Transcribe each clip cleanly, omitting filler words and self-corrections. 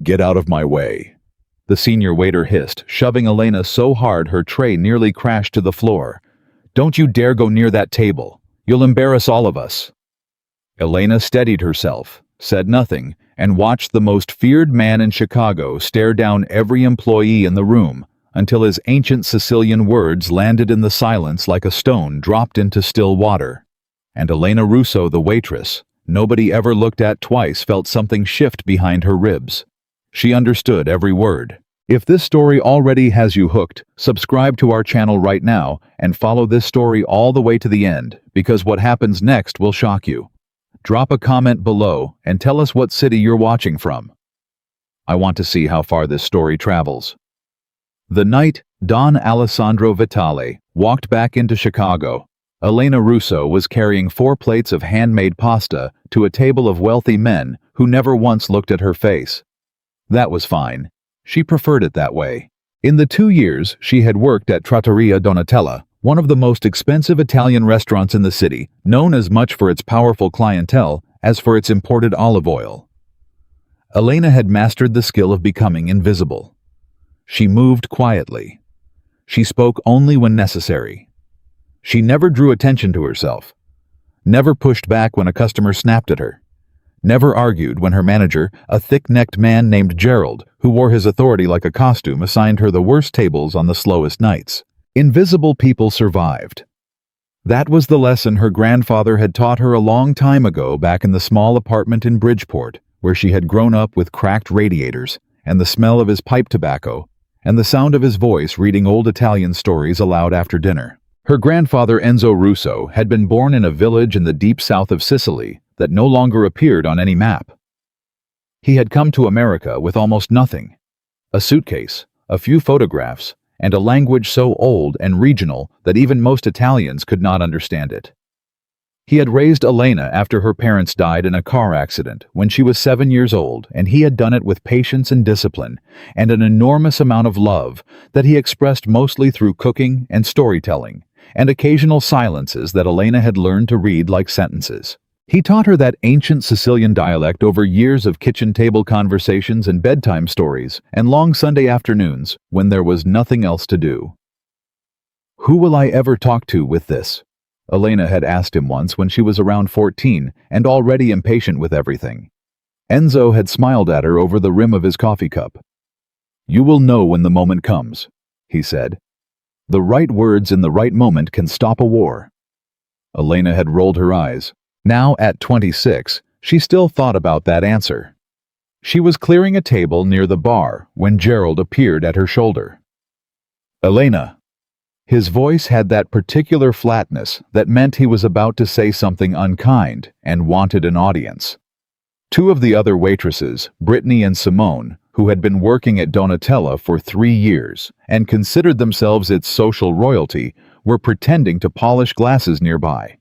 "Get out of my way," the senior waiter hissed, shoving Elena so hard her tray nearly crashed to the floor. "Don't you dare go near that table. You'll embarrass all of us." Elena steadied herself, said nothing, and watched the most feared man in Chicago stare down every employee in the room until his ancient Sicilian words landed in the silence like a stone dropped into still water. And Elena Russo, the waitress, nobody ever looked at twice, felt something shift behind her ribs. She understood every word. If this story already has you hooked, subscribe to our channel right now and follow this story all the way to the end, because what happens next will shock you. Drop a comment below and tell us what city you're watching from. I want to see how far this story travels. The night Don Alessandro Vitale walked back into Chicago, Elena Russo was carrying 4 plates of handmade pasta to a table of wealthy men who never once looked at her face. That was fine. She preferred it that way. In the 2 years she had worked at Trattoria Donatella, one of the most expensive Italian restaurants in the city, known as much for its powerful clientele as for its imported olive oil. Elena had mastered the skill of becoming invisible. She moved quietly. She spoke only when necessary. She never drew attention to herself, never pushed back when a customer snapped at her, never argued when her manager, a thick-necked man named Gerald, who wore his authority like a costume, assigned her the worst tables on the slowest nights. Invisible people survived. That was the lesson her grandfather had taught her a long time ago back in the small apartment in Bridgeport, where she had grown up with cracked radiators and the smell of his pipe tobacco and the sound of his voice reading old Italian stories aloud after dinner. Her grandfather Enzo Russo had been born in a village in the deep south of Sicily that no longer appeared on any map. He had come to America with almost nothing: a suitcase, a few photographs, and a language so old and regional that even most Italians could not understand it. He had raised Elena after her parents died in a car accident when she was 7 years old, and he had done it with patience and discipline and an enormous amount of love that he expressed mostly through cooking and storytelling and occasional silences that Elena had learned to read like sentences. He taught her that ancient Sicilian dialect over years of kitchen table conversations and bedtime stories and long Sunday afternoons when there was nothing else to do. "Who will I ever talk to with this?" Elena had asked him once when she was around 14 and already impatient with everything. Enzo had smiled at her over the rim of his coffee cup. "You will know when the moment comes," he said. "The right words in the right moment can stop a war." Elena had rolled her eyes. Now, at 26, she still thought about that answer. She was clearing a table near the bar when Gerald appeared at her shoulder. "Elena." His voice had that particular flatness that meant he was about to say something unkind and wanted an audience. 2 of the other waitresses, Brittany and Simone, who had been working at Donatella for 3 years and considered themselves its social royalty, were pretending to polish glasses nearby.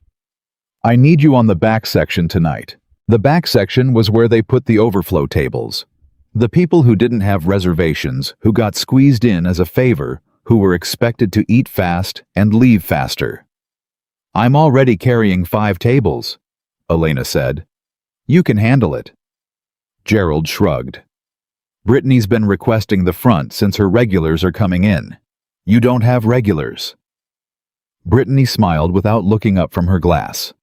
"I need you on the back section tonight." The back section was where they put the overflow tables. The people who didn't have reservations, who got squeezed in as a favor, who were expected to eat fast and leave faster. "I'm already carrying 5 tables," Elena said. "You can handle it." Gerald shrugged. "Brittany's been requesting the front since her regulars are coming in. You don't have regulars." Brittany smiled without looking up from her glass.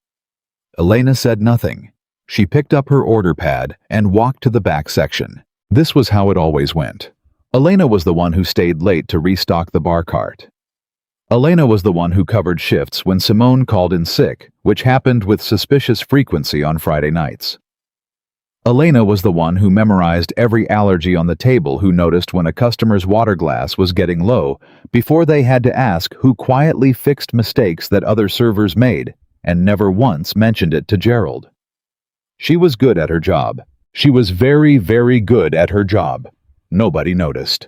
Elena said nothing. She picked up her order pad and walked to the back section. This was how it always went. Elena was the one who stayed late to restock the bar cart. Elena was the one who covered shifts when Simone called in sick, which happened with suspicious frequency on Friday nights. Elena was the one who memorized every allergy on the table, who noticed when a customer's water glass was getting low before they had to ask, who quietly fixed mistakes that other servers made and never once mentioned it to Gerald. She was good at her job. She was very, very good at her job. Nobody noticed.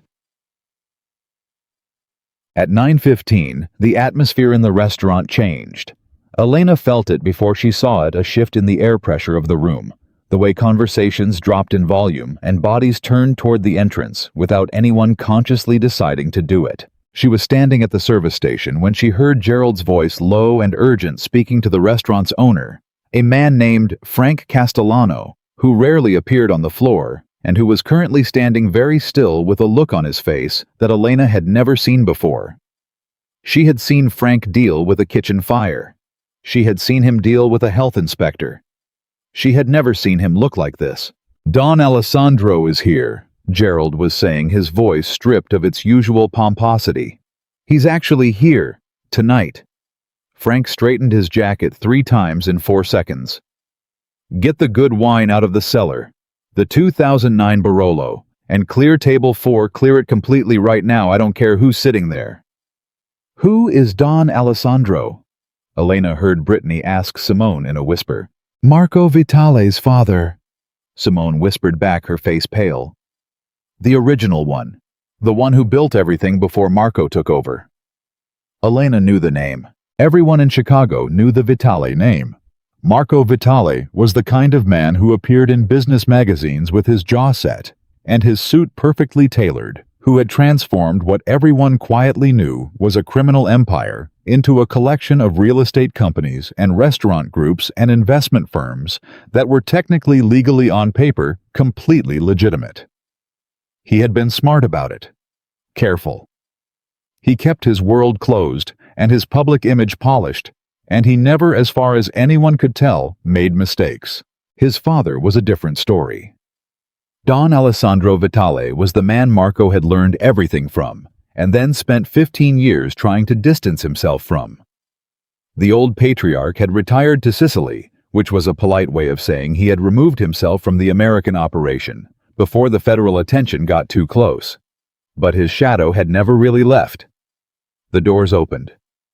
At 9:15, the atmosphere in the restaurant changed. Elena felt it before she saw it, a shift in the air pressure of the room, the way conversations dropped in volume and bodies turned toward the entrance without anyone consciously deciding to do it. She was standing at the service station when she heard Gerald's voice, low and urgent, speaking to the restaurant's owner, a man named Frank Castellano, who rarely appeared on the floor and who was currently standing very still with a look on his face that Elena had never seen before. She had seen Frank deal with a kitchen fire. She had seen him deal with a health inspector. She had never seen him look like this. "Don Alessandro is here," Gerald was saying, his voice stripped of its usual pomposity. "He's actually here, tonight." Frank straightened his jacket 3 times in 4 seconds. "Get the good wine out of the cellar. The 2009 Barolo. And clear table 4, clear it completely right now, I don't care who's sitting there." "Who is Don Alessandro?" Elena heard Brittany ask Simone in a whisper. "Marco Vitale's father," Simone whispered back, her face pale. "The original one. The one who built everything before Marco took over." Elena knew the name. Everyone in Chicago knew the Vitale name. Marco Vitale was the kind of man who appeared in business magazines with his jaw set and his suit perfectly tailored, who had transformed what everyone quietly knew was a criminal empire into a collection of real estate companies and restaurant groups and investment firms that were technically, legally on paper, completely legitimate. He had been smart about it. Careful. He kept his world closed and his public image polished, and he never, as far as anyone could tell, made mistakes. His father was a different story. Don Alessandro Vitale was the man Marco had learned everything from, and then spent 15 years trying to distance himself from. The old patriarch had retired to Sicily, which was a polite way of saying he had removed himself from the American operation before the federal attention got too close. But his shadow had never really left. The doors opened.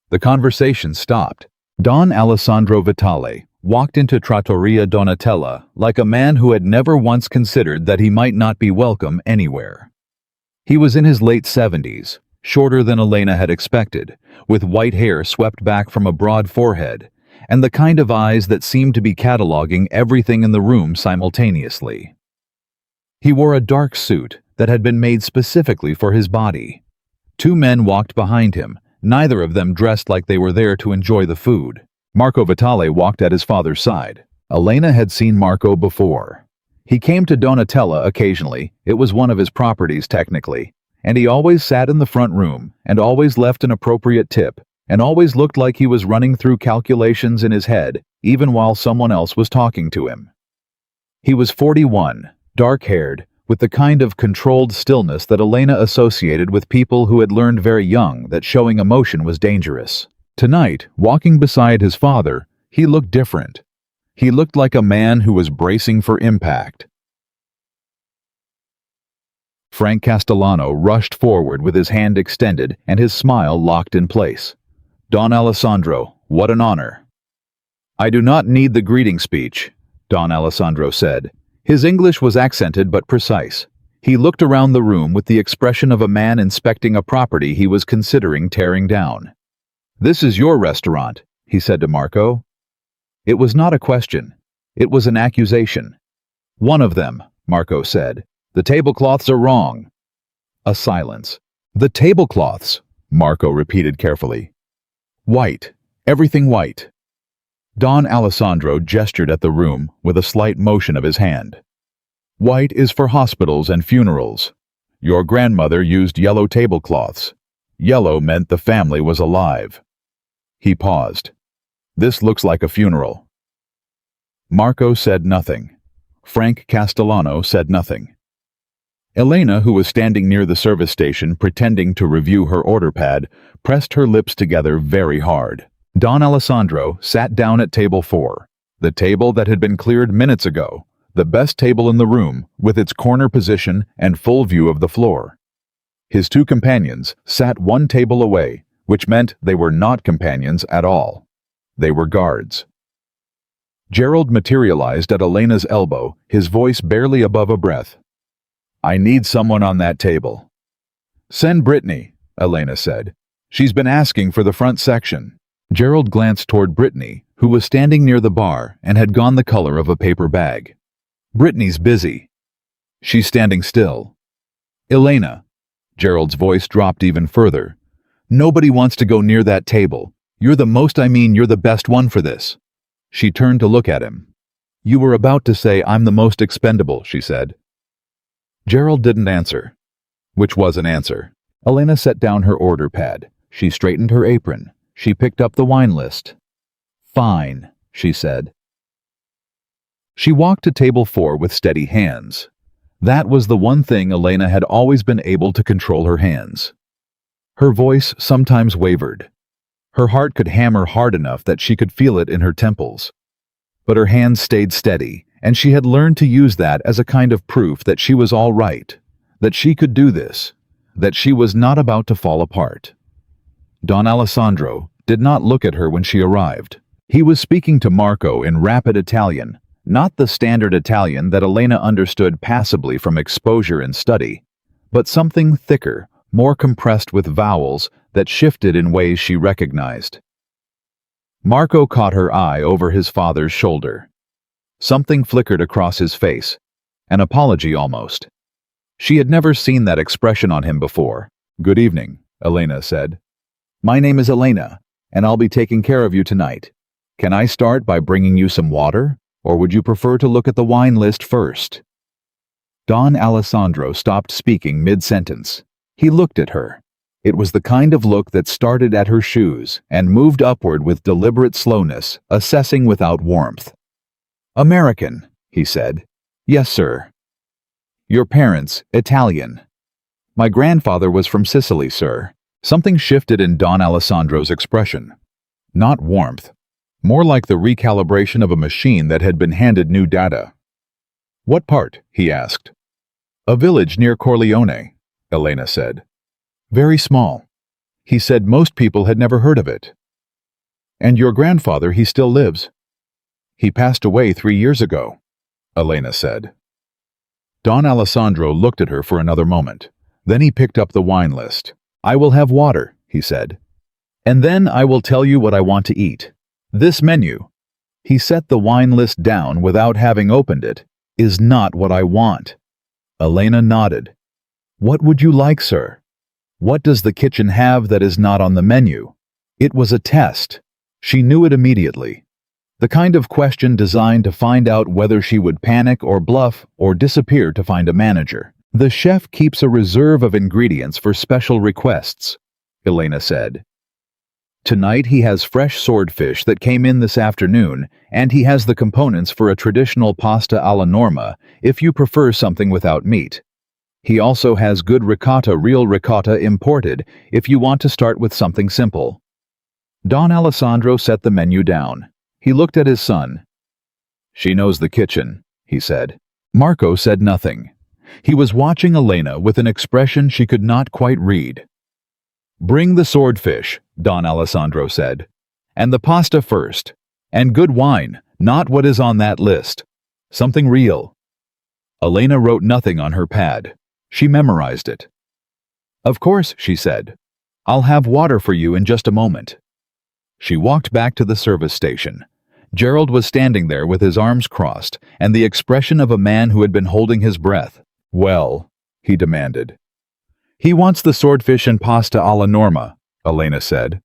The conversation stopped. Don Alessandro Vitale walked into Trattoria Donatella like a man who had never once considered that he might not be welcome anywhere. He was in his late 70s, shorter than Elena had expected, with white hair swept back from a broad forehead, and the kind of eyes that seemed to be cataloging everything in the room simultaneously. He wore a dark suit that had been made specifically for his body. 2 men walked behind him, neither of them dressed like they were there to enjoy the food. Marco Vitale walked at his father's side. Elena had seen Marco before. He came to Donatella occasionally, it was one of his properties technically, and he always sat in the front room, and always left an appropriate tip, and always looked like he was running through calculations in his head, even while someone else was talking to him. He was 41, dark-haired, with the kind of controlled stillness that Elena associated with people who had learned very young that showing emotion was dangerous. Tonight, walking beside his father, he looked different. He looked like a man who was bracing for impact. Frank Castellano rushed forward with his hand extended and his smile locked in place. "Don Alessandro, what an honor." "I do not need the greeting speech," Don Alessandro said. His English was accented but precise. He looked around the room with the expression of a man inspecting a property he was considering tearing down. "This is your restaurant," he said to Marco. It was not a question. It was an accusation. "One of them," Marco said. "The tablecloths are wrong." A silence. "The tablecloths," Marco repeated carefully. "White. Everything white." Don Alessandro gestured at the room with a slight motion of his hand. "White is for hospitals and funerals. Your grandmother used yellow tablecloths. Yellow meant the family was alive." He paused. "This looks like a funeral." Marco said nothing. Frank Castellano said nothing. Elena, who was standing near the service station pretending to review her order pad, pressed her lips together very hard. Don Alessandro sat down at table 4, the table that had been cleared minutes ago, the best table in the room, with its corner position and full view of the floor. His 2 companions sat 1 table away, which meant they were not companions at all. They were guards. Gerald materialized at Elena's elbow, his voice barely above a breath. "I need someone on that table." "Send Brittany," Elena said. "She's been asking for the front section." Gerald glanced toward Brittany, who was standing near the bar and had gone the color of a paper bag. "Brittany's busy." "She's standing still." "Elena." Gerald's voice dropped even further. "Nobody wants to go near that table. You're the best one for this." She turned to look at him. "You were about to say I'm the most expendable," she said. Gerald didn't answer. Which was an answer. Elena set down her order pad. She straightened her apron. She picked up the wine list. "Fine," she said. She walked to table 4 with steady hands. That was the one thing Elena had always been able to control: her hands. Her voice sometimes wavered. Her heart could hammer hard enough that she could feel it in her temples. But her hands stayed steady, and she had learned to use that as a kind of proof that she was all right, that she could do this, that she was not about to fall apart. Don Alessandro did not look at her when she arrived. He was speaking to Marco in rapid Italian, not the standard Italian that Elena understood passably from exposure and study, but something thicker, more compressed with vowels that shifted in ways she recognized. Marco caught her eye over his father's shoulder. Something flickered across his face, an apology almost. She had never seen that expression on him before. "Good evening," Elena said. "My name is Elena, and I'll be taking care of you tonight. Can I start by bringing you some water, or would you prefer to look at the wine list first?" Don Alessandro stopped speaking mid-sentence. He looked at her. It was the kind of look that started at her shoes and moved upward with deliberate slowness, assessing without warmth. "American," he said. "Yes, sir." "Your parents, Italian?" "My grandfather was from Sicily, sir." Something shifted in Don Alessandro's expression. Not warmth. More like the recalibration of a machine that had been handed new data. "What part?" he asked. "A village near Corleone," Elena said. "Very small." He said most people had never heard of it. "And your grandfather, he still lives?" "He passed away 3 years ago," Elena said. Don Alessandro looked at her for another moment. Then he picked up the wine list. "I will have water," he said. "And then I will tell you what I want to eat. This menu," he set the wine list down without having opened it, "is not what I want." Elena nodded. "What would you like, sir? What does the kitchen have that is not on the menu?" It was a test. She knew it immediately. The kind of question designed to find out whether she would panic or bluff or disappear to find a manager. "The chef keeps a reserve of ingredients for special requests," Elena said. "Tonight he has fresh swordfish that came in this afternoon, and he has the components for a traditional pasta alla norma if you prefer something without meat. He also has good ricotta, real ricotta imported, if you want to start with something simple." Don Alessandro set the menu down. He looked at his son. "She knows the kitchen," he said. Marco said nothing. He was watching Elena with an expression she could not quite read. "Bring the swordfish," Don Alessandro said. "And the pasta first. And good wine, not what is on that list. Something real." Elena wrote nothing on her pad. She memorized it. "Of course," she said. "I'll have water for you in just a moment." She walked back to the service station. Gerald was standing there with his arms crossed and the expression of a man who had been holding his breath. "Well?" he demanded. "He wants the swordfish and pasta alla norma," Elena said.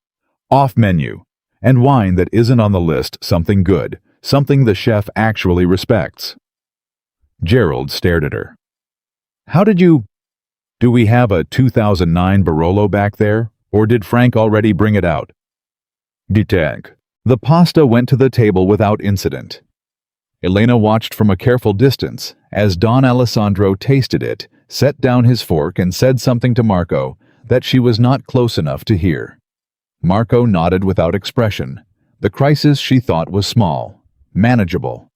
"Off menu. And wine that isn't on the list, something good, something the chef actually respects." Gerald stared at her. "How did you... Do we have a 2009 Barolo back there, or did Frank already bring it out?" "Ditag." The pasta went to the table without incident. Elena watched from a careful distance as Don Alessandro tasted it, set down his fork and said something to Marco that she was not close enough to hear. Marco nodded without expression. The crisis, she thought, was small, manageable.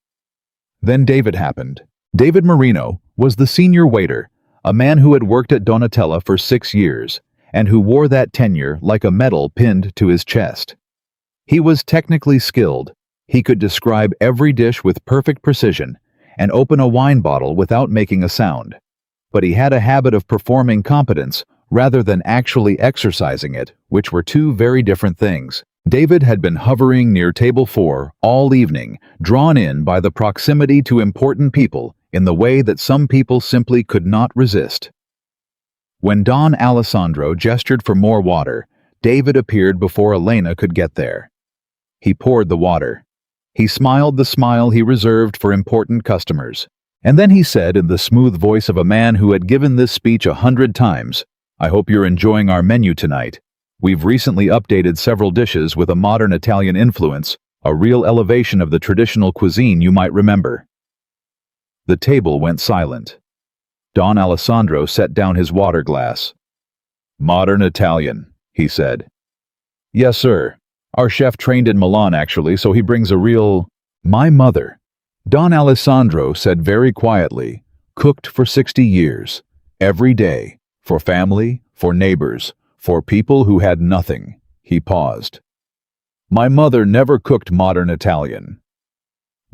Then David happened. David Marino was the senior waiter, a man who had worked at Donatella for 6 years, and who wore that tenure like a medal pinned to his chest. He was technically skilled. He could describe every dish with perfect precision and open a wine bottle without making a sound. But he had a habit of performing competence rather than actually exercising it, which were two very different things. David had been hovering near table 4 all evening, drawn in by the proximity to important people in the way that some people simply could not resist. When Don Alessandro gestured for more water, David appeared before Elena could get there. He poured the water. He smiled the smile he reserved for important customers. And then he said in the smooth voice of a man who had given this speech 100 times, "I hope you're enjoying our menu tonight. We've recently updated several dishes with a modern Italian influence, a real elevation of the traditional cuisine you might remember." The table went silent. Don Alessandro set down his water glass. "Modern Italian," he said. "Yes, sir. Our chef trained in Milan, actually, so he brings a real—" "My mother," Don Alessandro said very quietly, "cooked for 60 years, every day, for family, for neighbors, for people who had nothing." He paused. "My mother never cooked modern Italian."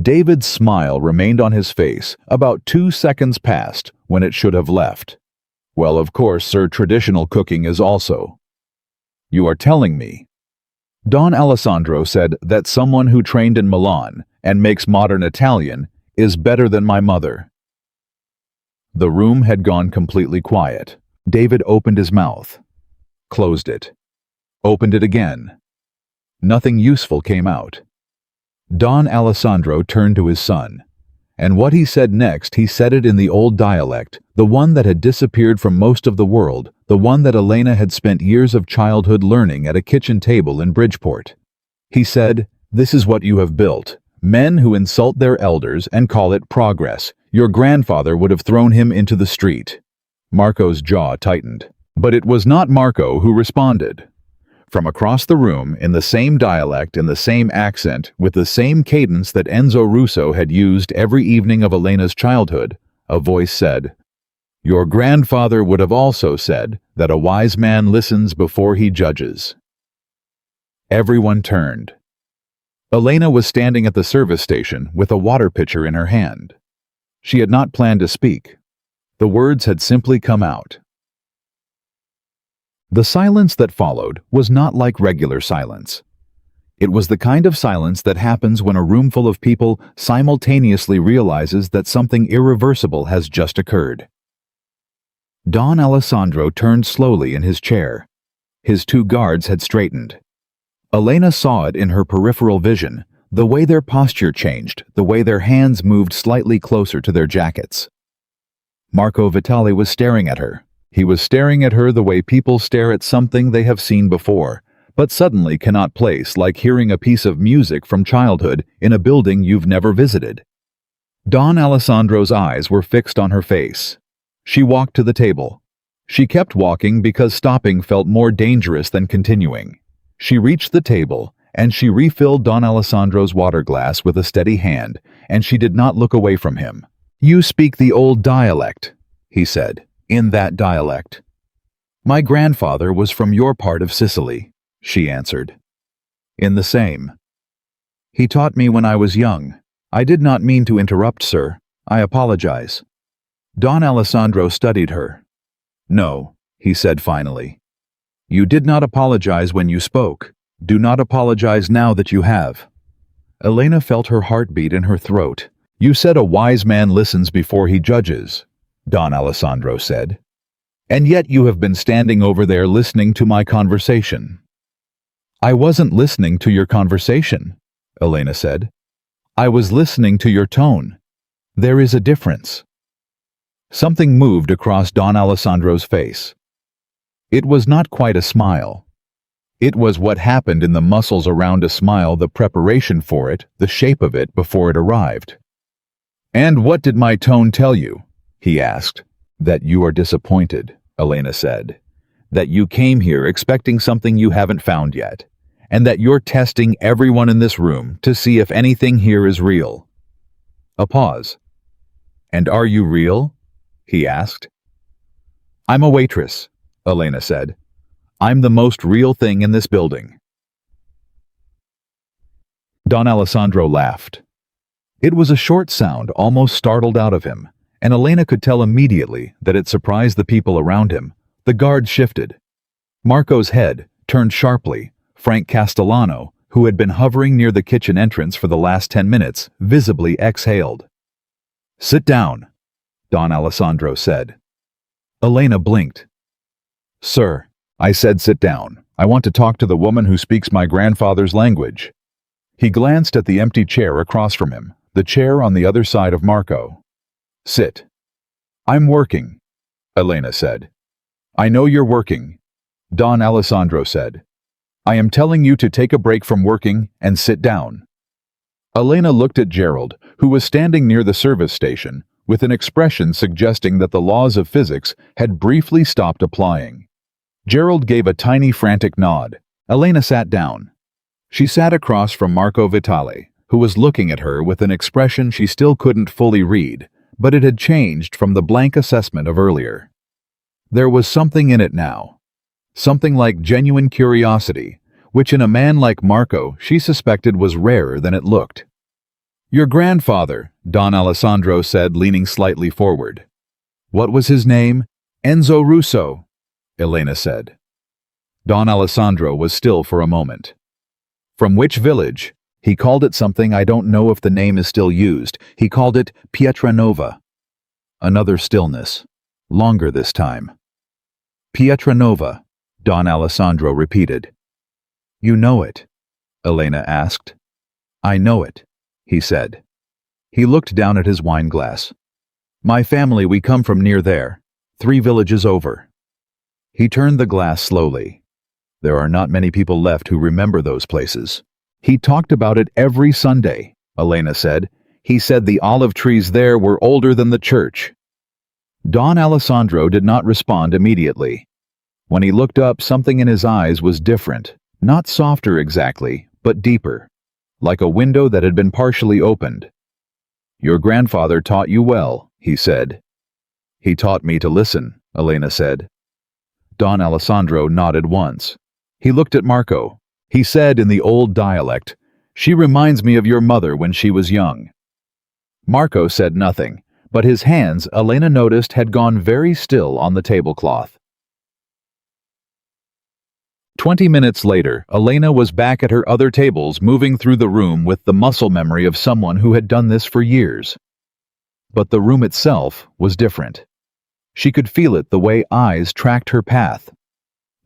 David's smile remained on his face. About 2 seconds passed when it should have left. "Well, of course, sir, traditional cooking is also." "You are telling me," Don Alessandro said, "that someone who trained in Milan and makes modern Italian is better than my mother." The room had gone completely quiet. David opened his mouth, closed it, opened it again. Nothing useful came out. Don Alessandro turned to his son, and what he said next, he said it in the old dialect, the one that had disappeared from most of the world, the one that Elena had spent years of childhood learning at a kitchen table in Bridgeport. He said, "This is what you have built. Men who insult their elders and call it progress. Your grandfather would have thrown him into the street." Marco's jaw tightened. But it was not Marco who responded. From across the room, in the same dialect, in the same accent, with the same cadence that Enzo Russo had used every evening of Elena's childhood, a voice said, "Your grandfather would have also said that a wise man listens before he judges." Everyone turned. Elena was standing at the service station with a water pitcher in her hand. She had not planned to speak. The words had simply come out. The silence that followed was not like regular silence. It was the kind of silence that happens when a room full of people simultaneously realizes that something irreversible has just occurred. Don Alessandro turned slowly in his chair. His 2 guards had straightened. Elena saw it in her peripheral vision, the way their posture changed, the way their hands moved slightly closer to their jackets. Marco Vitali was staring at her. He was staring at her the way people stare at something they have seen before, but suddenly cannot place, like hearing a piece of music from childhood in a building you've never visited. Don Alessandro's eyes were fixed on her face. She walked to the table. She kept walking because stopping felt more dangerous than continuing. She reached the table, and she refilled Don Alessandro's water glass with a steady hand, and she did not look away from him. "You speak the old dialect," he said. "In that dialect." "My grandfather was from your part of Sicily," she answered. "In the same. He taught me when I was young. I did not mean to interrupt, sir. I apologize." Don Alessandro studied her. "No," he said finally. "You did not apologize when you spoke. Do not apologize now that you have." Elena felt her heartbeat in her throat. "You said a wise man listens before he judges," Don Alessandro said. "And yet you have been standing over there listening to my conversation." "I wasn't listening to your conversation," Elena said. "I was listening to your tone. There is a difference." Something moved across Don Alessandro's face. It was not quite a smile. It was what happened in the muscles around a smile, the preparation for it, the shape of it before it arrived. "And what did my tone tell you?" he asked. "That you are disappointed," Elena said. "That you came here expecting something you haven't found yet, and that you're testing everyone in this room to see if anything here is real." A pause. "And are you real?" he asked. "I'm a waitress," Elena said. "I'm the most real thing in this building." Don Alessandro laughed. It was a short sound, almost startled out of him, and Elena could tell immediately that it surprised the people around him. The guards shifted. Marco's head turned sharply. Frank Castellano, who had been hovering near the kitchen entrance for the last 10 minutes, visibly exhaled. "Sit down," Don Alessandro said. Elena blinked. "Sir," I said, "sit down. I want to talk to the woman who speaks my grandfather's language." He glanced at the empty chair across from him, the chair on the other side of Marco. Sit. I'm working, Elena said. I know you're working, Don Alessandro said. I am telling you to take a break from working and sit down. Elena looked at Gerald, who was standing near the service station, with an expression suggesting that the laws of physics had briefly stopped applying. Gerald gave a tiny frantic nod. Elena sat down. She sat across from Marco Vitale, who was looking at her with an expression she still couldn't fully read, but it had changed from the blank assessment of earlier. There was something in it now. Something like genuine curiosity, which in a man like Marco she suspected was rarer than it looked. Your grandfather, Don Alessandro said, leaning slightly forward. What was his name? Enzo Russo, Elena said. Don Alessandro was still for a moment. From which village? He called it something, I don't know if the name is still used. He called it Pietranova. Another stillness. Longer this time. Pietranova, Don Alessandro repeated. You know it? Elena asked. I know it, he said. He looked down at his wine glass. My family, we come from near there, 3 villages over. He turned the glass slowly. There are not many people left who remember those places. He talked about it every Sunday, Elena said. He said the olive trees there were older than the church. Don Alessandro did not respond immediately. When he looked up, something in his eyes was different, not softer exactly, but deeper, like a window that had been partially opened. Your grandfather taught you well, he said. He taught me to listen, Elena said. Don Alessandro nodded once. He looked at Marco. He said in the old dialect, She reminds me of your mother when she was young. Marco said nothing, but his hands, Elena noticed, had gone very still on the tablecloth. 20 minutes later, Elena was back at her other tables, moving through the room with the muscle memory of someone who had done this for years. But the room itself was different. She could feel it the way eyes tracked her path.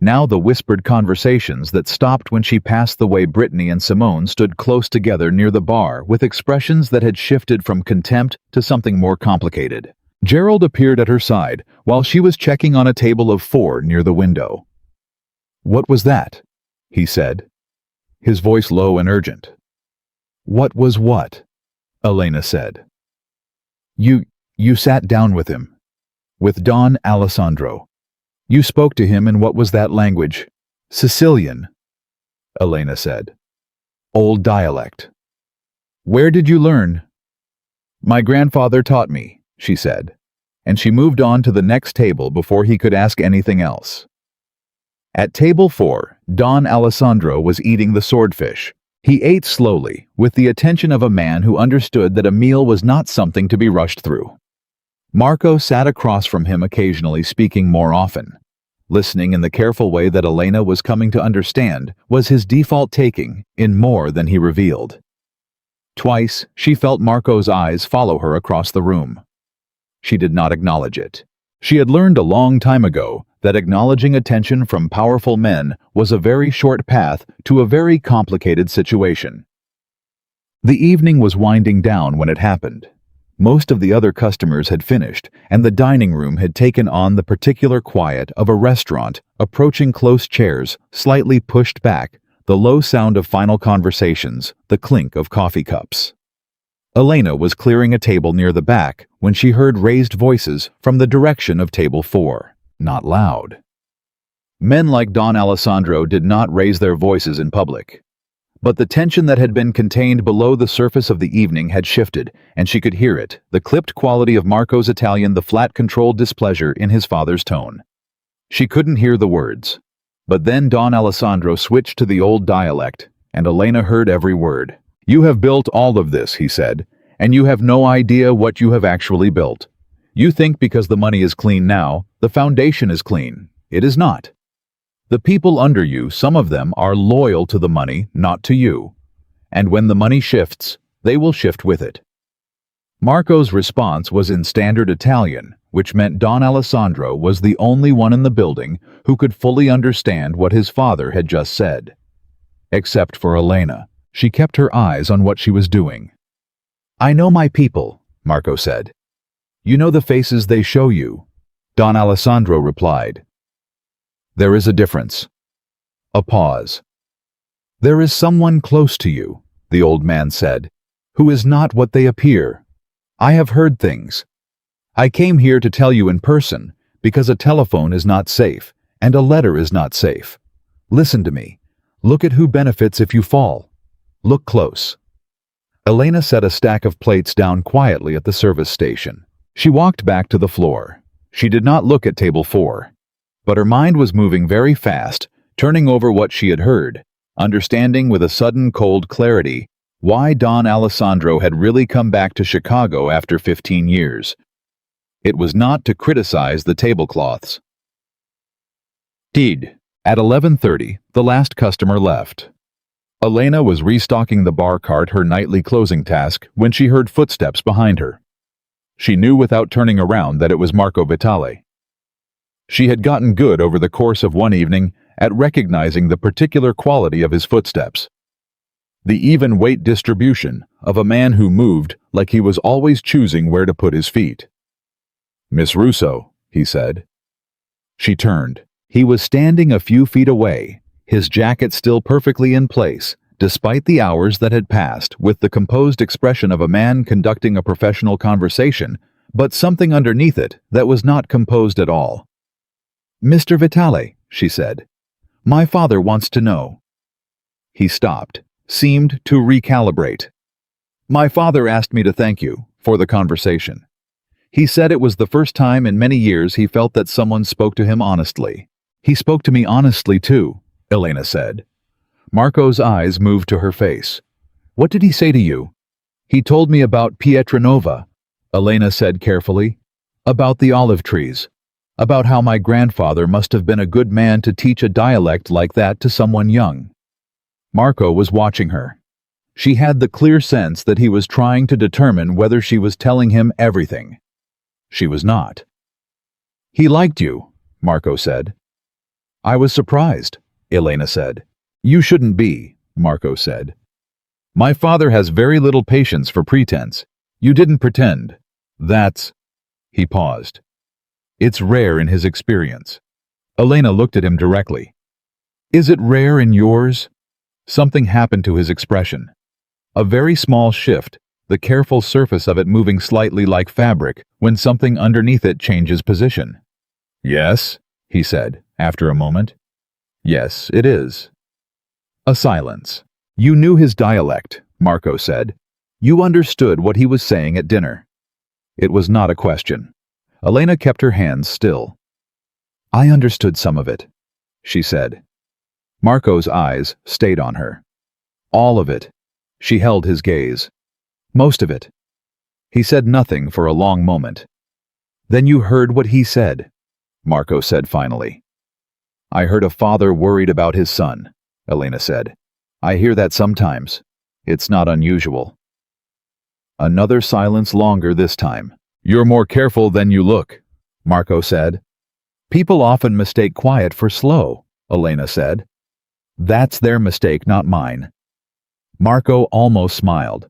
Now the whispered conversations that stopped when she passed the way Brittany and Simone stood close together near the bar with expressions that had shifted from contempt to something more complicated. Gerald appeared at her side while she was checking on a table of 4 near the window. What was that? He said, his voice low and urgent. What was what? Elena said. You sat down with him. With Don Alessandro. You spoke to him in what was that language? Sicilian, Elena said. Old dialect. Where did you learn? My grandfather taught me, she said, and she moved on to the next table before he could ask anything else. At table 4, Don Alessandro was eating the swordfish. He ate slowly, with the attention of a man who understood that a meal was not something to be rushed through. Marco sat across from him, occasionally speaking more often. Listening in the careful way that Elena was coming to understand was his default, taking in more than he revealed. Twice, she felt Marco's eyes follow her across the room. She did not acknowledge it. She had learned a long time ago that acknowledging attention from powerful men was a very short path to a very complicated situation. The evening was winding down when it happened. Most of the other customers had finished, and the dining room had taken on the particular quiet of a restaurant, approaching close chairs, slightly pushed back, the low sound of final conversations, the clink of coffee cups. Elena was clearing a table near the back when she heard raised voices from the direction of table 4. Not loud. Men like Don Alessandro did not raise their voices in public. But the tension that had been contained below the surface of the evening had shifted, and she could hear it, the clipped quality of Marco's Italian, the flat, controlled displeasure in his father's tone. She couldn't hear the words. But then Don Alessandro switched to the old dialect, and Elena heard every word. You have built all of this, he said, and you have no idea what you have actually built. You think because the money is clean now, the foundation is clean. It is not. The people under you, some of them, are loyal to the money, not to you. And when the money shifts, they will shift with it. Marco's response was in standard Italian, which meant Don Alessandro was the only one in the building who could fully understand what his father had just said. Except for Elena. She kept her eyes on what she was doing. I know my people, Marco said. You know the faces they show you, Don Alessandro replied. There is a difference. A pause. There is someone close to you, the old man said, who is not what they appear. I have heard things. I came here to tell you in person, because a telephone is not safe, and a letter is not safe. Listen to me. Look at who benefits if you fall. Look close. Elena set a stack of plates down quietly at the service station. She walked back to the floor. She did not look at table 4. But her mind was moving very fast, turning over what she had heard, understanding with a sudden cold clarity why Don Alessandro had really come back to Chicago after 15 years. It was not to criticize the tablecloths. At 11:30, the last customer left. Elena was restocking the bar cart, her nightly closing task, when she heard footsteps behind her. She knew without turning around that it was Marco Vitale. She had gotten good over the course of one evening at recognizing the particular quality of his footsteps. The even weight distribution of a man who moved like he was always choosing where to put his feet. "Miss Russo," he said. She turned. He was standing a few feet away, his jacket still perfectly in place, despite the hours that had passed, with the composed expression of a man conducting a professional conversation, but something underneath it that was not composed at all. "Mr. Vitale," she said, "my father wants to know." He stopped, seemed to recalibrate. "My father asked me to thank you for the conversation. He said it was the first time in many years he felt that someone spoke to him honestly." "He spoke to me honestly too," Elena said. Marco's eyes moved to her face. "What did he say to you?" "He told me about Pietranova," Elena said carefully. "About the olive trees. About how my grandfather must have been a good man to teach a dialect like that to someone young." Marco was watching her. She had the clear sense that he was trying to determine whether she was telling him everything. She was not. "He liked you," Marco said. "I was surprised," Elena said. "You shouldn't be," Marco said. "My father has very little patience for pretense. You didn't pretend. That's—" He paused. "It's rare in his experience." Elena looked at him directly. "Is it rare in yours?" Something happened to his expression. A very small shift, the careful surface of it moving slightly like fabric when something underneath it changes position. "Yes," he said, after a moment. "Yes, it is." A silence. "You knew his dialect," Marco said. "You understood what he was saying at dinner." It was not a question. Elena kept her hands still. "I understood some of it," she said. Marco's eyes stayed on her. "All of it." She held his gaze. "Most of it." He said nothing for a long moment. "Then you heard what he said," Marco said finally. "I heard a father worried about his son," Elena said. "I hear that sometimes. It's not unusual." Another silence, longer this time. "You're more careful than you look," Marco said. "People often mistake quiet for slow," Elena said. "That's their mistake, not mine." Marco almost smiled.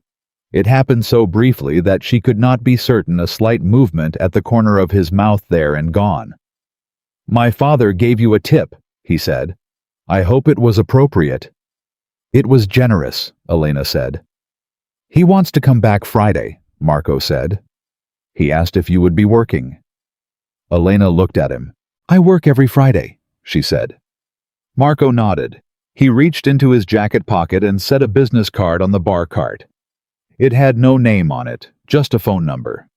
It happened so briefly that she could not be certain, a slight movement at the corner of his mouth there and gone. "My father gave you a tip," he said. "I hope it was appropriate." "It was generous," Elena said. "He wants to come back Friday," Marco said. "He asked if you would be working." Elena looked at him. "I work every Friday," she said. Marco nodded. He reached into his jacket pocket and set a business card on the bar cart. It had no name on it, just a phone number.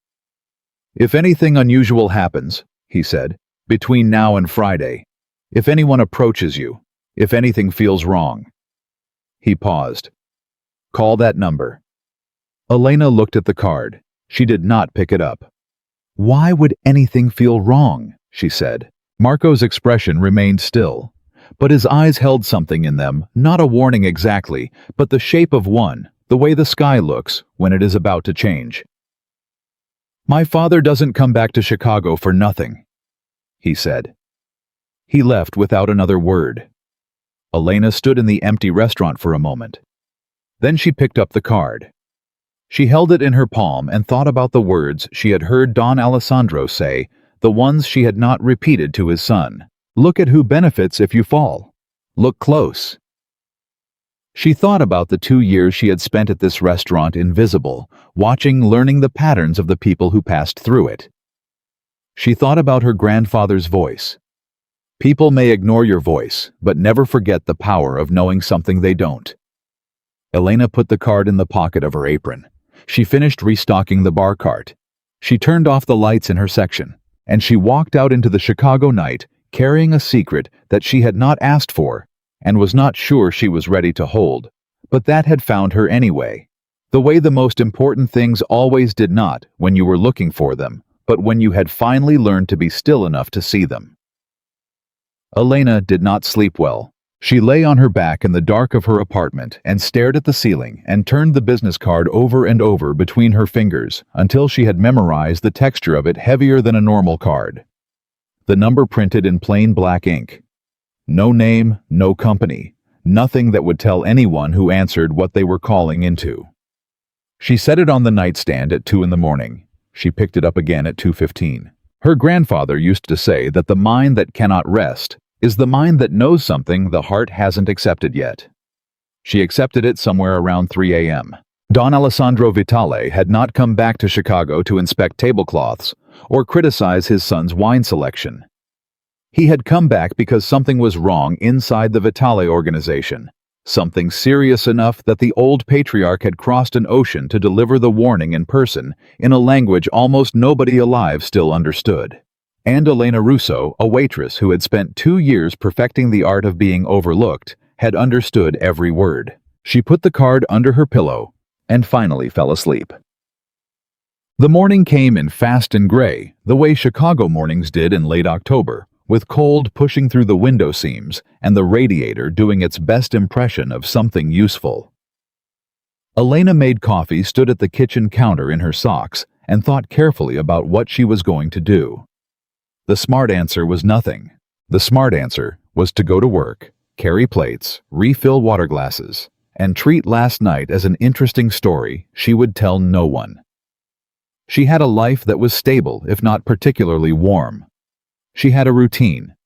"If anything unusual happens," he said, "between now and Friday, if anyone approaches you, if anything feels wrong." He paused. "Call that number." Elena looked at the card. She did not pick it up. "Why would anything feel wrong?" she said. Marco's expression remained still, but his eyes held something in them, not a warning exactly, but the shape of one, the way the sky looks when it is about to change. "My father doesn't come back to Chicago for nothing," he said. He left without another word. Elena stood in the empty restaurant for a moment. Then she picked up the card. She held it in her palm and thought about the words she had heard Don Alessandro say, the ones she had not repeated to his son. Look at who benefits if you fall. Look close. She thought about the 2 years she had spent at this restaurant invisible, watching, learning the patterns of the people who passed through it. She thought about her grandfather's voice. People may ignore your voice, but never forget the power of knowing something they don't. Elena put the card in the pocket of her apron. She finished restocking the bar cart. She turned off the lights in her section, and she walked out into the Chicago night, carrying a secret that she had not asked for and was not sure she was ready to hold, but that had found her anyway. The way the most important things always did not when you were looking for them, but when you had finally learned to be still enough to see them. Elena did not sleep well. She lay on her back in the dark of her apartment and stared at the ceiling and turned the business card over and over between her fingers until she had memorized the texture of it heavier than a normal card. The number printed in plain black ink. No name, no company, nothing that would tell anyone who answered what they were calling into. She set it on the nightstand at 2 a.m. She picked it up again at 2:15. Her grandfather used to say that the mind that cannot rest is the mind that knows something the heart hasn't accepted yet. She accepted it somewhere around 3 a.m. Don Alessandro Vitale had not come back to Chicago to inspect tablecloths or criticize his son's wine selection. He had come back because something was wrong inside the Vitale organization, something serious enough that the old patriarch had crossed an ocean to deliver the warning in person in a language almost nobody alive still understood. And Elena Russo, a waitress who had spent 2 years perfecting the art of being overlooked, had understood every word. She put the card under her pillow and finally fell asleep. The morning came in fast and gray, the way Chicago mornings did in late October, with cold pushing through the window seams and the radiator doing its best impression of something useful. Elena made coffee, stood at the kitchen counter in her socks, and thought carefully about what she was going to do. The smart answer was nothing. The smart answer was to go to work, carry plates, refill water glasses, and treat last night as an interesting story she would tell no one. She had a life that was stable, if not particularly warm. She had a routine.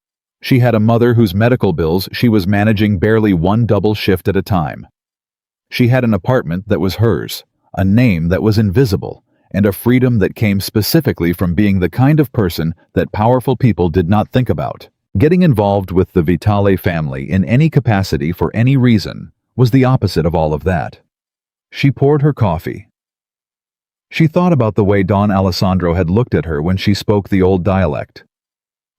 She had a mother whose medical bills she was managing barely one double shift at a time. She had an apartment that was hers, a name that was invisible, and a freedom that came specifically from being the kind of person that powerful people did not think about. Getting involved with the Vitale family in any capacity for any reason was the opposite of all of that. She poured her coffee. She thought about the way Don Alessandro had looked at her when she spoke the old dialect.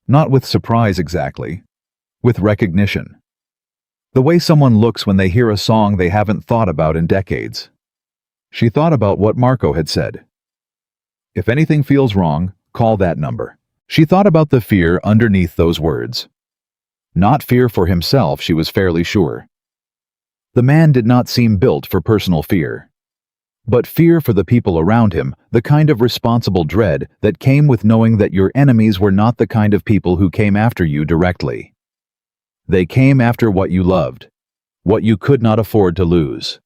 Not with surprise exactly, with recognition. The way someone looks when they hear a song they haven't thought about in decades. She thought about what Marco had said. If anything feels wrong, call that number. She thought about the fear underneath those words. Not fear for himself, she was fairly sure. The man did not seem built for personal fear. But fear for the people around him, the kind of responsible dread that came with knowing that your enemies were not the kind of people who came after you directly. They came after what you loved, what you could not afford to lose.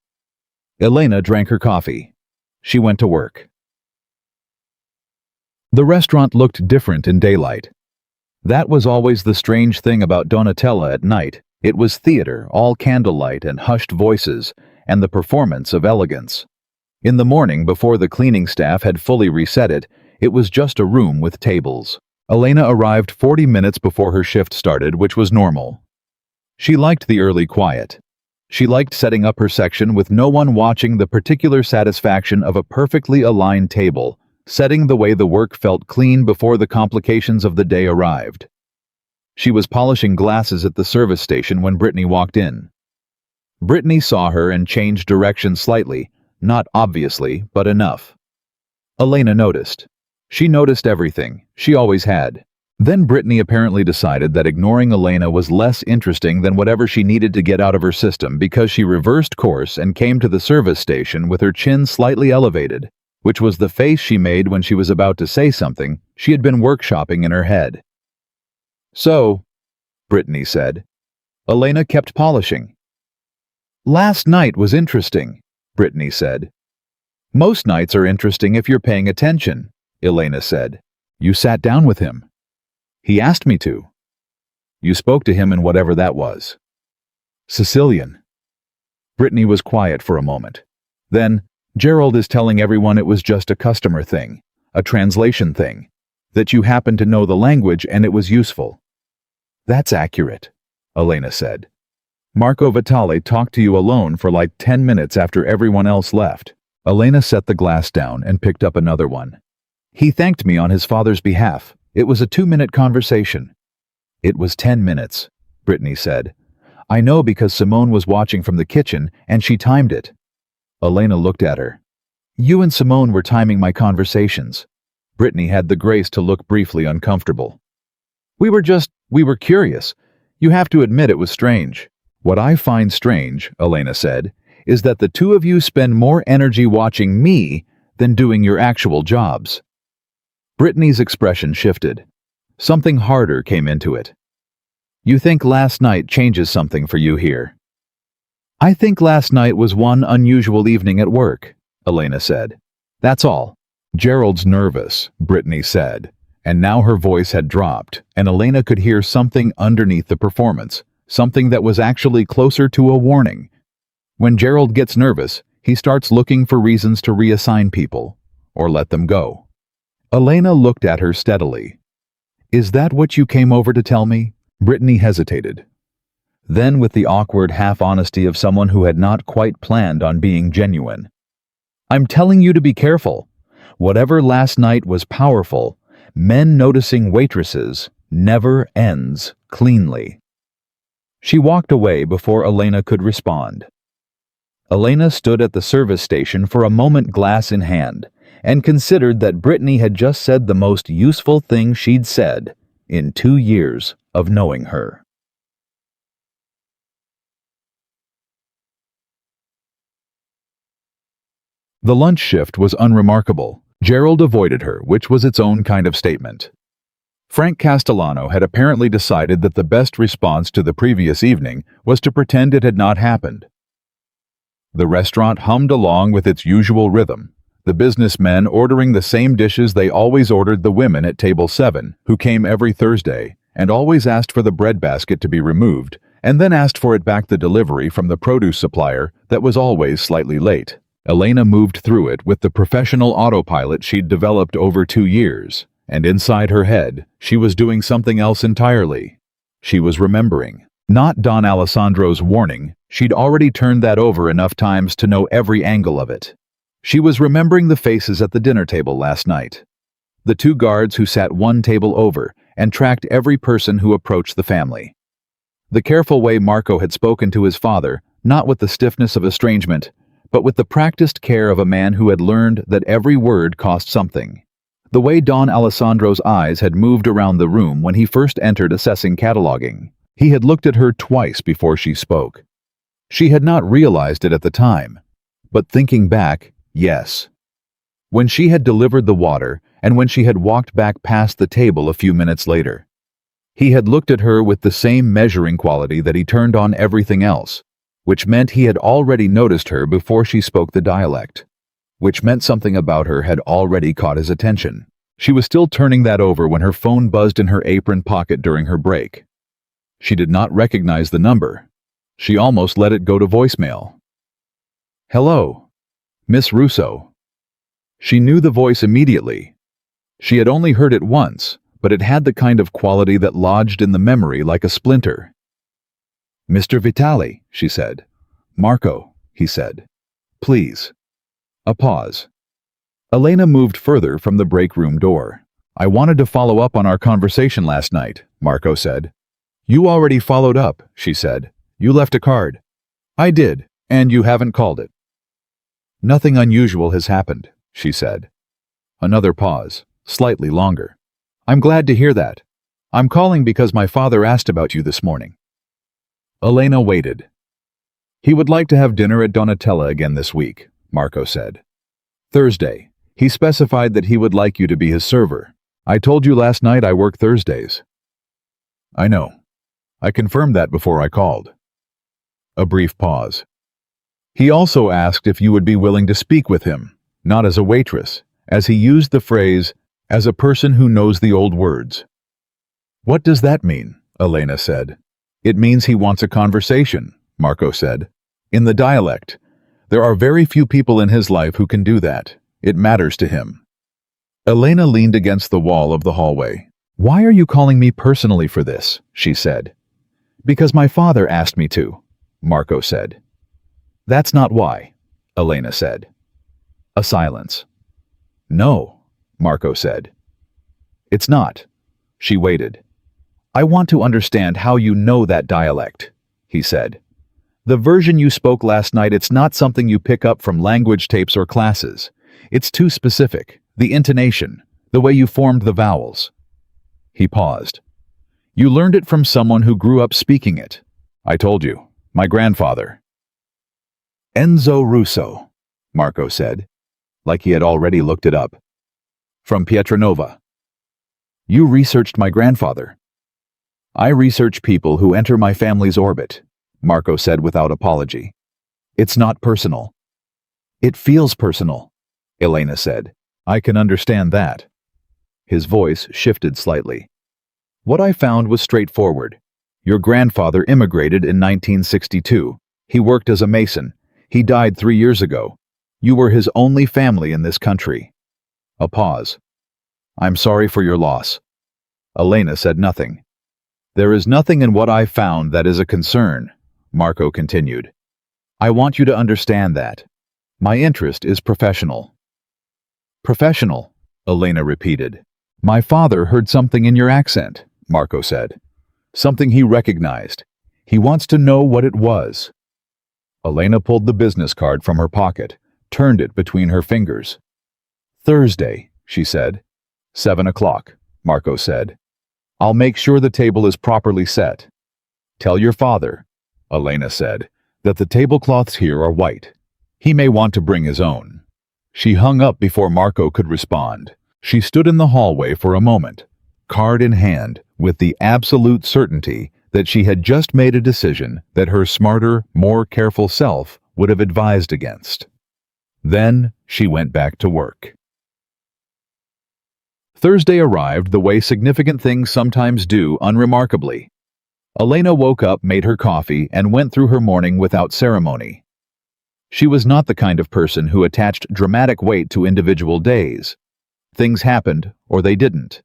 Elena drank her coffee. She went to work. The restaurant looked different in daylight. That was always the strange thing about Donatella at night. It was theater, all candlelight and hushed voices, and the performance of elegance. In the morning, before the cleaning staff had fully reset it, it was just a room with tables. Elena arrived 40 minutes before her shift started, which was normal. She liked the early quiet. She liked setting up her section with no one watching, the particular satisfaction of a perfectly aligned table, setting the way the work felt clean before the complications of the day arrived. She was polishing glasses at the service station when Brittany walked in. Brittany saw her and changed direction slightly, not obviously, but enough. Elena noticed. She noticed everything. She always had. Then Brittany apparently decided that ignoring Elena was less interesting than whatever she needed to get out of her system, because she reversed course and came to the service station with her chin slightly elevated, which was the face she made when she was about to say something she had been workshopping in her head. "So," Brittany said. Elena kept polishing. "Last night was interesting," Brittany said. Most nights are interesting if you're paying attention, Elena said. You sat down with him. He asked me to. You spoke to him in whatever that was. Sicilian. Brittany was quiet for a moment. Then, Gerald is telling everyone it was just a customer thing, a translation thing, that you happened to know the language and it was useful. That's accurate, Elena said. Marco Vitale talked to you alone for like 10 minutes after everyone else left. Elena set the glass down and picked up another one. He thanked me on his father's behalf. It was a 2-minute conversation. It was 10 minutes, Brittany said. I know because Simone was watching from the kitchen and she timed it. Elena looked at her. You and Simone were timing my conversations. Brittany had the grace to look briefly uncomfortable. We were curious. You have to admit it was strange. What I find strange, Elena said, is that the two of you spend more energy watching me than doing your actual jobs. Brittany's expression shifted. Something harder came into it. You think last night changes something for you here? I think last night was one unusual evening at work, Elena said. That's all. Gerald's nervous, Brittany said, and now her voice had dropped, and Elena could hear something underneath the performance, something that was actually closer to a warning. When Gerald gets nervous, he starts looking for reasons to reassign people, or let them go. Elena looked at her steadily. Is that what you came over to tell me? Brittany hesitated. Then, with the awkward half-honesty of someone who had not quite planned on being genuine. I'm telling you to be careful. Whatever last night was powerful, men noticing waitresses never ends cleanly. She walked away before Elena could respond. Elena stood at the service station for a moment, glass in hand, and considered that Brittany had just said the most useful thing she'd said in 2 years of knowing her. The lunch shift was unremarkable. Gerald avoided her, which was its own kind of statement. Frank Castellano had apparently decided that the best response to the previous evening was to pretend it had not happened. The restaurant hummed along with its usual rhythm, the businessmen ordering the same dishes they always ordered the women at table 7, who came every Thursday, and always asked for the bread basket to be removed, and then asked for it back the delivery from the produce supplier that was always slightly late. Elena moved through it with the professional autopilot she'd developed over 2 years, and inside her head, she was doing something else entirely. She was remembering. Not Don Alessandro's warning, she'd already turned that over enough times to know every angle of it. She was remembering the faces at the dinner table last night. The 2 guards who sat one table over and tracked every person who approached the family. The careful way Marco had spoken to his father, not with the stiffness of estrangement, but with the practiced care of a man who had learned that every word cost something. The way Don Alessandro's eyes had moved around the room when he first entered assessing cataloging. He had looked at her twice before she spoke. She had not realized it at the time, but thinking back, yes. When she had delivered the water and when she had walked back past the table a few minutes later. He had looked at her with the same measuring quality that he turned on everything else, which meant he had already noticed her before she spoke the dialect, which meant something about her had already caught his attention. She was still turning that over when her phone buzzed in her apron pocket during her break. She did not recognize the number. She almost let it go to voicemail. Hello, Miss Russo. She knew the voice immediately. She had only heard it once, but it had the kind of quality that lodged in the memory like a splinter. Mr. Vitale, she said. Marco, he said. Please. A pause. Elena moved further from the break room door. I wanted to follow up on our conversation last night, Marco said. You already followed up, she said. You left a card. I did, and you haven't called it. Nothing unusual has happened, she said. Another pause, slightly longer. I'm glad to hear that. I'm calling because my father asked about you this morning. Elena waited. He would like to have dinner at Donatella again this week, Marco said. Thursday. He specified that he would like you to be his server. I told you last night I work Thursdays. I know. I confirmed that before I called. A brief pause. He also asked if you would be willing to speak with him, not as a waitress, as he used the phrase, as a person who knows the old words. "What does that mean?" Elena said. "It means he wants a conversation," Marco said. "In the dialect. There are very few people in his life who can do that. It matters to him." Elena leaned against the wall of the hallway. "Why are you calling me personally for this?" she said. "Because my father asked me to," Marco said. "That's not why," Elena said. A silence. "No," Marco said. "It's not." She waited. "I want to understand how you know that dialect," he said. "The version you spoke last night, it's not something you pick up from language tapes or classes. It's too specific. The intonation, the way you formed the vowels." He paused. "You learned it from someone who grew up speaking it. I told you, my grandfather." "Enzo Russo," Marco said, like he had already looked it up. "From Pietranova." "You researched my grandfather." "I research people who enter my family's orbit," Marco said without apology. "It's not personal." "It feels personal," Elena said. "I can understand that." His voice shifted slightly. "What I found was straightforward. Your grandfather immigrated in 1962. He worked as a mason. He died 3 years ago. You were his only family in this country." A pause. "I'm sorry for your loss." Elena said nothing. "There is nothing in what I found that is a concern," Marco continued. "I want you to understand that. My interest is professional." "Professional," Elena repeated. "My father heard something in your accent," Marco said. "Something he recognized. He wants to know what it was." Elena pulled the business card from her pocket, turned it between her fingers. "Thursday," she said. 7 o'clock, Marco said. "I'll make sure the table is properly set." "Tell your father," Elena said, "that the tablecloths here are white. He may want to bring his own." She hung up before Marco could respond. She stood in the hallway for a moment, card in hand, with the absolute certainty that she had just made a decision that her smarter, more careful self would have advised against. Then she went back to work. Thursday arrived the way significant things sometimes do, unremarkably. Elena woke up, made her coffee, and went through her morning without ceremony. She was not the kind of person who attached dramatic weight to individual days. Things happened, or they didn't.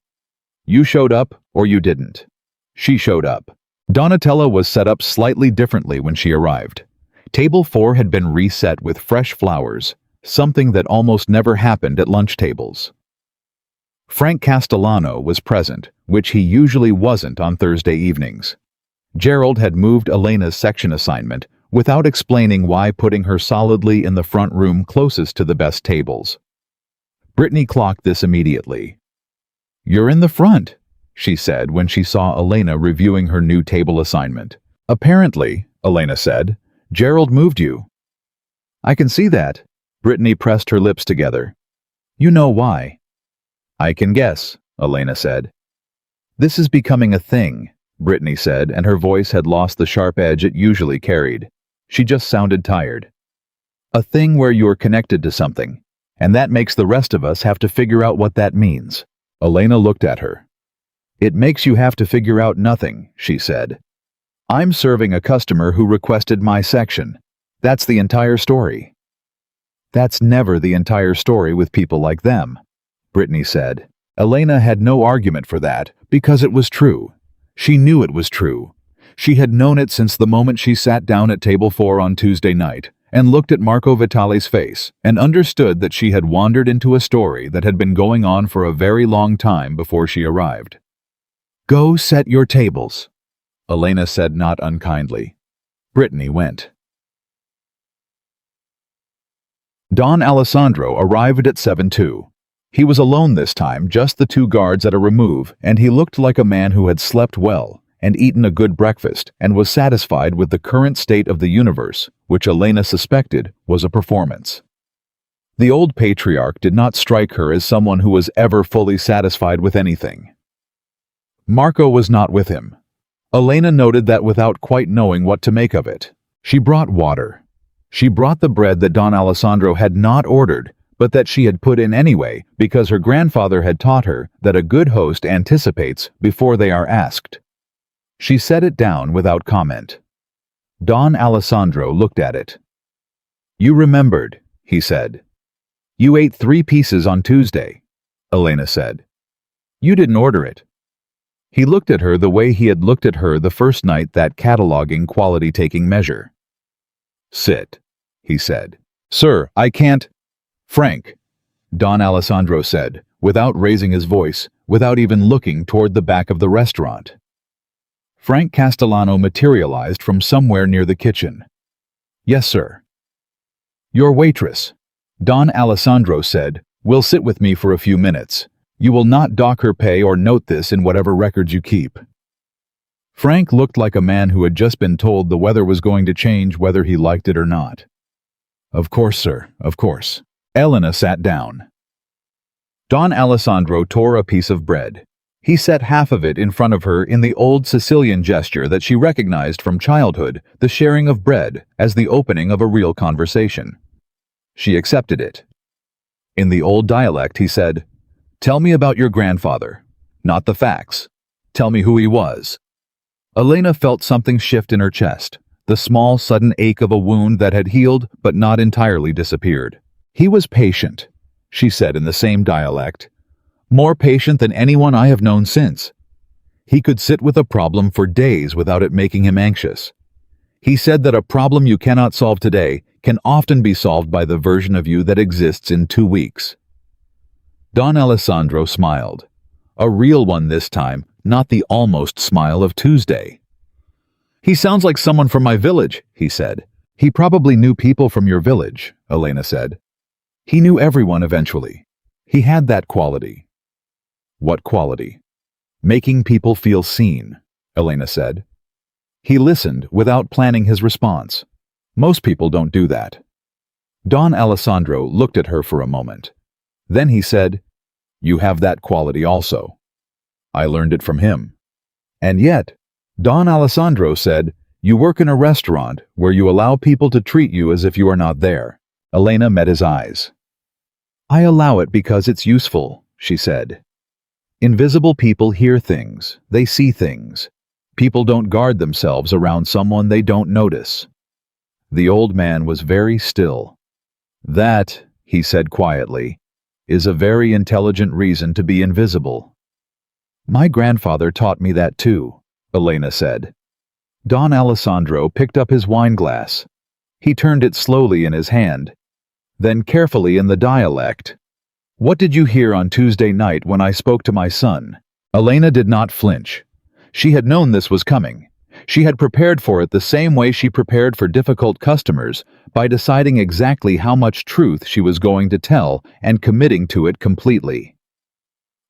You showed up, or you didn't. She showed up. Donatella was set up slightly differently when she arrived. Table 4 had been reset with fresh flowers, something that almost never happened at lunch tables. Frank Castellano was present, which he usually wasn't on Thursday evenings. Gerald had moved Elena's section assignment without explaining why, putting her solidly in the front room closest to the best tables. Brittany clocked this immediately. "You're in the front," she said when she saw Elena reviewing her new table assignment. "Apparently," Elena said, "Gerald moved you." "I can see that." Brittany pressed her lips together. "You know why." "I can guess," Elena said. "This is becoming a thing," Brittany said, and her voice had lost the sharp edge it usually carried. She just sounded tired. "A thing where you're connected to something, and that makes the rest of us have to figure out what that means." Elena looked at her. "It makes you have to figure out nothing," she said. "I'm serving a customer who requested my section. That's the entire story." "That's never the entire story with people like them," Brittany said. Elena had no argument for that, because it was true. She knew it was true. She had known it since the moment she sat down at table 4 on Tuesday night and looked at Marco Vitali's face and understood that she had wandered into a story that had been going on for a very long time before she arrived. "Go set your tables," Elena said not unkindly. Brittany went. Don Alessandro arrived at 7:02. He was alone this time, just the 2 guards at a remove, and he looked like a man who had slept well and eaten a good breakfast and was satisfied with the current state of the universe, which Elena suspected was a performance. The old patriarch did not strike her as someone who was ever fully satisfied with anything. Marco was not with him. Elena noted that without quite knowing what to make of it. She brought water. She brought the bread that Don Alessandro had not ordered, but that she had put in anyway because her grandfather had taught her that a good host anticipates before they are asked. She set it down without comment. Don Alessandro looked at it. "You remembered," he said. "You ate 3 pieces on Tuesday," Elena said. "You didn't order it." He looked at her the way he had looked at her the first night that cataloging quality-taking measure. "Sit," he said. "Sir, I can't—" "Frank," Don Alessandro said, without raising his voice, without even looking toward the back of the restaurant. Frank Castellano materialized from somewhere near the kitchen. "Yes, sir." "Your waitress," Don Alessandro said, "will sit with me for a few minutes. You will not dock her pay or note this in whatever records you keep." Frank looked like a man who had just been told the weather was going to change whether he liked it or not. "Of course, sir, of course." Elena sat down. Don Alessandro tore a piece of bread. He set half of it in front of her in the old Sicilian gesture that she recognized from childhood, the sharing of bread, as the opening of a real conversation. She accepted it. In the old dialect, he said, "Tell me about your grandfather. Not the facts. Tell me who he was." Elena felt something shift in her chest, the small, sudden ache of a wound that had healed but not entirely disappeared. "He was patient," she said in the same dialect. "More patient than anyone I have known since. He could sit with a problem for days without it making him anxious. He said that a problem you cannot solve today can often be solved by the version of you that exists in 2 weeks. Don Alessandro smiled. A real one this time, not the almost smile of Tuesday. "He sounds like someone from my village," he said. "He probably knew people from your village," Elena said. "He knew everyone eventually. He had that quality." "What quality?" "Making people feel seen," Elena said. He listened without planning his response. Most people don't do that. Don Alessandro looked at her for a moment. Then he said, "You have that quality also. I learned it from him." "And yet," Don Alessandro said, "you work in a restaurant where you allow people to treat you as if you are not there." Elena met his eyes. "I allow it because it's useful," she said. "Invisible people hear things, they see things. People don't guard themselves around someone they don't notice." The old man was very still. "That," he said quietly, "is a very intelligent reason to be invisible." "My grandfather taught me that too," Elena said. Don Alessandro picked up his wine glass. He turned it slowly in his hand, then carefully in the dialect. "What did you hear on Tuesday night when I spoke to my son?" Elena did not flinch. She had known this was coming. She had prepared for it the same way she prepared for difficult customers, by deciding exactly how much truth she was going to tell and committing to it completely.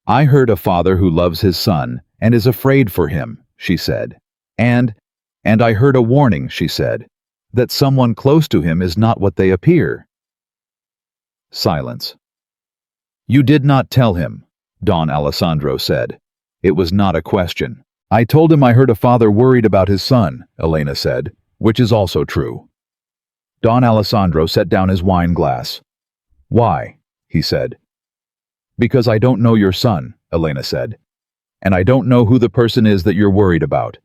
"I heard a father who loves his son and is afraid for him," she said. And I heard a warning," she said, "that someone close to him is not what they appear." Silence. "You did not tell him," Don Alessandro said. It was not a question. "I told him I heard a father worried about his son," Elena said, "which is also true." Don Alessandro set down his wine glass. "Why?" he said. "Because I don't know your son," Elena said. "And I don't know who the person is that you're worried about.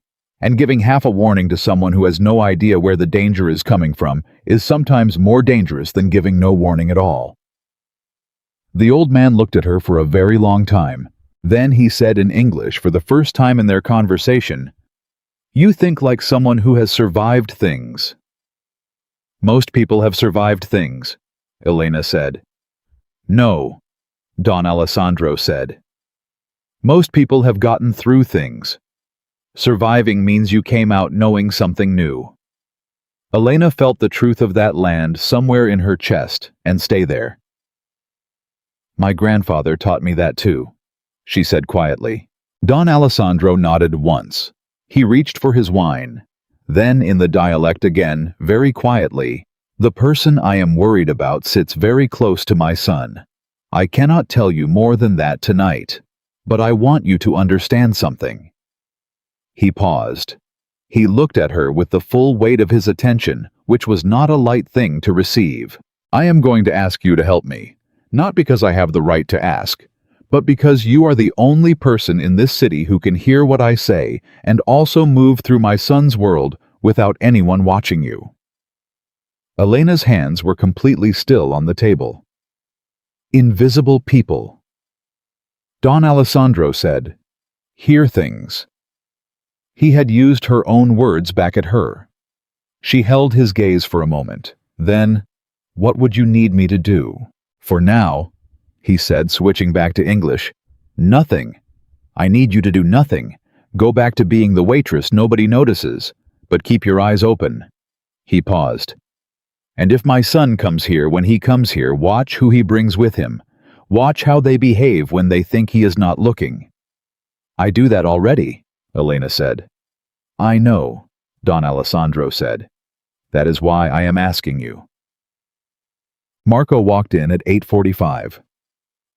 And giving half a warning to someone who has no idea where the danger is coming from is sometimes more dangerous than giving no warning at all." The old man looked at her for a very long time. Then he said in English for the first time in their conversation, "You think like someone who has survived things." "Most people have survived things," Elena said. "No," Don Alessandro said. "Most people have gotten through things. Surviving means you came out knowing something new." Elena felt the truth of that land somewhere in her chest and stay there. "My grandfather taught me that too," she said quietly. Don Alessandro nodded once. He reached for his wine. Then in the dialect again, very quietly, "The person I am worried about sits very close to my son. I cannot tell you more than that tonight, but I want you to understand something." He paused. He looked at her with the full weight of his attention, which was not a light thing to receive. "I am going to ask you to help me. Not because I have the right to ask, but because you are the only person in this city who can hear what I say and also move through my son's world without anyone watching you." Elena's hands were completely still on the table. "Invisible people." Don Alessandro said, "Hear things." He had used her own words back at her. She held his gaze for a moment. Then, "What would you need me to do?" "For now," he said, switching back to English, "nothing. I need you to do nothing. Go back to being the waitress nobody notices, but keep your eyes open." He paused. "And if my son comes here when he comes here, watch who he brings with him. Watch how they behave when they think he is not looking." "I do that already," Elena said. "I know," Don Alessandro said. "That is why I am asking you." Marco walked in at 8:45.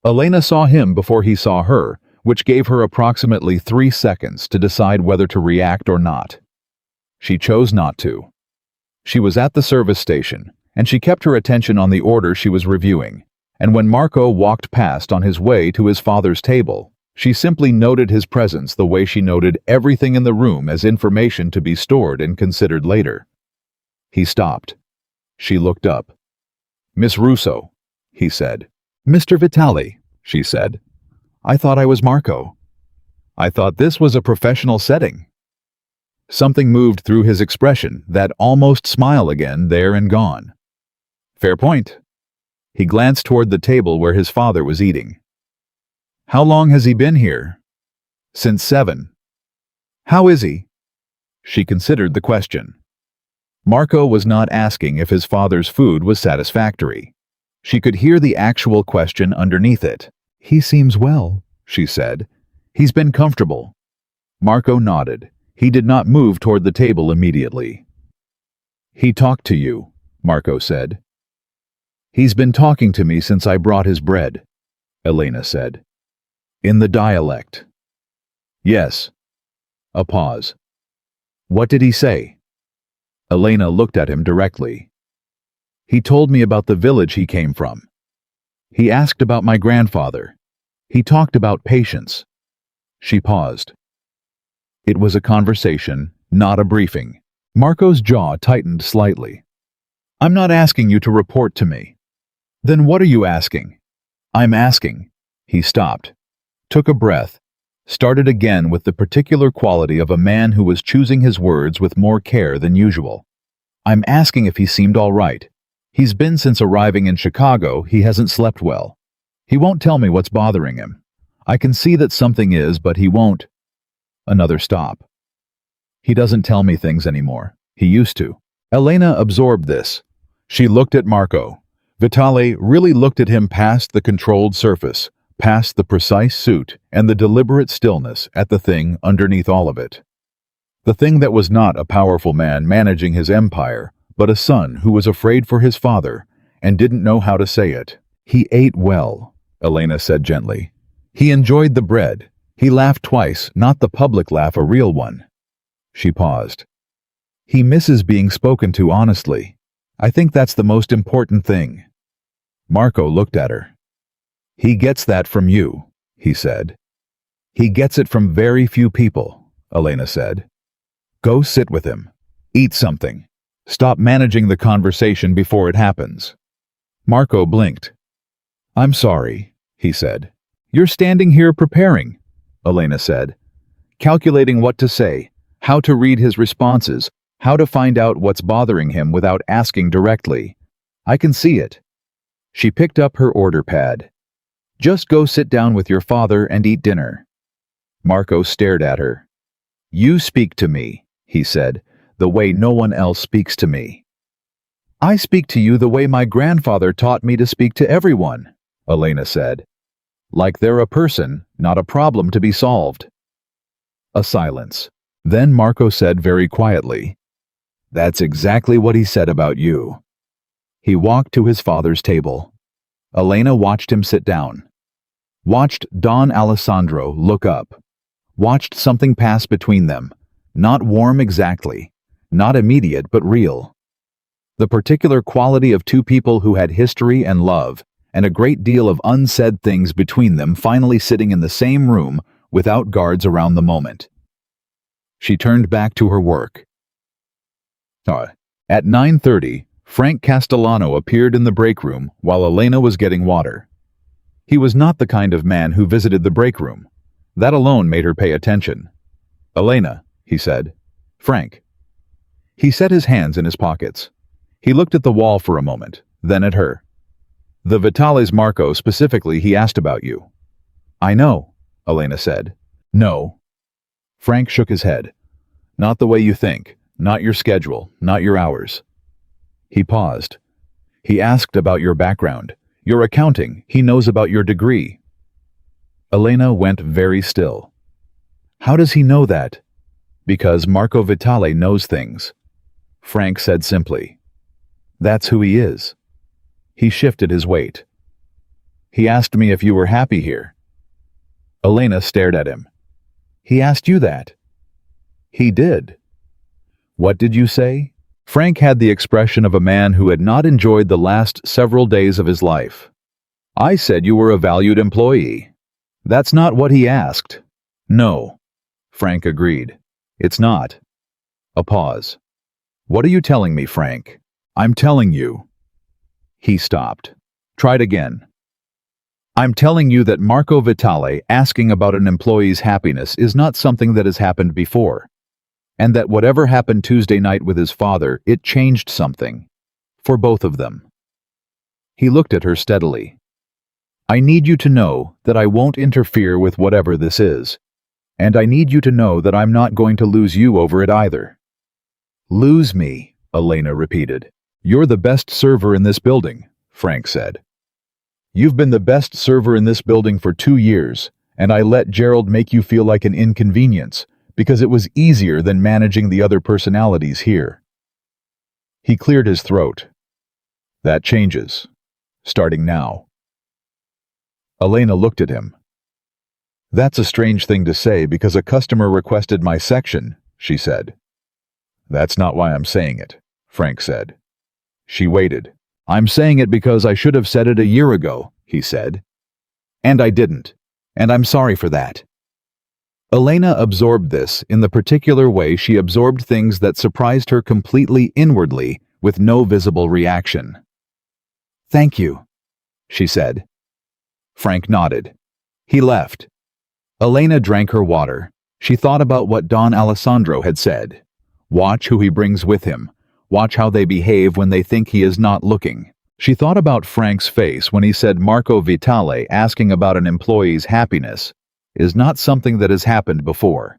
Elena saw him before he saw her, which gave her approximately 3 seconds to decide whether to react or not. She chose not to. She was at the service station, and she kept her attention on the order she was reviewing, and when Marco walked past on his way to his father's table, she simply noted his presence the way she noted everything in the room as information to be stored and considered later. He stopped. She looked up. "Miss Russo," he said. "Mr. Vitali," she said. "I thought I was Marco. I thought this was a professional setting." Something moved through his expression, that almost smile again, there and gone. "Fair point." He glanced toward the table where his father was eating. "How long has he been here?" "Since 7. "How is he?" She considered the question. Marco was not asking if his father's food was satisfactory. She could hear the actual question underneath it. "He seems well," she said. "He's been comfortable." Marco nodded. He did not move toward the table immediately. "He talked to you," Marco said. "He's been talking to me since I brought his bread," Elena said. "In the dialect." "Yes." A pause. "What did he say?" Elena looked at him directly. "He told me about the village he came from. He asked about my grandfather. He talked about patience." She paused. It was a conversation, not a briefing. Marco's jaw tightened slightly. "I'm not asking you to report to me." "Then what are you asking?" "I'm asking." He stopped, took a breath, started again with the particular quality of a man who was choosing his words with more care than usual. "I'm asking if he seemed all right. He's been since arriving in Chicago. He hasn't slept well. He won't tell me what's bothering him. I can see that something is, but he won't." Another stop. "He doesn't tell me things anymore. He used to." Elena absorbed this. She looked at Marco. Vitali really looked at him past the controlled surface, past the precise suit and the deliberate stillness at the thing underneath all of it. The thing that was not a powerful man managing his empire, but a son who was afraid for his father and didn't know how to say it. "He ate well," Elena said gently. "He enjoyed the bread. He laughed twice, not the public laugh, a real one." She paused. "He misses being spoken to honestly. I think that's the most important thing." Marco looked at her. "He gets that from you," he said. "He gets it from very few people," Elena said. "Go sit with him. Eat something. Stop managing the conversation before it happens." Marco blinked. "I'm sorry," he said. "You're standing here preparing," Elena said. "Calculating what to say, how to read his responses, how to find out what's bothering him without asking directly. I can see it." She picked up her order pad. "Just go sit down with your father and eat dinner." Marco stared at her. "You speak to me," he said, "the way no one else speaks to me." "I speak to you the way my grandfather taught me to speak to everyone," Elena said. "Like they're a person, not a problem to be solved." A silence. Then Marco said very quietly, "That's exactly what he said about you." He walked to his father's table. Elena watched him sit down. Watched Don Alessandro look up. Watched something pass between them. Not warm exactly. Not immediate but real. The particular quality of two people who had history and love, and a great deal of unsaid things between them, finally sitting in the same room without guards around the moment. She turned back to her work. At 9:30, Frank Castellano appeared in the break room while Elena was getting water. He was not the kind of man who visited the break room. That alone made her pay attention. "Elena," he said. "Frank." He set his hands in his pockets. He looked at the wall for a moment, then at her. "The Vitales Marco specifically, he asked about you." "I know," Elena said. "No." Frank shook his head. "Not the way you think, not your schedule, not your hours." He paused. "He asked about your background, your accounting, he knows about your degree." Elena went very still. "How does he know that?" "Because Marco Vitale knows things." Frank said simply. "That's who he is." He shifted his weight. "He asked me if you were happy here." Elena stared at him. "He asked you that?" "He did." "What did you say?" Frank had the expression of a man who had not enjoyed the last several days of his life. "I said you were a valued employee." "That's not what he asked." "No," Frank agreed. "It's not." A pause. "What are you telling me, Frank?" "I'm telling you." He stopped. Tried again. "I'm telling you that Marco Vitale asking about an employee's happiness is not something that has happened before, and that whatever happened Tuesday night with his father, it changed something. For both of them." He looked at her steadily. "I need you to know that I won't interfere with whatever this is, and I need you to know that I'm not going to lose you over it either." "Lose me," Elena repeated. "You're the best server in this building," Frank said. "You've been the best server in this building for 2 years, and I let Gerald make you feel like an inconvenience, because it was easier than managing the other personalities here." He cleared his throat. "That changes. Starting now." Elena looked at him. "That's a strange thing to say because a customer requested my section," she said. "That's not why I'm saying it," Frank said. She waited. "I'm saying it because I should have said it a year ago," he said. "And I didn't. And I'm sorry for that." Elena absorbed this in the particular way she absorbed things that surprised her completely inwardly with no visible reaction. "Thank you," she said. Frank nodded. He left. Elena drank her water. She thought about what Don Alessandro had said. Watch who he brings with him. Watch how they behave when they think he is not looking. She thought about Frank's face when he said Marco Vitale asking about an employee's happiness is not something that has happened before.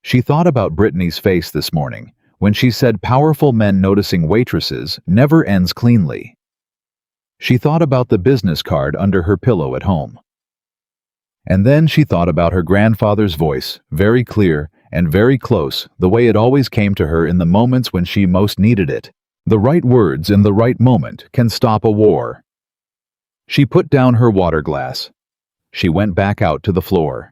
She thought about Brittany's face this morning when she said powerful men noticing waitresses never ends cleanly. She thought about the business card under her pillow at home. And then she thought about her grandfather's voice, very clear and very close, the way it always came to her in the moments when she most needed it. The right words in the right moment can stop a war. She put down her water glass. She went back out to the floor.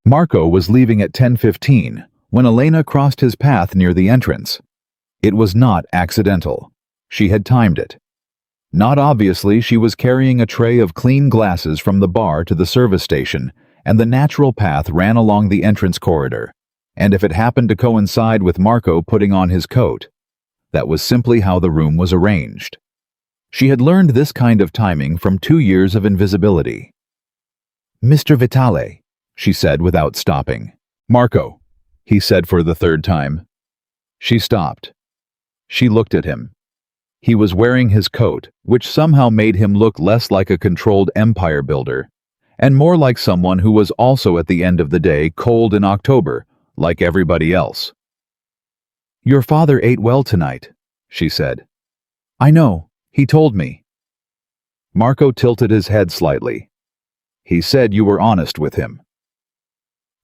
Marco was leaving at 10:15 when Elena crossed his path near the entrance. It was not accidental. She had timed it. Not obviously, she was carrying a tray of clean glasses from the bar to the service station, and the natural path ran along the entrance corridor. And if it happened to coincide with Marco putting on his coat, that was simply how the room was arranged. She had learned this kind of timing from 2 years of invisibility. "Mr. Vitale," she said without stopping. "Marco," he said for the 3rd time. She stopped. She looked at him. He was wearing his coat, which somehow made him look less like a controlled empire builder, and more like someone who was also at the end of the day cold in October, like everybody else. "Your father ate well tonight," she said. "I know, he told me." Marco tilted his head slightly. "He said you were honest with him."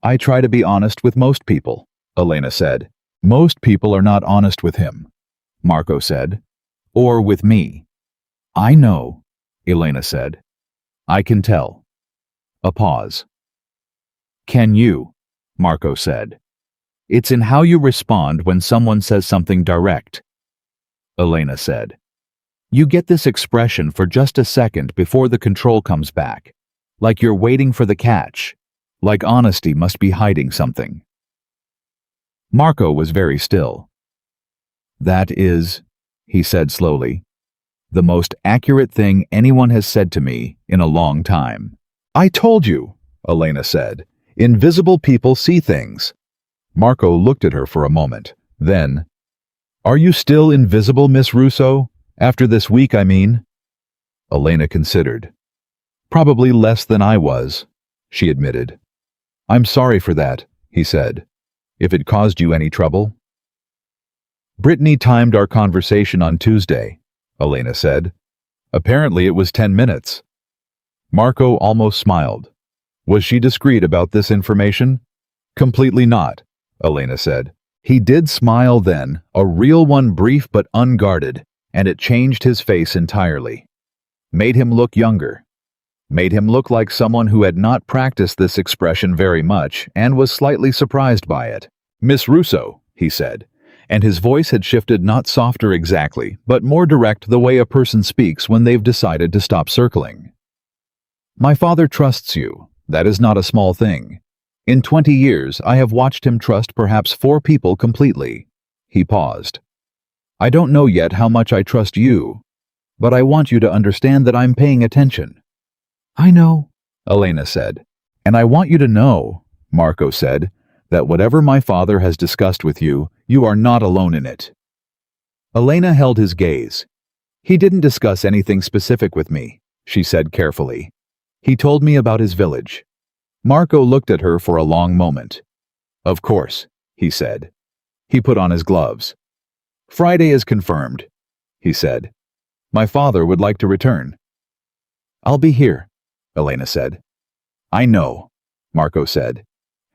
"I try to be honest with most people," Elena said. "Most people are not honest with him," Marco said. "Or with me." "I know," Elena said. "I can tell." A pause. "Can you?" Marco said. "It's in how you respond when someone says something direct." Elena said. You get this expression for just a second before the control comes back, like you're waiting for the catch, like honesty must be hiding something. Marco was very still. "That is," he said slowly, "the most accurate thing anyone has said to me in a long time." "I told you," Elena said. "Invisible people see things." Marco looked at her for a moment. Then, "Are you still invisible, Miss Russo? After this week, I mean?" Elena considered. "Probably less than I was," she admitted. "I'm sorry for that," he said. "If it caused you any trouble." "Brittany timed our conversation on Tuesday," Elena said. "Apparently it was 10 minutes. Marco almost smiled. "Was she discreet about this information?" "Completely not," Elena said. He did smile then, a real one, brief but unguarded, and it changed his face entirely. Made him look younger. Made him look like someone who had not practiced this expression very much and was slightly surprised by it. "Miss Russo," he said, and his voice had shifted, not softer exactly, but more direct, the way a person speaks when they've decided to stop circling. "My father trusts you. That is not a small thing. In 20 years, I have watched him trust perhaps 4 people completely." He paused. "I don't know yet how much I trust you, but I want you to understand that I'm paying attention." "I know," Elena said. "And I want you to know," Marco said, "that whatever my father has discussed with you, you are not alone in it." Elena held his gaze. "He didn't discuss anything specific with me," she said carefully. "He told me about his village." Marco looked at her for a long moment. "Of course," he said. He put on his gloves. "Friday is confirmed," he said. "My father would like to return." "I'll be here," Elena said. "I know," Marco said.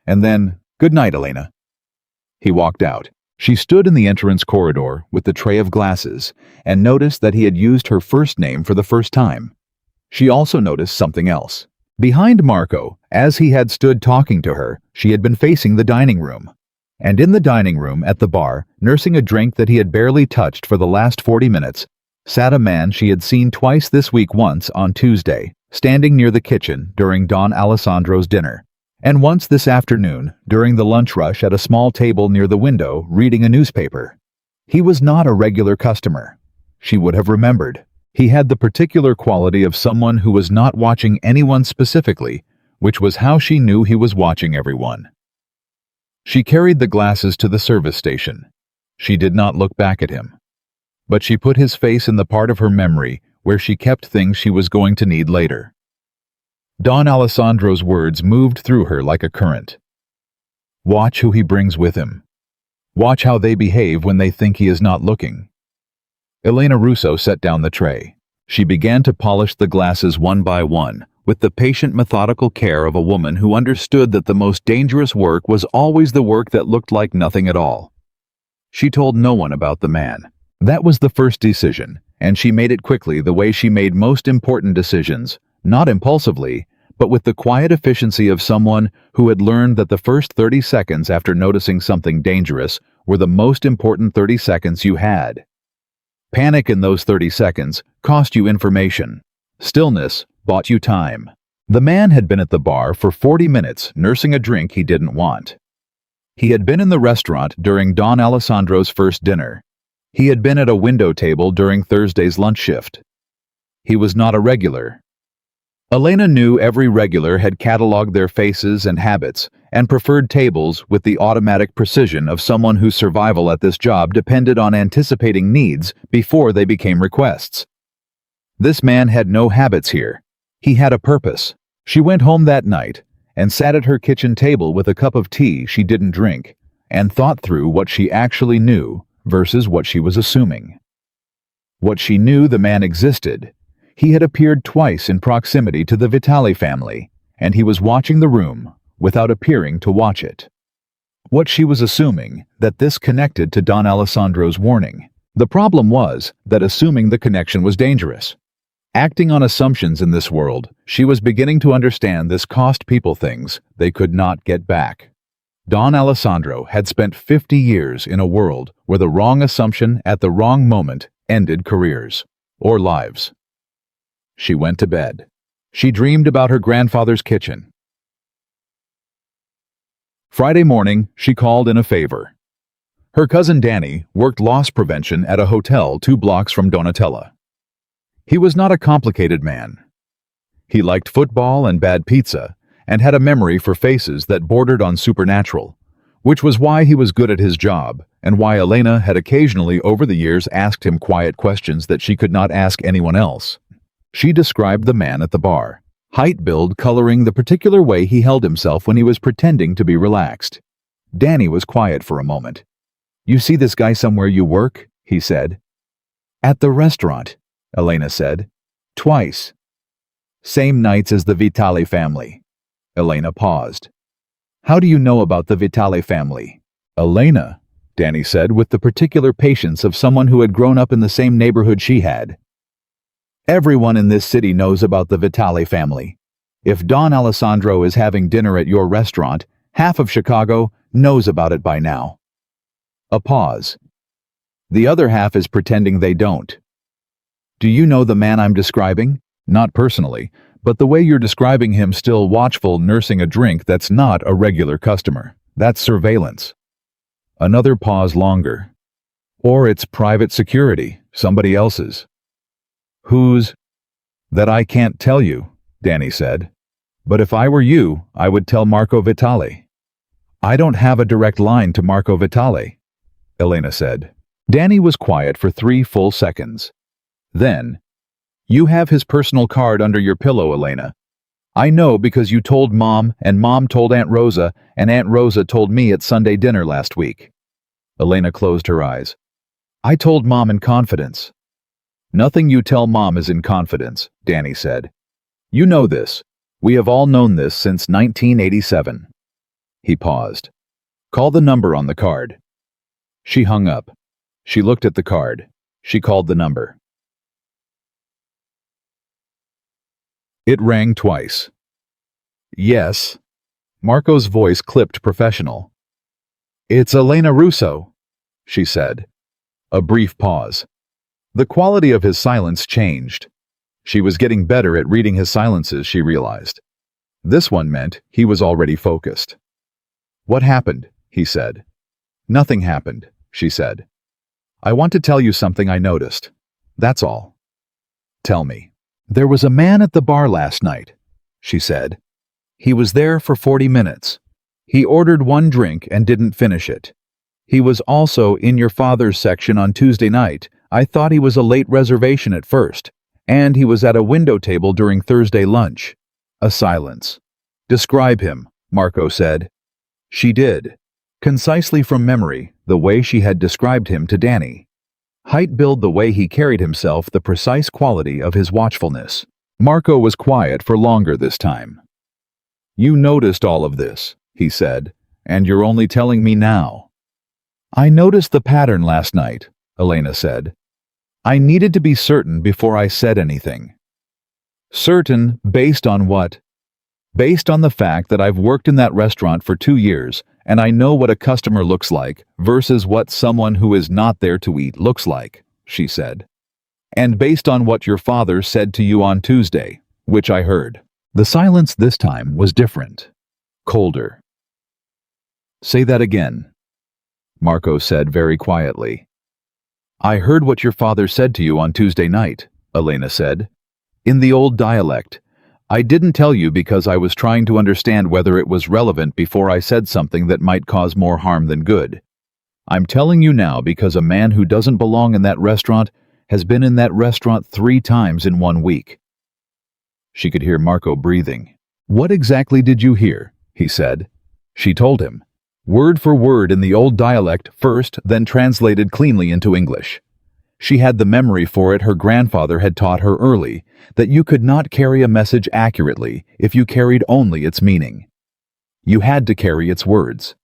And then, "Good night, Elena." He walked out. She stood in the entrance corridor with the tray of glasses and noticed that he had used her first name for the first time. She also noticed something else. Behind Marco, as he had stood talking to her, she had been facing the dining room. And in the dining room, at the bar, nursing a drink that he had barely touched for the last 40 minutes, sat a man she had seen twice this week, once on Tuesday, standing near the kitchen during Don Alessandro's dinner, and once this afternoon during the lunch rush at a small table near the window reading a newspaper. He was not a regular customer. She would have remembered. He had the particular quality of someone who was not watching anyone specifically, which was how she knew he was watching everyone. She carried the glasses to the service station. She did not look back at him. But she put his face in the part of her memory where she kept things she was going to need later. Don Alessandro's words moved through her like a current. "Watch who he brings with him. Watch how they behave when they think he is not looking." Elena Russo set down the tray. She began to polish the glasses one by one, with the patient, methodical care of a woman who understood that the most dangerous work was always the work that looked like nothing at all. She told no one about the man. That was the first decision, and she made it quickly, the way she made most important decisions, not impulsively, but with the quiet efficiency of someone who had learned that the first 30 seconds after noticing something dangerous were the most important 30 seconds you had. Panic in those 30 seconds cost you information. Stillness bought you time. The man had been at the bar for 40 minutes nursing a drink he didn't want. He had been in the restaurant during Don Alessandro's first dinner. He had been at a window table during Thursday's lunch shift. He was not a regular. Elena knew every regular had catalogued their faces and habits and preferred tables with the automatic precision of someone whose survival at this job depended on anticipating needs before they became requests. This man had no habits here. He had a purpose. She went home that night and sat at her kitchen table with a cup of tea she didn't drink and thought through what she actually knew versus what she was assuming. What she knew: the man existed. He had appeared twice in proximity to the Vitali family, and he was watching the room without appearing to watch it. What she was assuming: that this connected to Don Alessandro's warning. The problem was that assuming the connection was dangerous. Acting on assumptions in this world, she was beginning to understand this cost people things they could not get back. Don Alessandro had spent 50 years in a world where the wrong assumption at the wrong moment ended careers. or lives. She went to bed. She dreamed about her grandfather's kitchen. Friday morning, she called in a favor. Her cousin Danny worked loss prevention at a hotel 2 blocks from Donatella. He was not a complicated man. He liked football and bad pizza, and had a memory for faces that bordered on supernatural, which was why he was good at his job, and why Elena had occasionally over the years asked him quiet questions that she could not ask anyone else. She described the man at the bar, height build coloring the particular way he held himself when he was pretending to be relaxed. Danny was quiet for a moment. "You see this guy somewhere you work?" he said. "At the restaurant," Elena said. "Twice. Same nights as the Vitale family." Elena paused. "How do you know about the Vitale family?" "Elena," Danny said with the particular patience of someone who had grown up in the same neighborhood she had. "Everyone in this city knows about the Vitale family. If Don Alessandro is having dinner at your restaurant, half of Chicago knows about it by now." A pause. "The other half is pretending they don't." "Do you know the man I'm describing?" "Not personally, but the way you're describing him, still watchful, nursing a drink that's not a regular customer. That's surveillance." Another pause longer. "Or it's private security, somebody else's." "Whose?" "That I can't tell you," Danny said. "But if I were you, I would tell Marco Vitale." "I don't have a direct line to Marco Vitale," Elena said. Danny was quiet for 3 full seconds. Then, "You have his personal card under your pillow, Elena. I know because you told Mom, and Mom told Aunt Rosa, and Aunt Rosa told me at Sunday dinner last week." Elena closed her eyes. "I told Mom in confidence." "Nothing you tell Mom is in confidence," Danny said. "You know this. We have all known this since 1987. He paused. "Call the number on the card." She hung up. She looked at the card. She called the number. It rang twice. "Yes." Marco's voice clipped professional. "It's Elena Russo," she said. A brief pause. The quality of his silence changed. She was getting better at reading his silences, she realized. This one meant he was already focused. "What happened?" he said. "Nothing happened," she said. "I want to tell you something I noticed. That's all." "Tell me." "There was a man at the bar last night," she said. "He was there for 40 minutes. He ordered 1 drink and didn't finish it. He was also in your father's section on Tuesday night. I thought he was a late reservation at first. And he was at a window table during Thursday lunch." A silence. "Describe him," Marco said. She did. Concisely from memory, the way she had described him to Danny. Height, build, the way he carried himself, the precise quality of his watchfulness. Marco was quiet for longer this time. "You noticed all of this," he said, "and you're only telling me now." "I noticed the pattern last night," Elena said. "I needed to be certain before I said anything." "Certain based on what?" "Based on the fact that I've worked in that restaurant for 2 years, and I know what a customer looks like versus what someone who is not there to eat looks like," she said. "And based on what your father said to you on Tuesday, which I heard." The silence this time was different, colder. "Say that again," Marco said very quietly. "I heard what your father said to you on Tuesday night," Elena said. "In the old dialect. I didn't tell you because I was trying to understand whether it was relevant before I said something that might cause more harm than good. I'm telling you now because a man who doesn't belong in that restaurant has been in that restaurant 3 times in 1 week." She could hear Marco breathing. "What exactly did you hear?" he said. She told him, word for word in the old dialect first, then translated cleanly into English. She had the memory for it her grandfather had taught her early, that you could not carry a message accurately if you carried only its meaning. You had to carry its words.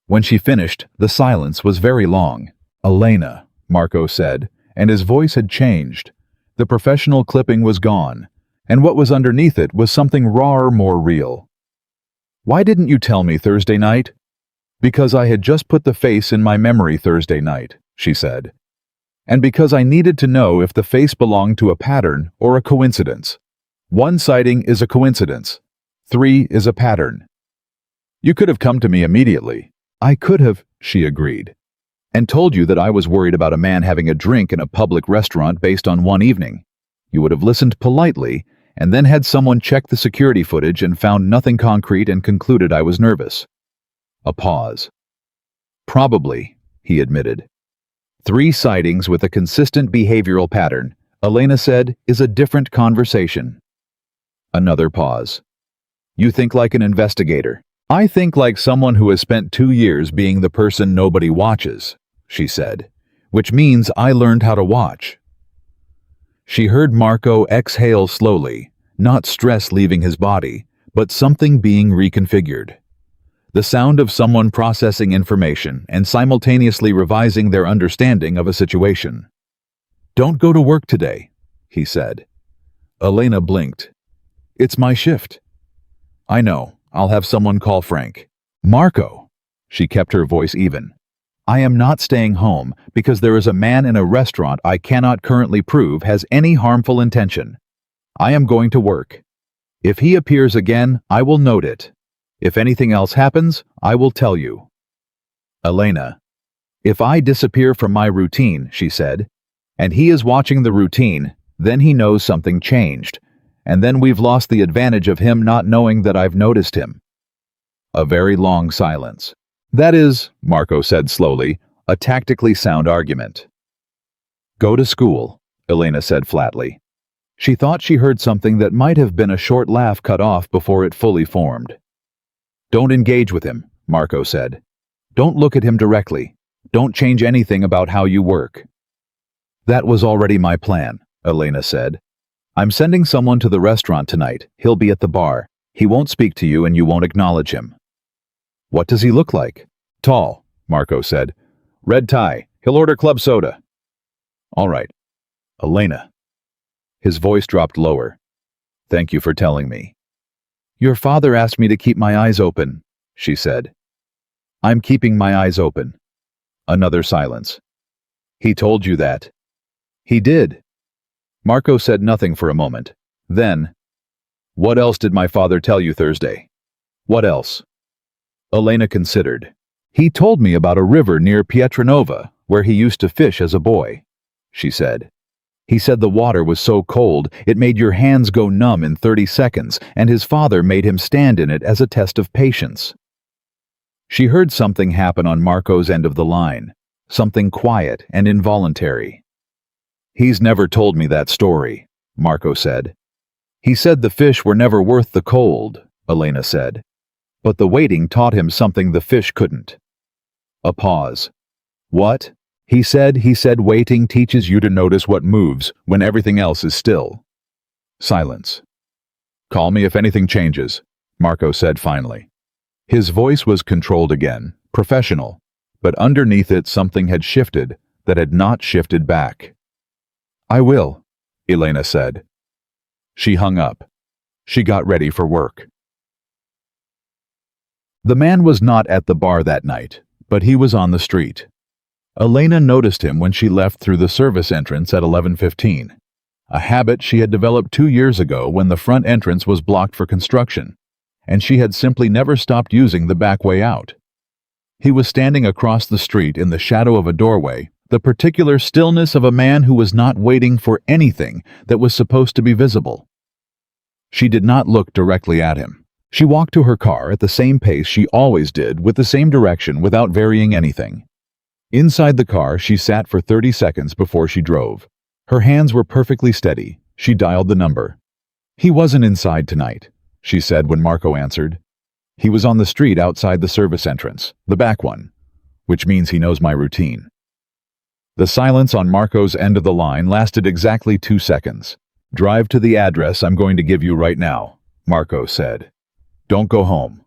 When she finished, the silence was very long. "Elena," Marco said, and his voice had changed. The professional clipping was gone, and what was underneath it was something rawer, more real. "Why didn't you tell me Thursday night?" "Because I had just put the face in my memory Thursday night," she said. And because I needed to know if the face belonged to a pattern or a coincidence. 1 sighting is a coincidence. 3 is a pattern. You could have come to me immediately. I could have, she agreed, and told you that I was worried about a man having a drink in a public restaurant based on one evening. You would have listened politely and then had someone check the security footage and found nothing concrete and concluded I was nervous. A pause. Probably, he admitted. 3 sightings with a consistent behavioral pattern, Elena said, is a different conversation. Another pause. You think like an investigator. I think like someone who has spent 2 years being the person nobody watches, she said, which means I learned how to watch. She heard Marco exhale slowly, not stress leaving his body, but something being reconfigured. The sound of someone processing information and simultaneously revising their understanding of a situation. Don't go to work today, he said. Elena blinked. It's my shift. I know. I'll have someone call Frank. Marco, she kept her voice even. I am not staying home because there is a man in a restaurant I cannot currently prove has any harmful intention. I am going to work. If he appears again, I will note it. If anything else happens, I will tell you. Elena. If I disappear from my routine, she said, and he is watching the routine, then he knows something changed. And then we've lost the advantage of him not knowing that I've noticed him. A very long silence. That is, Marco said slowly, a tactically sound argument. Go to school, Elena said flatly. She thought she heard something that might have been a short laugh cut off before it fully formed. Don't engage with him, Marco said. Don't look at him directly. Don't change anything about how you work. That was already my plan, Elena said. I'm sending someone to the restaurant tonight. He'll be at the bar. He won't speak to you and you won't acknowledge him. What does he look like? Tall, Marco said. Red tie. He'll order club soda. All right. Elena. His voice dropped lower. Thank you for telling me. Your father asked me to keep my eyes open, she said. I'm keeping my eyes open. Another silence. He told you that? He did. Marco said nothing for a moment. Then, what else did my father tell you Thursday? What else? Elena considered. He told me about a river near Pietranova, where he used to fish as a boy, she said. He said the water was so cold it made your hands go numb in 30 seconds, and his father made him stand in it as a test of patience. She heard something happen on Marco's end of the line, something quiet and involuntary. He's never told me that story, Marco said. He said the fish were never worth the cold, Elena said. But the waiting taught him something the fish couldn't. A pause. What? He said waiting teaches you to notice what moves when everything else is still. Silence. Call me if anything changes, Marco said finally. His voice was controlled again, professional, but underneath it something had shifted that had not shifted back. I will, Elena said. She hung up. She got ready for work. The man was not at the bar that night, but he was on the street. Elena noticed him when she left through the service entrance at 11:15, a habit she had developed 2 years ago when the front entrance was blocked for construction, and she had simply never stopped using the back way out. He was standing across the street in the shadow of a doorway, the particular stillness of a man who was not waiting for anything that was supposed to be visible. She did not look directly at him. She walked to her car at the same pace she always did, with the same direction without varying anything. Inside the car, she sat for 30 seconds before she drove. Her hands were perfectly steady. She dialed the number. He wasn't inside tonight, she said when Marco answered. He was on the street outside the service entrance, the back one, which means he knows my routine. The silence on Marco's end of the line lasted exactly 2 seconds. Drive to the address I'm going to give you right now, Marco said. Don't go home.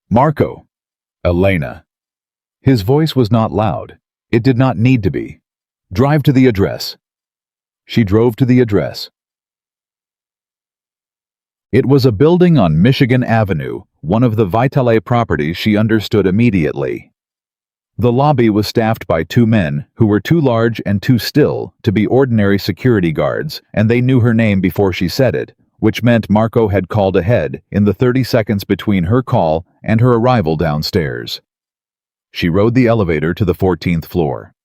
Marco! Elena. His voice was not loud. It did not need to be. Drive to the address. She drove to the address. It was a building on Michigan Avenue, one of the Vitale properties she understood immediately. The lobby was staffed by two men who were too large and too still to be ordinary security guards, and they knew her name before she said it, which meant Marco had called ahead in the 30 seconds between her call and her arrival downstairs. She rode the elevator to the 14th floor.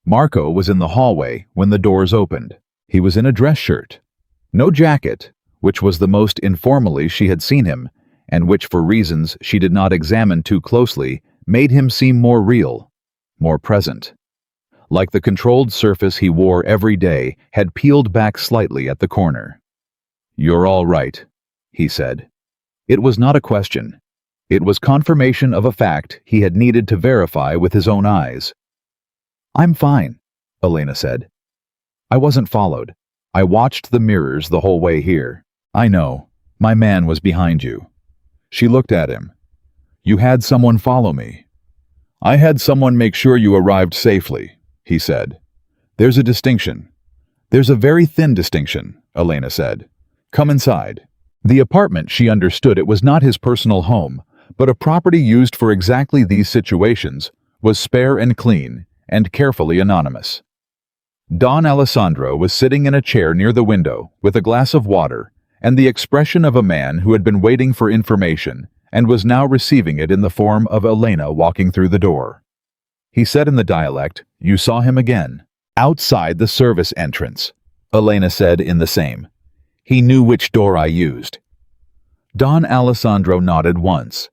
Marco was in the hallway when the doors opened. He was in a dress shirt. No jacket, which was the most informally she had seen him, and which for reasons she did not examine too closely made him seem more real, more present. Like the controlled surface he wore every day had peeled back slightly at the corner. "You're all right," he said. It was not a question. It was confirmation of a fact he had needed to verify with his own eyes. "I'm fine," Elena said. "I wasn't followed. I watched the mirrors the whole way here. I know. My man was behind you." She looked at him. "You had someone follow me." "I had someone make sure you arrived safely," he said. "There's a distinction." "There's a very thin distinction," Elena said. "Come inside." The apartment, she understood it was not his personal home, but a property used for exactly these situations, was spare and clean, and carefully anonymous. Don Alessandro was sitting in a chair near the window with a glass of water and the expression of a man who had been waiting for information and was now receiving it in the form of Elena walking through the door. He said in the dialect, "You saw him again." "Outside the service entrance," Elena said in the same. "He knew which door I used." Don Alessandro nodded once,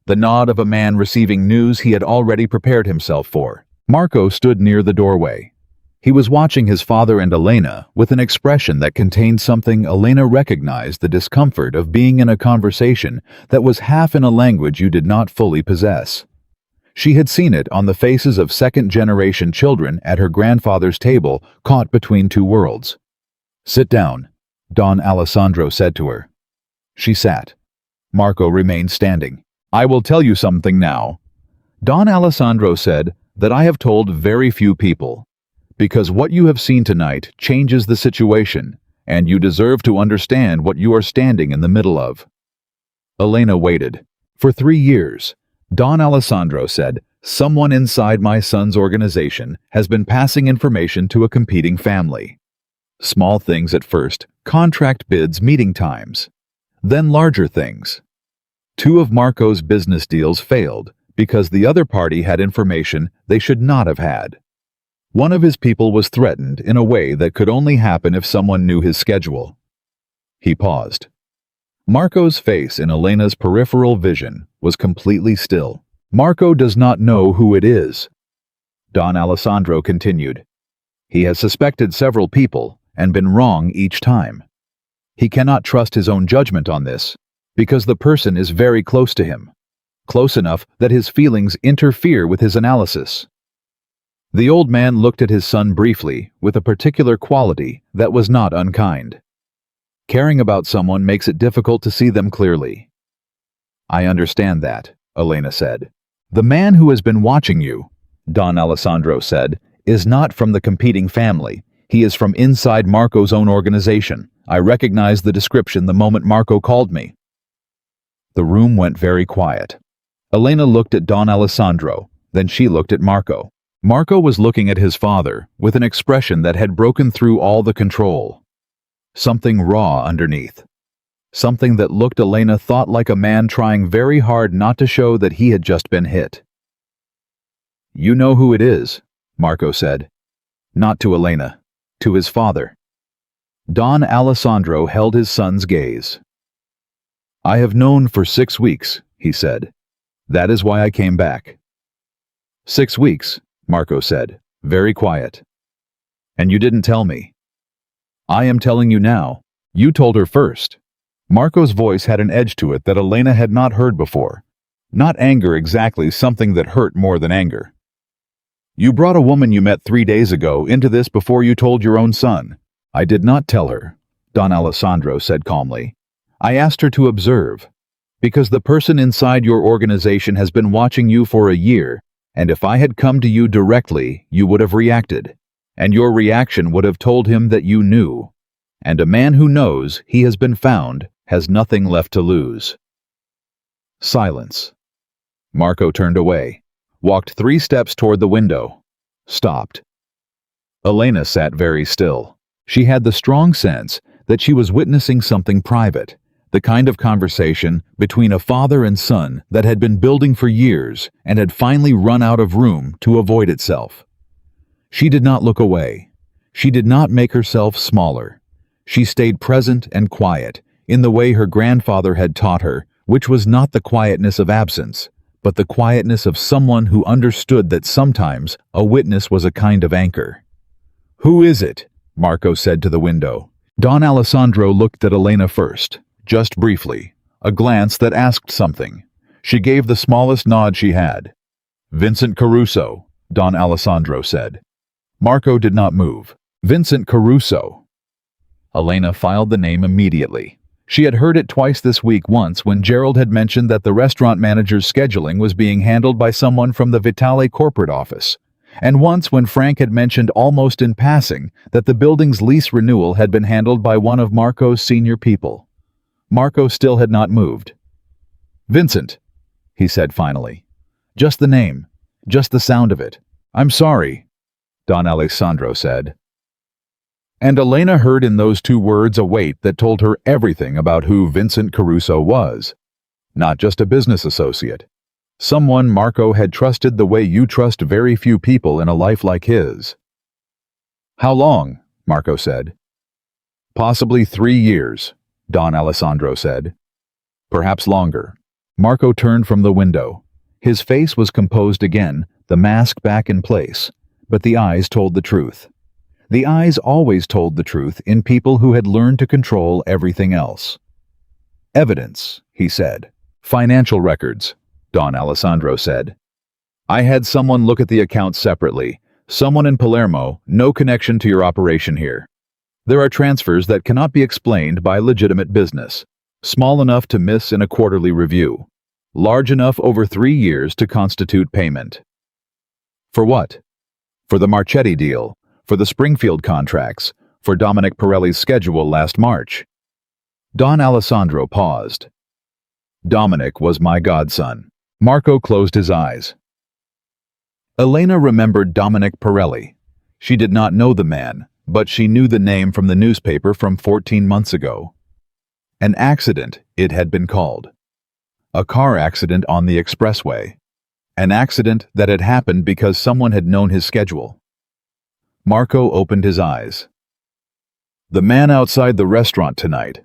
the nod of a man receiving news he had already prepared himself for. Marco stood near the doorway. He was watching his father and Elena with an expression that contained something Elena recognized the discomfort of being in a conversation that was half in a language you did not fully possess. She had seen it on the faces of second-generation children at her grandfather's table caught between two worlds. "Sit down," Don Alessandro said to her. She sat. Marco remained standing. "I will tell you something now," Don Alessandro said, "that I have told very few people. Because what you have seen tonight changes the situation, and you deserve to understand what you are standing in the middle of." Elena waited. "For 3 years, Don Alessandro said, someone inside my son's organization has been passing information to a competing family. Small things at first, contract bids, meeting times. Then larger things. 2 of Marco's business deals failed because the other party had information they should not have had. One of his people was threatened in a way that could only happen if someone knew his schedule." He paused. Marco's face in Elena's peripheral vision was completely still. "Marco does not know who it is," Don Alessandro continued. "He has suspected several people and been wrong each time. He cannot trust his own judgment on this, because the person is very close to him, close enough that his feelings interfere with his analysis." The old man looked at his son briefly with a particular quality that was not unkind. Caring about someone makes it difficult to see them clearly. "I understand that," Elena said. "The man who has been watching you," Don Alessandro said, "is not from the competing family. He is from inside Marco's own organization. I recognized the description the moment Marco called me." The room went very quiet. Elena looked at Don Alessandro, then she looked at Marco. Marco was looking at his father with an expression that had broken through all the control. Something raw underneath. Something that looked, Elena thought, like a man trying very hard not to show that he had just been hit. "You know who it is," Marco said. Not to Elena, to his father. Don Alessandro held his son's gaze. "I have known for 6 weeks," he said. "That is why I came back." 6 weeks, Marco said, very quiet. "And you didn't tell me." "I am telling you now. You told her first." Marco's voice had an edge to it that Elena had not heard before. Not anger exactly, something that hurt more than anger. "You brought a woman you met 3 days ago into this before you told your own son." "I did not tell her," Don Alessandro said calmly. "I asked her to observe. Because the person inside your organization has been watching you for a year, and if I had come to you directly, you would have reacted, and your reaction would have told him that you knew. And a man who knows he has been found has nothing left to lose." Silence. Marco turned away. walked 3 steps toward the window, stopped. Elena sat very still. She had the strong sense that she was witnessing something private, the kind of conversation between a father and son that had been building for years and had finally run out of room to avoid itself. She did not look away. She did not make herself smaller. She stayed present and quiet, in the way her grandfather had taught her, which was not the quietness of absence, but the quietness of someone who understood that sometimes a witness was a kind of anchor. "Who is it?" Marco said to the window. Don Alessandro looked at Elena first, just briefly, a glance that asked something. She gave the smallest nod she had. "Vincent Caruso," Don Alessandro said. Marco did not move. "Vincent Caruso." Elena filed the name immediately. She had heard it twice this week, once when Gerald had mentioned that the restaurant manager's scheduling was being handled by someone from the Vitale corporate office, and once when Frank had mentioned almost in passing that the building's lease renewal had been handled by one of Marco's senior people. Marco still had not moved. "Vincent," he said finally. "Just the name, just the sound of it." "I'm sorry," Don Alessandro said. And Elena heard in those 2 words a weight that told her everything about who Vincent Caruso was. Not just a business associate. Someone Marco had trusted the way you trust very few people in a life like his. "How long?" Marco said. "Possibly 3 years," Don Alessandro said. "Perhaps longer." Marco turned from the window. His face was composed again, the mask back in place, but the eyes told the truth. The eyes always told the truth in people who had learned to control everything else. "Evidence," he said. "Financial records," Don Alessandro said. "I had someone look at the accounts separately. Someone in Palermo, no connection to your operation here. There are transfers that cannot be explained by legitimate business. Small enough to miss in a quarterly review. Large enough over 3 years to constitute payment." "For what?" "For the Marchetti deal. For the Springfield contracts, for Dominic Pirelli's schedule last March." Don Alessandro paused. "Dominic was my godson." Marco closed his eyes. Elena remembered Dominic Pirelli. She did not know the man, but she knew the name from the newspaper from 14 months ago. An accident, it had been called. A car accident on the expressway. An accident that had happened because someone had known his schedule. Marco opened his eyes. "The man outside the restaurant tonight,"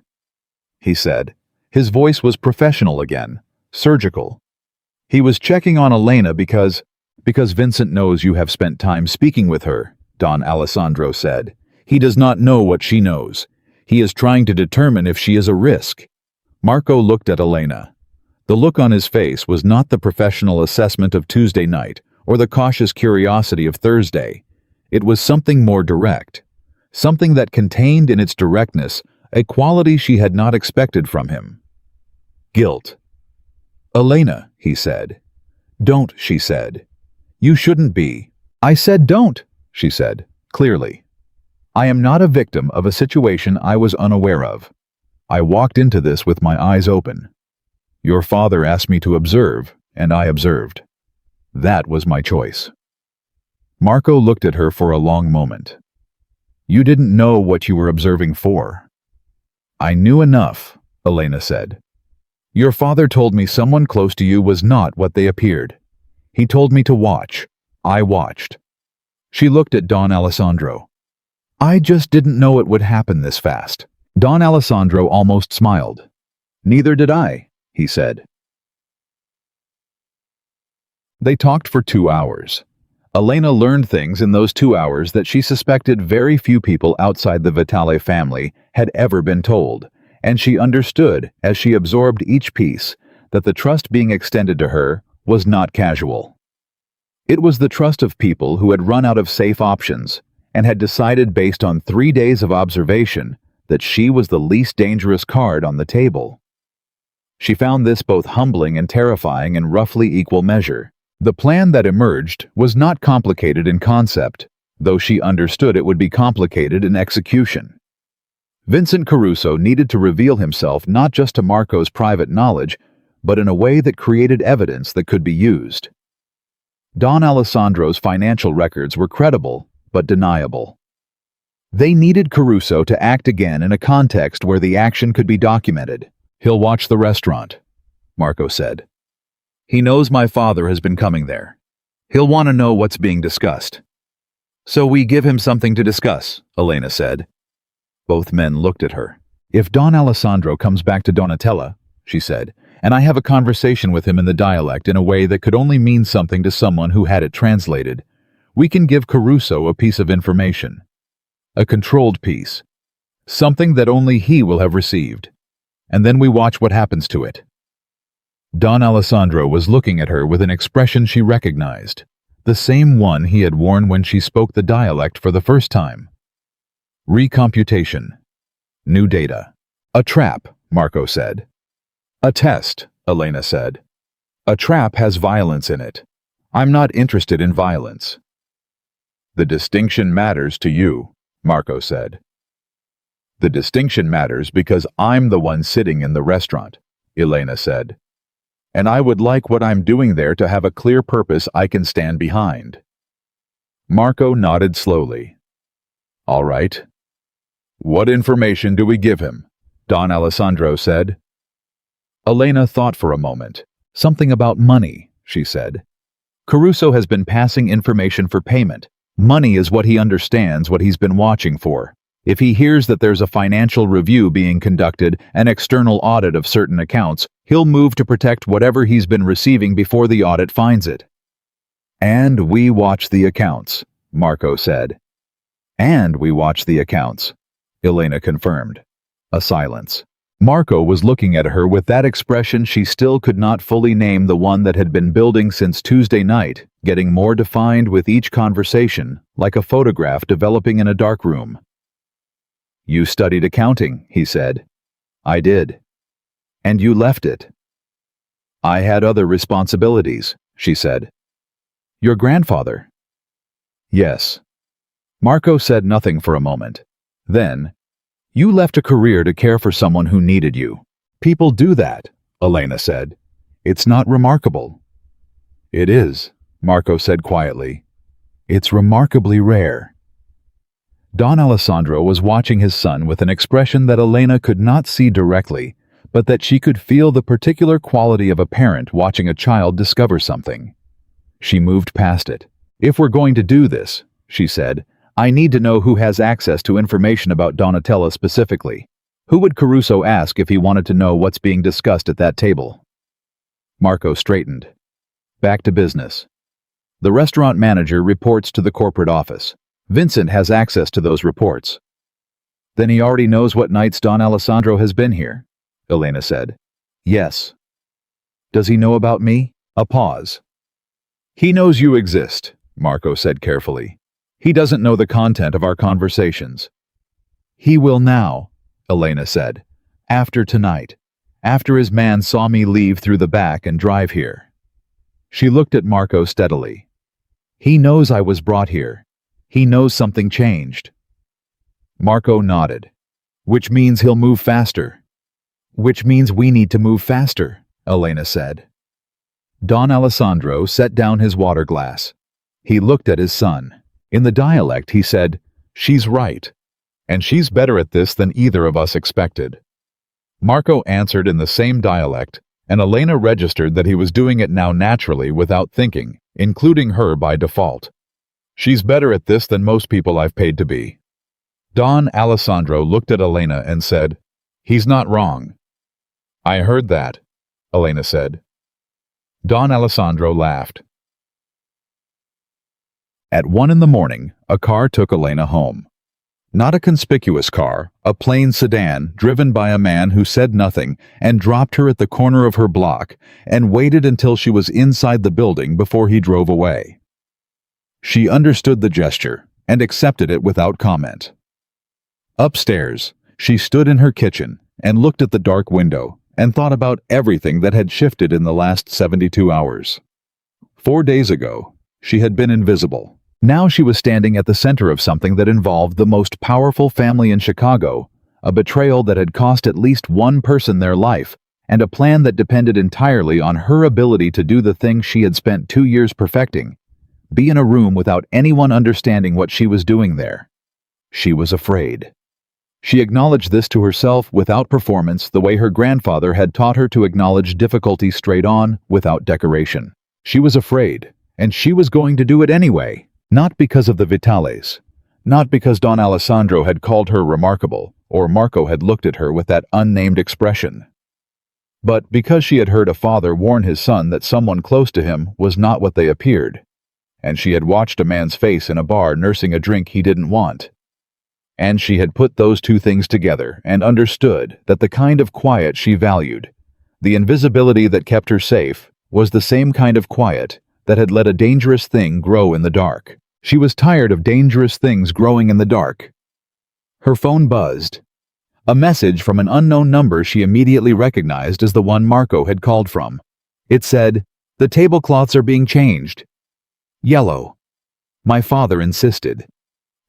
he said. His voice was professional again, surgical. "He was checking on Elena because Vincent knows you have spent time speaking with her," Don Alessandro said. "He does not know what she knows. He is trying to determine if she is a risk." Marco looked at Elena. The look on his face was not the professional assessment of Tuesday night or the cautious curiosity of Thursday. It was something more direct, something that contained in its directness a quality she had not expected from him. Guilt. "Elena," he said. "Don't," she said. "You shouldn't be." "I said don't," she said, clearly. "I am not a victim of a situation I was unaware of. I walked into this with my eyes open. Your father asked me to observe, and I observed. That was my choice." Marco looked at her for a long moment. "You didn't know what you were observing for." "I knew enough," Elena said. "Your father told me someone close to you was not what they appeared. He told me to watch. I watched." She looked at Don Alessandro. "I just didn't know it would happen this fast." Don Alessandro almost smiled. "Neither did I," he said. They talked for 2 hours. Elena learned things in those 2 hours that she suspected very few people outside the Vitale family had ever been told, and she understood, as she absorbed each piece, that the trust being extended to her was not casual. It was the trust of people who had run out of safe options and had decided based on 3 days of observation that she was the least dangerous card on the table. She found this both humbling and terrifying in roughly equal measure. The plan that emerged was not complicated in concept, though she understood it would be complicated in execution. Vincent Caruso needed to reveal himself not just to Marco's private knowledge, but in a way that created evidence that could be used. Don Alessandro's financial records were credible, but deniable. They needed Caruso to act again in a context where the action could be documented. "He'll watch the restaurant," Marco said. "He knows my father has been coming there. He'll want to know what's being discussed." "So we give him something to discuss," Elena said. Both men looked at her. "If Don Alessandro comes back to Donatella," she said, "and I have a conversation with him in the dialect in a way that could only mean something to someone who had it translated, we can give Caruso a piece of information. A controlled piece. Something that only he will have received. And then we watch what happens to it." Don Alessandro was looking at her with an expression she recognized, the same one he had worn when she spoke the dialect for the first time. "Recomputation. New data. A trap," Marco said. "A test," Elena said. "A trap has violence in it. I'm not interested in violence." "The distinction matters to you," Marco said. "The distinction matters because I'm the one sitting in the restaurant," Elena said. "And I would like what I'm doing there to have a clear purpose I can stand behind." Marco nodded slowly. "All right." "What information do we give him?" Don Alessandro said. Elena thought for a moment. "Something about money," she said. "Caruso has been passing information for payment. Money is what he understands, what he's been watching for. If he hears that there's a financial review being conducted, an external audit of certain accounts, he'll move to protect whatever he's been receiving before the audit finds it." "And we watch the accounts," Marco said. "And we watch the accounts," Elena confirmed. A silence. Marco was looking at her with that expression she still could not fully name, the one that had been building since Tuesday night, getting more defined with each conversation, like a photograph developing in a dark room. "You studied accounting," he said. "I did." "And you left it." "I had other responsibilities," she said. "Your grandfather?" "Yes." Marco said nothing for a moment. Then, "You left a career to care for someone who needed you. People do that," Elena said. "It's not remarkable." "It is," Marco said quietly. "It's remarkably rare." Don Alessandro was watching his son with an expression that Elena could not see directly, but that she could feel, the particular quality of a parent watching a child discover something. She moved past it. "If we're going to do this," she said, "I need to know who has access to information about Donatella specifically. Who would Caruso ask if he wanted to know what's being discussed at that table?" Marco straightened. "Back to business. The restaurant manager reports to the corporate office. Vincent has access to those reports." "Then he already knows what nights Don Alessandro has been here," Elena said. "Yes." "Does he know about me?" A pause. "He knows you exist," Marco said carefully. "He doesn't know the content of our conversations." "He will now," Elena said. "After tonight. After his man saw me leave through the back and drive here." She looked at Marco steadily. "He knows I was brought here. He knows something changed." Marco nodded. "Which means he'll move faster." "Which means we need to move faster," Elena said. Don Alessandro set down his water glass. He looked at his son. In the dialect, he said, "She's right. And she's better at this than either of us expected." Marco answered in the same dialect, and Elena registered that he was doing it now naturally without thinking, including her by default. "She's better at this than most people I've paid to be." Don Alessandro looked at Elena and said, "He's not wrong." "I heard that," Elena said. Don Alessandro laughed. At 1 in the morning, a car took Elena home. Not a conspicuous car, a plain sedan driven by a man who said nothing and dropped her at the corner of her block and waited until she was inside the building before he drove away. She understood the gesture and accepted it without comment. Upstairs, she stood in her kitchen and looked at the dark window and thought about everything that had shifted in the last 72 hours. 4 days ago, she had been invisible. Now she was standing at the center of something that involved the most powerful family in Chicago, a betrayal that had cost at least one person their life, and a plan that depended entirely on her ability to do the thing she had spent 2 years perfecting, be in a room without anyone understanding what she was doing there. She was afraid. She acknowledged this to herself without performance, the way her grandfather had taught her to acknowledge difficulty straight on, without decoration. She was afraid, and she was going to do it anyway. Not because of the Vitales. Not because Don Alessandro had called her remarkable, or Marco had looked at her with that unnamed expression. But because she had heard a father warn his son that someone close to him was not what they appeared, and she had watched a man's face in a bar nursing a drink he didn't want. And she had put those two things together and understood that the kind of quiet she valued, the invisibility that kept her safe, was the same kind of quiet that had let a dangerous thing grow in the dark. She was tired of dangerous things growing in the dark. Her phone buzzed. A message from an unknown number she immediately recognized as the one Marco had called from. It said, "The tablecloths are being changed." Yellow. My father insisted.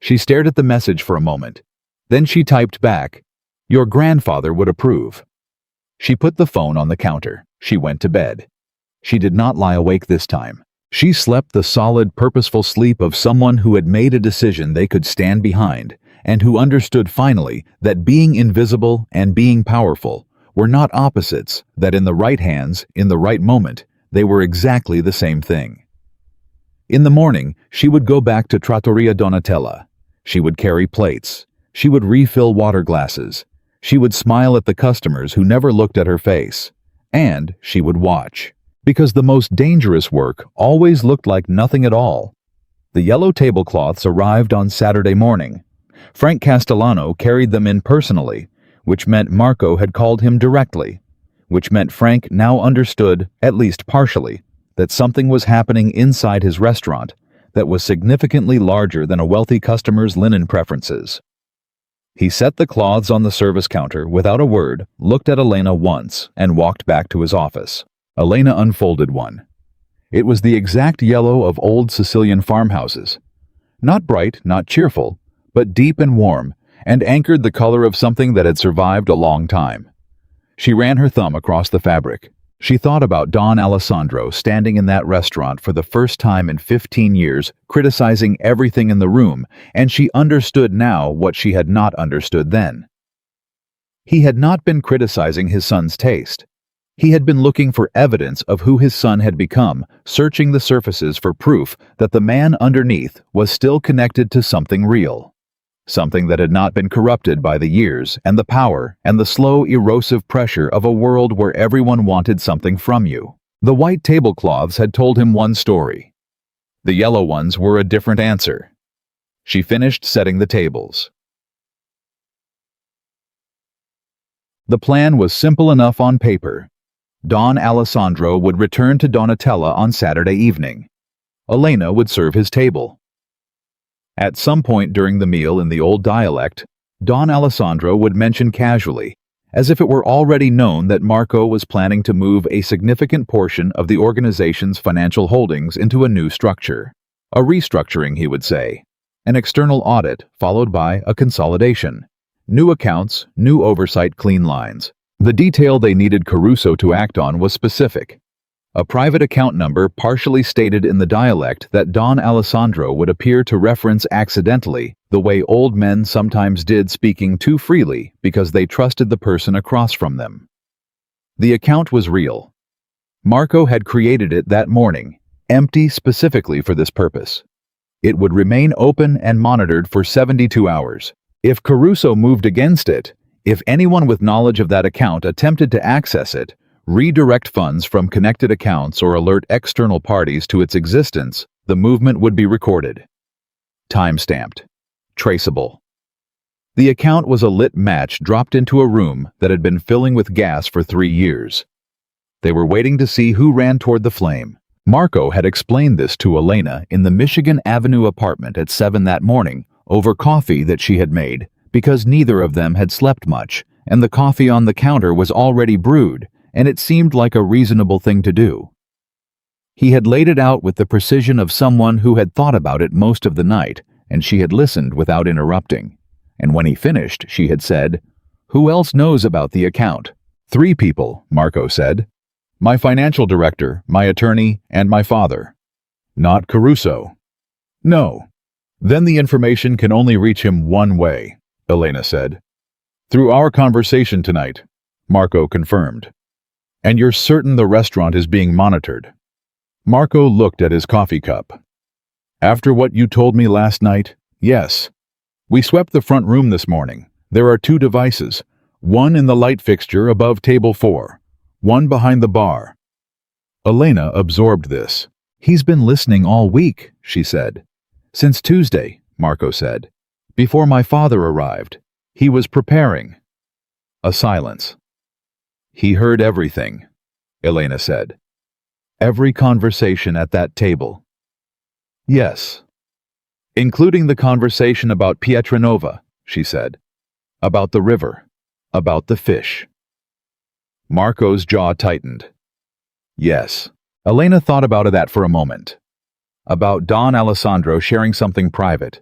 She stared at the message for a moment. Then she typed back, "Your grandfather would approve." She put the phone on the counter. She went to bed. She did not lie awake this time. She slept the solid, purposeful sleep of someone who had made a decision they could stand behind, and who understood finally that being invisible and being powerful were not opposites, that in the right hands, in the right moment, they were exactly the same thing. In the morning, she would go back to Trattoria Donatella. She would carry plates. She would refill water glasses. She would smile at the customers who never looked at her face. And she would watch. Because the most dangerous work always looked like nothing at all. The yellow tablecloths arrived on Saturday morning. Frank Castellano carried them in personally, which meant Marco had called him directly, which meant Frank now understood, at least partially, that something was happening inside his restaurant that was significantly larger than a wealthy customer's linen preferences. He set the cloths on the service counter without a word, looked at Elena once, and walked back to his office. Elena unfolded one. It was the exact yellow of old Sicilian farmhouses. Not bright, not cheerful, but deep and warm, and anchored the color of something that had survived a long time. She ran her thumb across the fabric. She thought about Don Alessandro standing in that restaurant for the first time in 15 years, criticizing everything in the room, and she understood now what she had not understood then. He had not been criticizing his son's taste. He had been looking for evidence of who his son had become, searching the surfaces for proof that the man underneath was still connected to something real. Something that had not been corrupted by the years and the power and the slow, erosive pressure of a world where everyone wanted something from you. The white tablecloths had told him one story. The yellow ones were a different answer. She finished setting the tables. The plan was simple enough on paper. Don Alessandro would return to Donatella on Saturday evening. Elena would serve his table. At some point during the meal in the old dialect, Don Alessandro would mention casually, as if it were already known, that Marco was planning to move a significant portion of the organization's financial holdings into a new structure. A restructuring, he would say. An external audit, followed by a consolidation. New accounts, new oversight, clean lines. The detail they needed Caruso to act on was specific. A private account number partially stated in the dialect that Don Alessandro would appear to reference accidentally, the way old men sometimes did, speaking too freely because they trusted the person across from them. The account was real. Marco had created it that morning, empty specifically for this purpose. It would remain open and monitored for 72 hours. If Caruso moved against it, if anyone with knowledge of that account attempted to access it, redirect funds from connected accounts, or alert external parties to its existence, the movement would be recorded. Time-stamped. Traceable. The account was a lit match dropped into a room that had been filling with gas for 3 years. They were waiting to see who ran toward the flame. Marco had explained this to Elena in the Michigan Avenue apartment at 7 that morning over coffee that she had made, because neither of them had slept much, and the coffee on the counter was already brewed, and it seemed like a reasonable thing to do. He had laid it out with the precision of someone who had thought about it most of the night, and she had listened without interrupting. And when he finished, she had said, "Who else knows about the account?" "3 people, Marco said. My financial director, my attorney, and my father." Not Caruso. No. Then the information can only reach him one way, Elena said. Through our conversation tonight, Marco confirmed. And you're certain the restaurant is being monitored? Marco looked at his coffee cup. After what you told me last night, yes. We swept the front room this morning. There are 2 devices, one in the light fixture above table 4, one behind the bar. Elena absorbed this. He's been listening all week, she said. Since Tuesday, Marco said. Before my father arrived. He was preparing. A silence. He heard everything, Elena said. Every conversation at that table. Yes. Including the conversation about Pietranova, she said. About the river. About the fish. Marco's jaw tightened. Yes. Elena thought about that for a moment. About Don Alessandro sharing something private.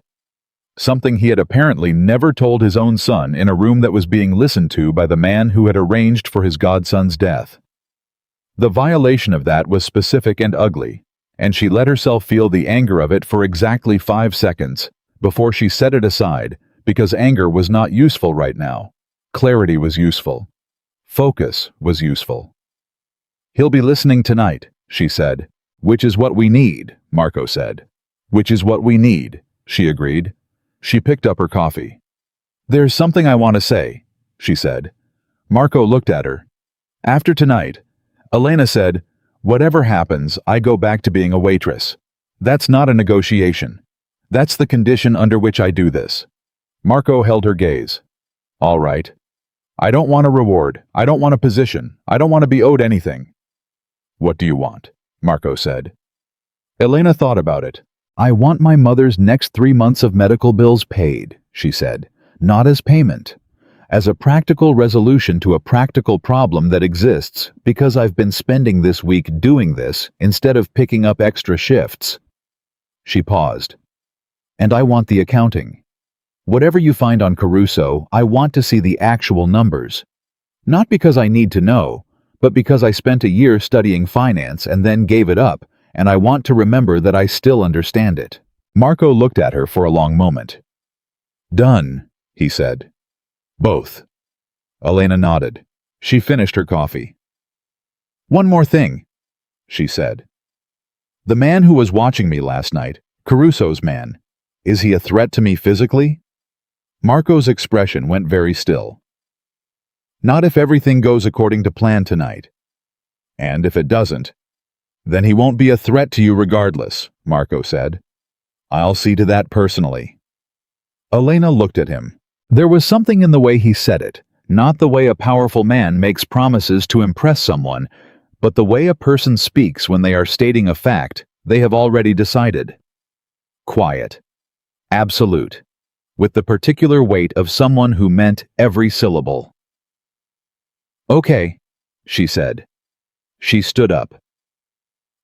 Something he had apparently never told his own son in a room that was being listened to by the man who had arranged for his godson's death. The violation of that was specific and ugly, and she let herself feel the anger of it for exactly 5 seconds before she set it aside because anger was not useful right now. Clarity was useful. Focus was useful. He'll be listening tonight, she said. Which is what we need, Marco said. Which is what we need, she agreed. She picked up her coffee. There's something I want to say, she said. Marco looked at her. After tonight, Elena said, whatever happens, I go back to being a waitress. That's not a negotiation. That's the condition under which I do this. Marco held her gaze. All right. I don't want a reward. I don't want a position. I don't want to be owed anything. What do you want? Marco said. Elena thought about it. I want my mother's next 3 months of medical bills paid, she said, not as payment, as a practical resolution to a practical problem that exists because I've been spending this week doing this instead of picking up extra shifts. She paused. And I want the accounting. Whatever you find on Caruso, I want to see the actual numbers. Not because I need to know, but because I spent a year studying finance and then gave it up, and I want to remember that I still understand it. Marco looked at her for a long moment. Done, he said. Both. Elena nodded. She finished her coffee. One more thing, she said. The man who was watching me last night, Caruso's man, is he a threat to me physically? Marco's expression went very still. Not if everything goes according to plan tonight. And if it doesn't, then he won't be a threat to you regardless, Marco said. I'll see to that personally. Elena looked at him. There was something in the way he said it, not the way a powerful man makes promises to impress someone, but the way a person speaks when they are stating a fact they have already decided. Quiet. Absolute. With the particular weight of someone who meant every syllable. Okay, she said. She stood up.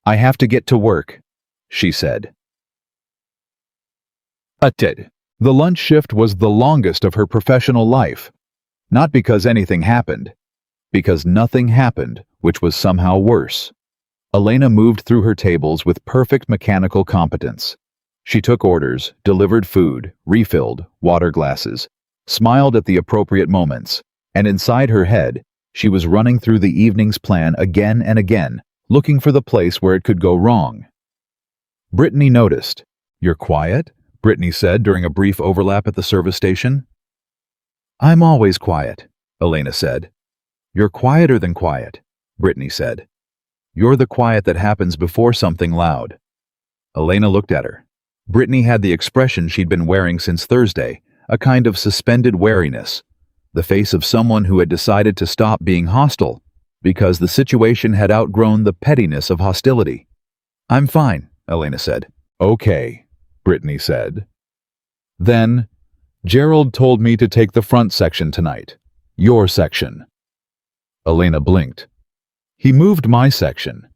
I have to get to work, she said. The lunch shift was the longest of her professional life. Not because anything happened, because nothing happened, which was somehow worse. Elena moved through her tables with perfect mechanical competence. She took orders, delivered food, refilled water glasses, smiled at the appropriate moments, and inside her head, she was running through the evening's plan again and again, looking for the place where it could go wrong. Brittany noticed. You're quiet? Brittany said during a brief overlap at the service station. I'm always quiet, Elena said. You're quieter than quiet, Brittany said. You're the quiet that happens before something loud. Elena looked at her. Brittany had the expression she'd been wearing since Thursday, a kind of suspended wariness, the face of someone who had decided to stop being hostile, because the situation had outgrown the pettiness of hostility. I'm fine, Elena said. Okay, Brittany said. Then, Gerald told me to take the front section tonight. Your section. Elena blinked. He moved my section.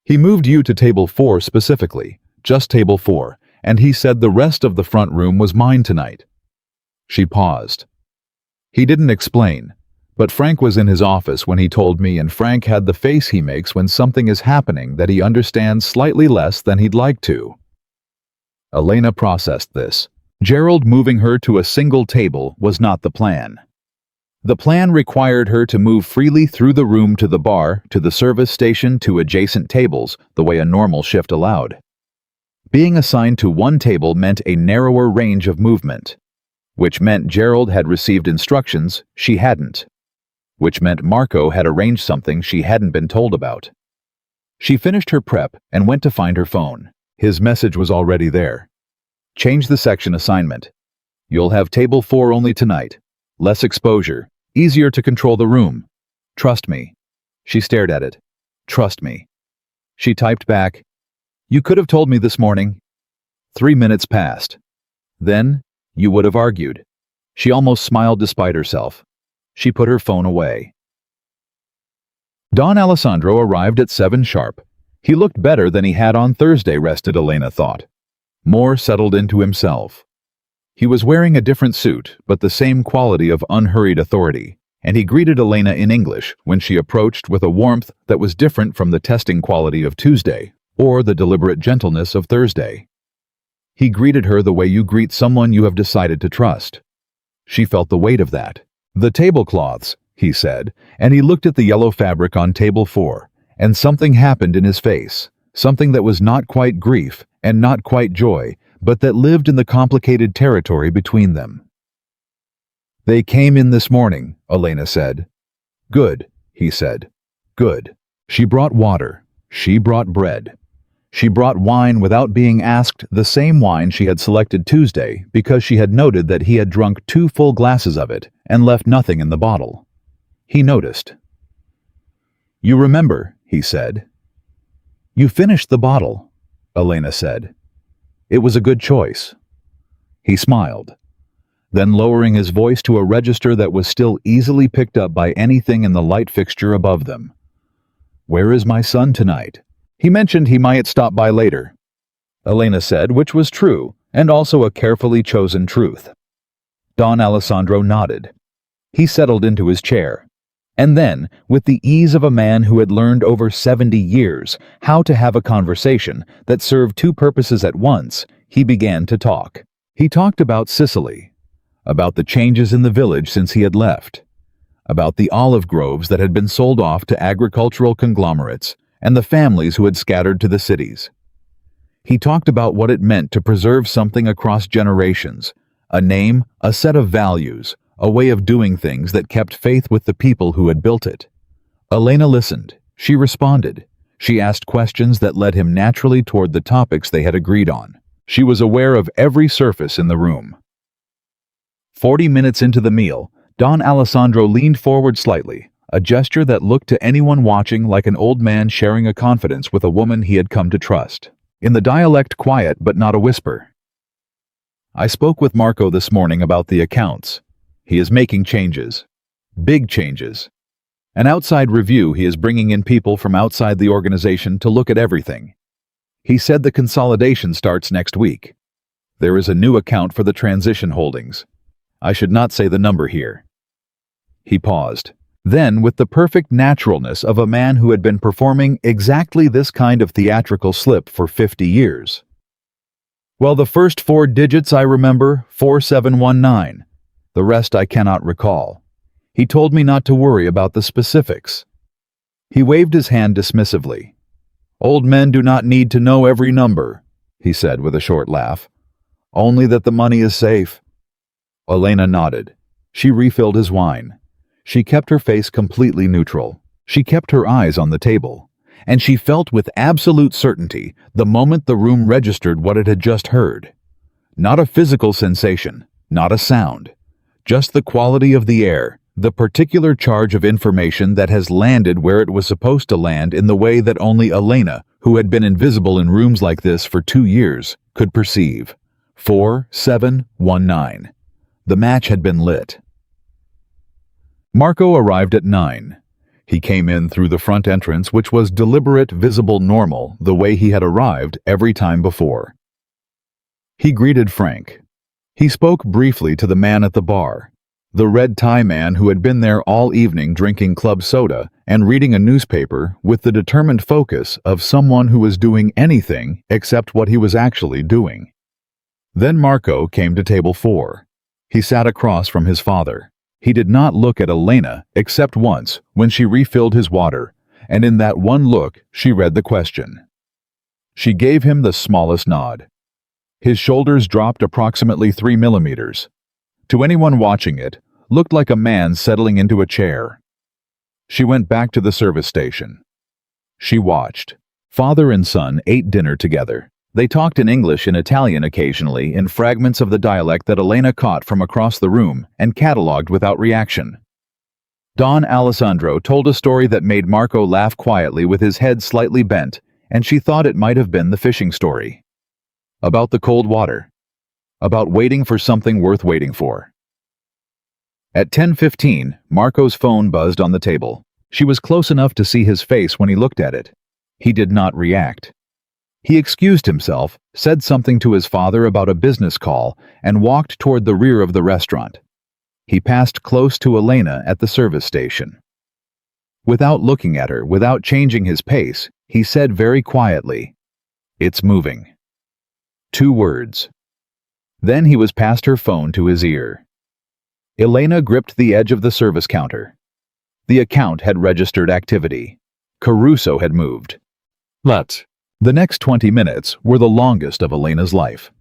He moved you to table 4 specifically, just table 4, and he said the rest of the front room was mine tonight. She paused. He didn't explain, But Frank was in his office when he told me, and Frank had the face he makes when something is happening that he understands slightly less than he'd like to. Elena processed this. Gerald moving her to a single table was not the plan. The plan required her to move freely through the room to the bar, to the service station, to adjacent tables, the way a normal shift allowed. Being assigned to one table meant a narrower range of movement, which meant Gerald had received instructions she hadn't, which meant Marco had arranged something she hadn't been told about. She finished her prep and went to find her phone. His message was already there. Change the section assignment. You'll have table 4 only tonight. Less exposure. Easier to control the room. Trust me. She stared at it. Trust me. She typed back, You could have told me this morning. 3 minutes passed. Then, you would have argued. She almost smiled despite herself. She put her phone away. Don Alessandro arrived at 7 sharp. He looked better than he had on Thursday, rested Elena thought. More settled into himself. He was wearing a different suit, but the same quality of unhurried authority, and he greeted Elena in English when she approached with a warmth that was different from the testing quality of Tuesday or the deliberate gentleness of Thursday. He greeted her the way you greet someone you have decided to trust. She felt the weight of that. The tablecloths, he said, and he looked at the yellow fabric on table 4, and something happened in his face, something that was not quite grief and not quite joy, but that lived in the complicated territory between them. They came in this morning, Elena said. Good, he said. Good. She brought water. She brought bread. She brought wine without being asked, the same wine she had selected Tuesday because she had noted that he had drunk 2 full glasses of it and left nothing in the bottle. He noticed. You remember, he said. You finished the bottle, Elena said. It was a good choice. He smiled, then lowering his voice to a register that was still easily picked up by anything in the light fixture above them. Where is my son tonight? He mentioned he might stop by later, Elena said, which was true, and also a carefully chosen truth. Don Alessandro nodded. He settled into his chair. And then, with the ease of a man who had learned over 70 years how to have a conversation that served 2 purposes at once, he began to talk. He talked about Sicily, about the changes in the village since he had left, about the olive groves that had been sold off to agricultural conglomerates, and the families who had scattered to the cities. He talked about what it meant to preserve something across generations, a name, a set of values, a way of doing things that kept faith with the people who had built it. Elena listened. She responded. She asked questions that led him naturally toward the topics they had agreed on. She was aware of every surface in the room. 40 minutes into the meal, Don Alessandro leaned forward slightly, a gesture that looked to anyone watching like an old man sharing a confidence with a woman he had come to trust. In the dialect, quiet but not a whisper. I spoke with Marco this morning about the accounts. He is making changes. Big changes. An outside review, he is bringing in people from outside the organization to look at everything. He said the consolidation starts next week. There is a new account for the transition holdings. I should not say the number here. He paused. Then, with the perfect naturalness of a man who had been performing exactly this kind of theatrical slip for 50 years. Well, the first 4 digits I remember, 4719. The rest I cannot recall. He told me not to worry about the specifics. He waved his hand dismissively. Old men do not need to know every number, he said with a short laugh. Only that the money is safe. Elena nodded. She refilled his wine. She kept her face completely neutral. She kept her eyes on the table. And she felt with absolute certainty the moment the room registered what it had just heard. Not a physical sensation, not a sound. Just the quality of the air, the particular charge of information that has landed where it was supposed to land in the way that only Elena, who had been invisible in rooms like this for 2 years, could perceive. 4719. The match had been lit. Marco arrived at 9. He came in through the front entrance, which was deliberate, visible, normal, the way he had arrived every time before. He greeted Frank. He spoke briefly to the man at the bar. The red tie man who had been there all evening drinking club soda and reading a newspaper with the determined focus of someone who was doing anything except what he was actually doing. Then Marco came to table 4. He sat across from his father. He did not look at Elena except once when she refilled his water, and in that one look she read the question. She gave him the smallest nod. His shoulders dropped approximately 3 millimeters. To anyone watching it, looked like a man settling into a chair. She went back to the service station. She watched. Father and son ate dinner together. They talked in English and Italian occasionally in fragments of the dialect that Elena caught from across the room and catalogued without reaction. Don Alessandro told a story that made Marco laugh quietly with his head slightly bent, and she thought it might have been the fishing story. About the cold water. About waiting for something worth waiting for. At 10:15, Marco's phone buzzed on the table. She was close enough to see his face when he looked at it. He did not react. He excused himself, said something to his father about a business call, and walked toward the rear of the restaurant. He passed close to Elena at the service station. Without looking at her, without changing his pace, he said very quietly, "It's moving." 2 words. Then he was past her phone to his ear. Elena gripped the edge of the service counter. The account had registered activity. Caruso had moved. The next 20 minutes were the longest of Elena's life.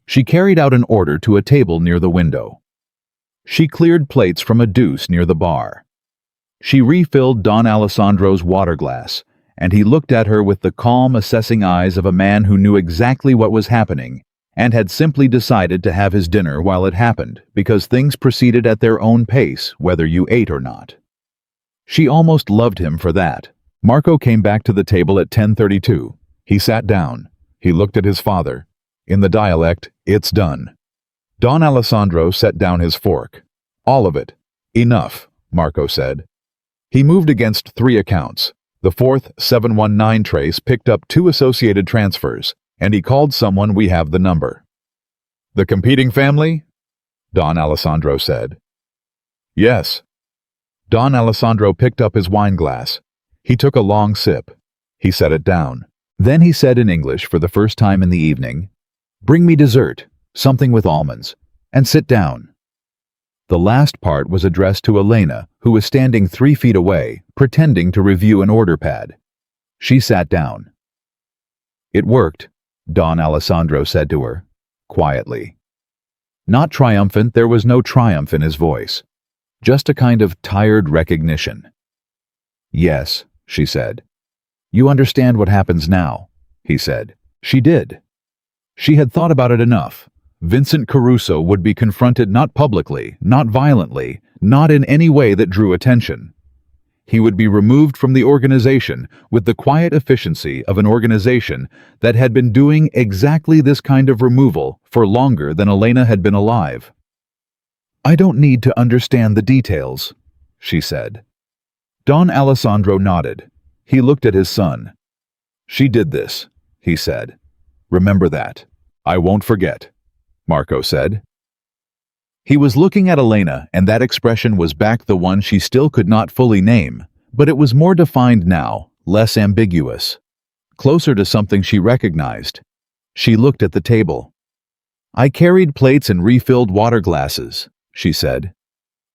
She carried out an order to a table near the window. She cleared plates from a deuce near the bar. She refilled Don Alessandro's water glass, and he looked at her with the calm, assessing eyes of a man who knew exactly what was happening and had simply decided to have his dinner while it happened because things proceeded at their own pace whether you ate or not. She almost loved him for that. Marco came back to the table at 10:32. He sat down. He looked at his father. In the dialect, "It's done." Don Alessandro set down his fork. "All of it. Enough," Marco said. He moved against 3 accounts. The 4th 719 trace picked up 2 associated transfers, and he called someone. "We have the number." "The competing family?" Don Alessandro said. "Yes." Don Alessandro picked up his wine glass. He took a long sip. He set it down. Then he said in English for the first time in the evening, "Bring me dessert, something with almonds, and sit down." The last part was addressed to Elena, who was standing 3 feet away, pretending to review an order pad. She sat down. "It worked," Don Alessandro said to her, quietly. Not triumphant, there was no triumph in his voice. Just a kind of tired recognition. "Yes," she said. "You understand what happens now," he said. She did. She had thought about it enough. Vincent Caruso would be confronted not publicly, not violently, not in any way that drew attention. He would be removed from the organization with the quiet efficiency of an organization that had been doing exactly this kind of removal for longer than Elena had been alive. "I don't need to understand the details," she said. Don Alessandro nodded. He looked at his son. "She did this," he said. "Remember that." "I won't forget," Marco said. He was looking at Elena, and that expression was back, the one she still could not fully name, but it was more defined now, less ambiguous, closer to something she recognized. She looked at the table. "I carried plates and refilled water glasses," she said.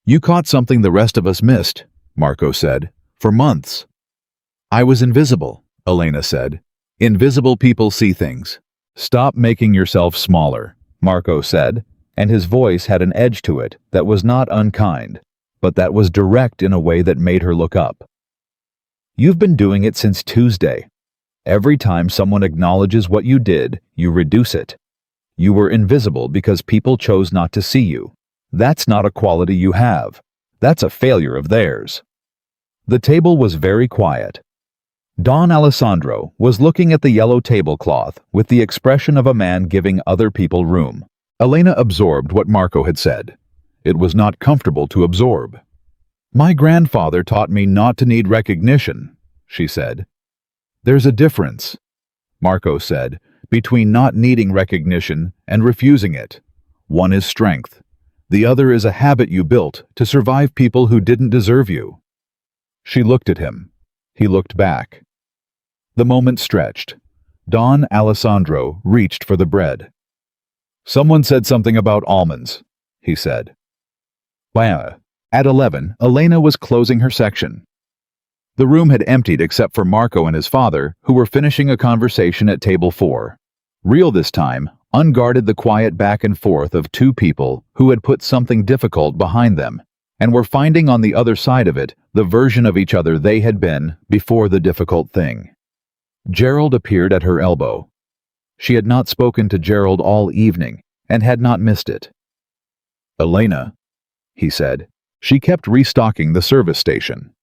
"You caught something the rest of us missed," Marco said, "for months." "I was invisible," Elena said. "Invisible people see things." "Stop making yourself smaller," Marco said, and his voice had an edge to it that was not unkind, but that was direct in a way that made her look up. "You've been doing it since Tuesday. Every time someone acknowledges what you did, you reduce it. You were invisible because people chose not to see you. That's not a quality you have. That's a failure of theirs." The table was very quiet. Don Alessandro was looking at the yellow tablecloth with the expression of a man giving other people room. Elena absorbed what Marco had said. It was not comfortable to absorb. "My grandfather taught me not to need recognition," she said. "There's a difference," Marco said, "between not needing recognition and refusing it. One is strength. The other is a habit you built to survive people who didn't deserve you." She looked at him. He looked back. The moment stretched. Don Alessandro reached for the bread. "Someone said something about almonds," he said. Wow. At 11, Elena was closing her section. The room had emptied except for Marco and his father, who were finishing a conversation at table 4. Real this time, unguarded the quiet back and forth of two people who had put something difficult behind them, and were finding on the other side of it the version of each other they had been before the difficult thing. Gerald appeared at her elbow. She had not spoken to Gerald all evening, and had not missed it. "Elena," he said. She kept restocking the service station.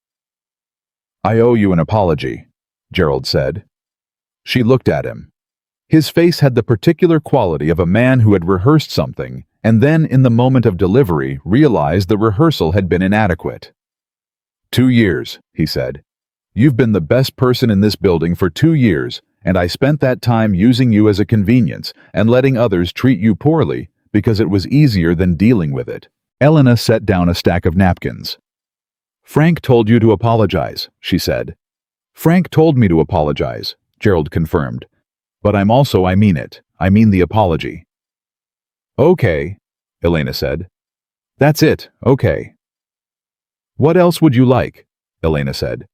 "I owe you an apology," Gerald said. She looked at him. His face had the particular quality of a man who had rehearsed something and then, in the moment of delivery, realized the rehearsal had been inadequate. "2 years," he said. "You've been the best person in this building for 2 years, and I spent that time using you as a convenience and letting others treat you poorly because it was easier than dealing with it." Elena set down a stack of napkins. "Frank told you to apologize," she said. "Frank told me to apologize," Gerald confirmed. "But I mean it. I mean the apology." "Okay," Elena said. "That's it, okay." "What else would you like?" Elena said.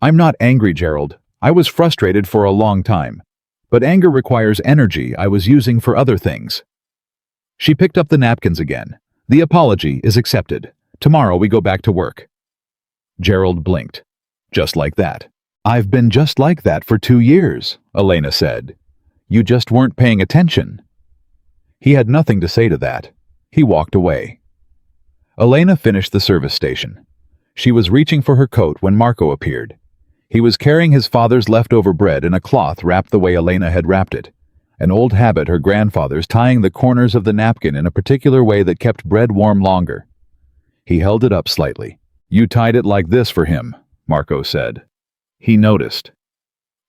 "I'm not angry, Gerald. I was frustrated for a long time. But anger requires energy I was using for other things." She picked up the napkins again. "The apology is accepted. Tomorrow we go back to work." Gerald blinked. "Just like that." "I've been just like that for 2 years," Elena said. "You just weren't paying attention." He had nothing to say to that. He walked away. Elena finished the service station. She was reaching for her coat when Marco appeared. He was carrying his father's leftover bread in a cloth wrapped the way Elena had wrapped it, an old habit her grandfather's, tying the corners of the napkin in a particular way that kept bread warm longer. He held it up slightly. "You tied it like this for him," Marco said. He noticed.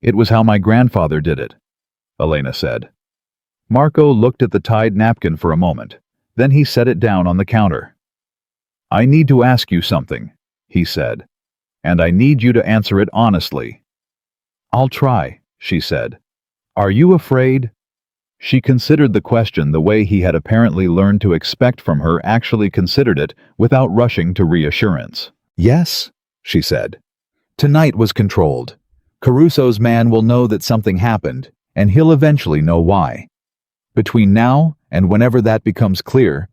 "It was how my grandfather did it," Elena said. Marco looked at the tied napkin for a moment. Then he set it down on the counter. "I need to ask you something," he said, "and I need you to answer it honestly." "I'll try," she said. "Are you afraid?" She considered the question the way he had apparently learned to expect from her, actually considered it without rushing to reassurance. "Yes," she said. "Tonight was controlled. Caruso's man will know that something happened, and he'll eventually know why. Between now and whenever that becomes clear,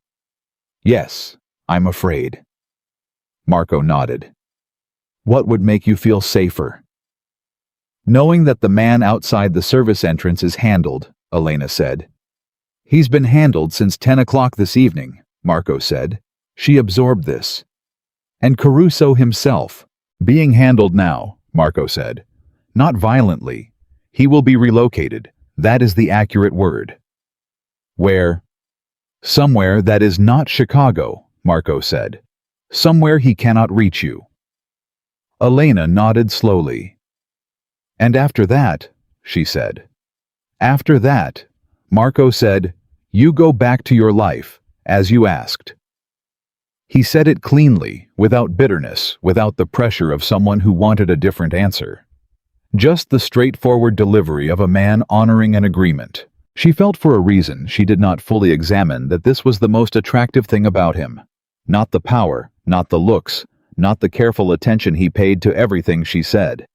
yes, I'm afraid." Marco nodded. "What would make you feel safer?" "Knowing that the man outside the service entrance is handled," Elena said. "He's been handled since 10 o'clock this evening," Marco said. She absorbed this. "And Caruso himself, being handled now," Marco said. "Not violently. He will be relocated. That is the accurate word." "Where?" "Somewhere that is not Chicago," Marco said. "Somewhere he cannot reach you." Elena nodded slowly. "And after that," she said. "After that," Marco said, "you go back to your life, as you asked." He said it cleanly, without bitterness, without the pressure of someone who wanted a different answer. Just the straightforward delivery of a man honoring an agreement. She felt for a reason she did not fully examine that this was the most attractive thing about him. Not the power, not the looks, not the careful attention he paid to everything she said.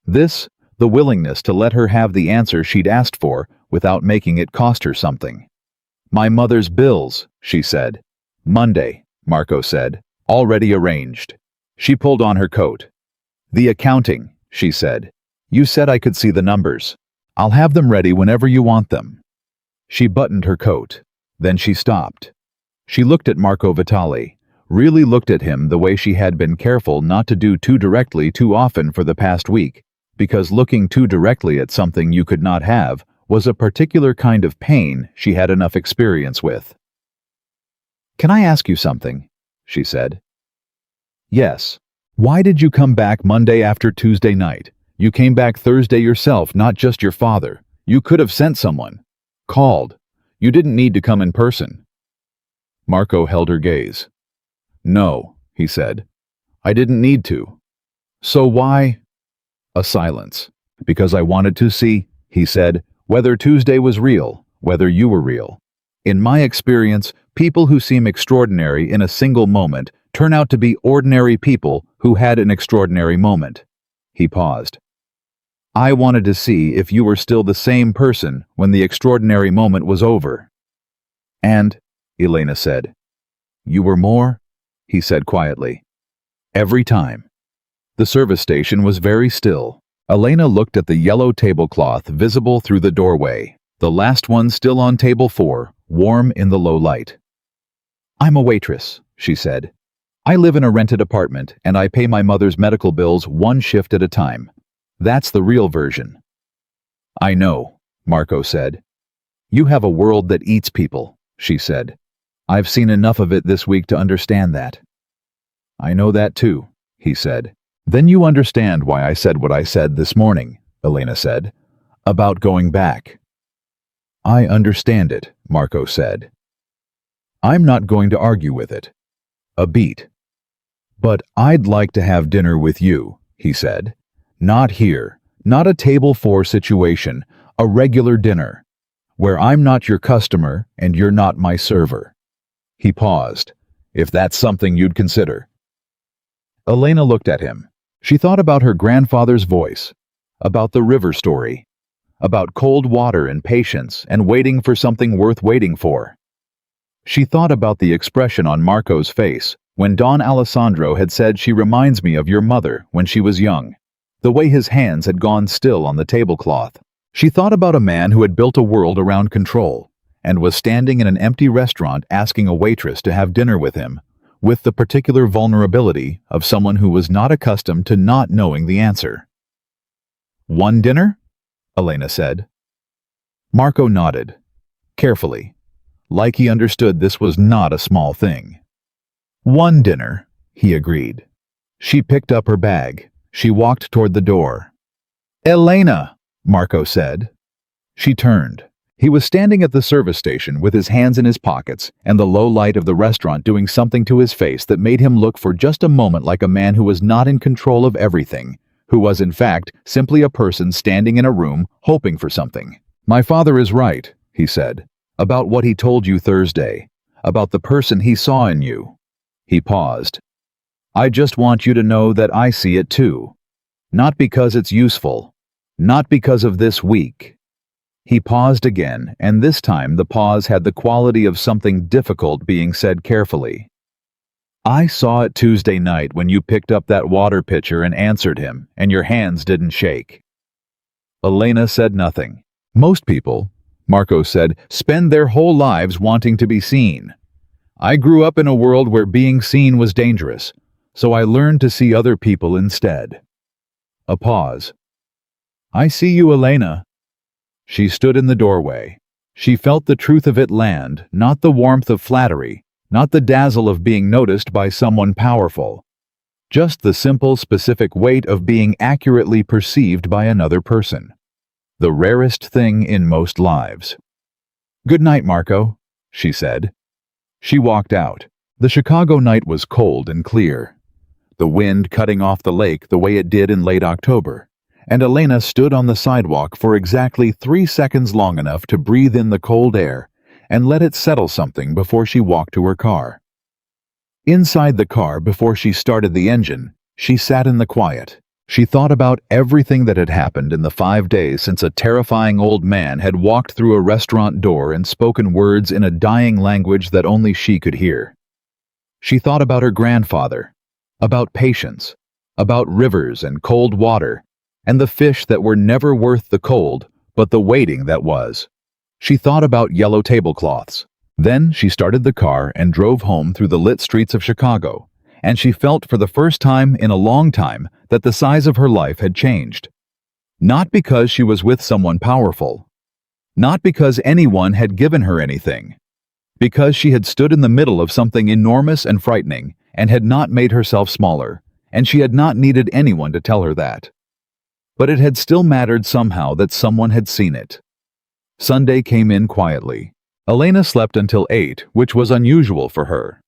This, the willingness to let her have the answer she'd asked for without making it cost her something. "My mother's bills," she said. "Monday," Marco said. "Already arranged." She pulled on her coat. "The accounting," she said. "You said I could see the numbers. I'll have them ready whenever you want them." She buttoned her coat. Then she stopped. She looked at Marco Vitali, really looked at him the way she had been careful not to do too directly too often for the past week, because looking too directly at something you could not have was a particular kind of pain she had enough experience with. "Can I ask you something?" she said. "Yes. Why did you come back Monday after Tuesday night? You came back Thursday yourself, not just your father. You could have sent someone. Called. You didn't need to come in person." Marco held her gaze. No, he said. I didn't need to. So why? A silence. Because I wanted to see, he said, whether Tuesday was real, whether you were real. In my experience, people who seem extraordinary in a single moment turn out to be ordinary people who had an extraordinary moment. He paused. I wanted to see if you were still the same person when the extraordinary moment was over. And, Elena said. You were more? He said quietly. Every time. The service station was very still. Elena looked at the yellow tablecloth visible through the doorway, the last one still on table 4, warm in the low light. I'm a waitress, she said. I live in a rented apartment and I pay my mother's medical bills one shift at a time. That's the real version. I know, Marco said. You have a world that eats people, she said. I've seen enough of it this week to understand that. I know that too, he said. Then you understand why I said what I said this morning, Elena said, about going back. I understand it, Marco said. I'm not going to argue with it. A beat. But I'd like to have dinner with you, he said. Not here, not a table 4 situation, a regular dinner, where I'm not your customer and you're not my server. He paused. If that's something you'd consider. Elena looked at him. She thought about her grandfather's voice, about the river story, about cold water and patience and waiting for something worth waiting for. She thought about the expression on Marco's face when Don Alessandro had said she reminds me of your mother when she was young, the way his hands had gone still on the tablecloth. She thought about a man who had built a world around control and was standing in an empty restaurant asking a waitress to have dinner with him, with the particular vulnerability of someone who was not accustomed to not knowing the answer. One dinner? Elena said. Marco nodded, carefully, like he understood this was not a small thing. One dinner, he agreed. She picked up her bag. She walked toward the door. Elena, Marco said. She turned. He was standing at the service station with his hands in his pockets and the low light of the restaurant doing something to his face that made him look for just a moment like a man who was not in control of everything, who was in fact simply a person standing in a room hoping for something. My father is right, he said, about what he told you Thursday, about the person he saw in you. He paused. I just want you to know that I see it too. Not because it's useful. Not because of this week. He paused again, and this time the pause had the quality of something difficult being said carefully. I saw it Tuesday night when you picked up that water pitcher and answered him, and your hands didn't shake. Elena said nothing. Most people, Marco said, spend their whole lives wanting to be seen. I grew up in a world where being seen was dangerous, so I learned to see other people instead. A pause. I see you, Elena. She stood in the doorway. She felt the truth of it land, not the warmth of flattery, not the dazzle of being noticed by someone powerful. Just the simple, specific weight of being accurately perceived by another person. The rarest thing in most lives. Good night, Marco, she said. She walked out. The Chicago night was cold and clear, the wind cutting off the lake the way it did in late October, and Elena stood on the sidewalk for exactly 3 seconds long enough to breathe in the cold air and let it settle something before she walked to her car. Inside the car, before she started the engine, she sat in the quiet. She thought about everything that had happened in the 5 days since a terrifying old man had walked through a restaurant door and spoken words in a dying language that only she could hear. She thought about her grandfather, about patience, about rivers and cold water, and the fish that were never worth the cold, but the waiting that was. She thought about yellow tablecloths. Then she started the car and drove home through the lit streets of Chicago, and she felt for the first time in a long time that the size of her life had changed. Not because she was with someone powerful. Not because anyone had given her anything. Because she had stood in the middle of something enormous and frightening and had not made herself smaller, and she had not needed anyone to tell her that. But it had still mattered somehow that someone had seen it. Sunday came in quietly. Elena slept until 8, which was unusual for her.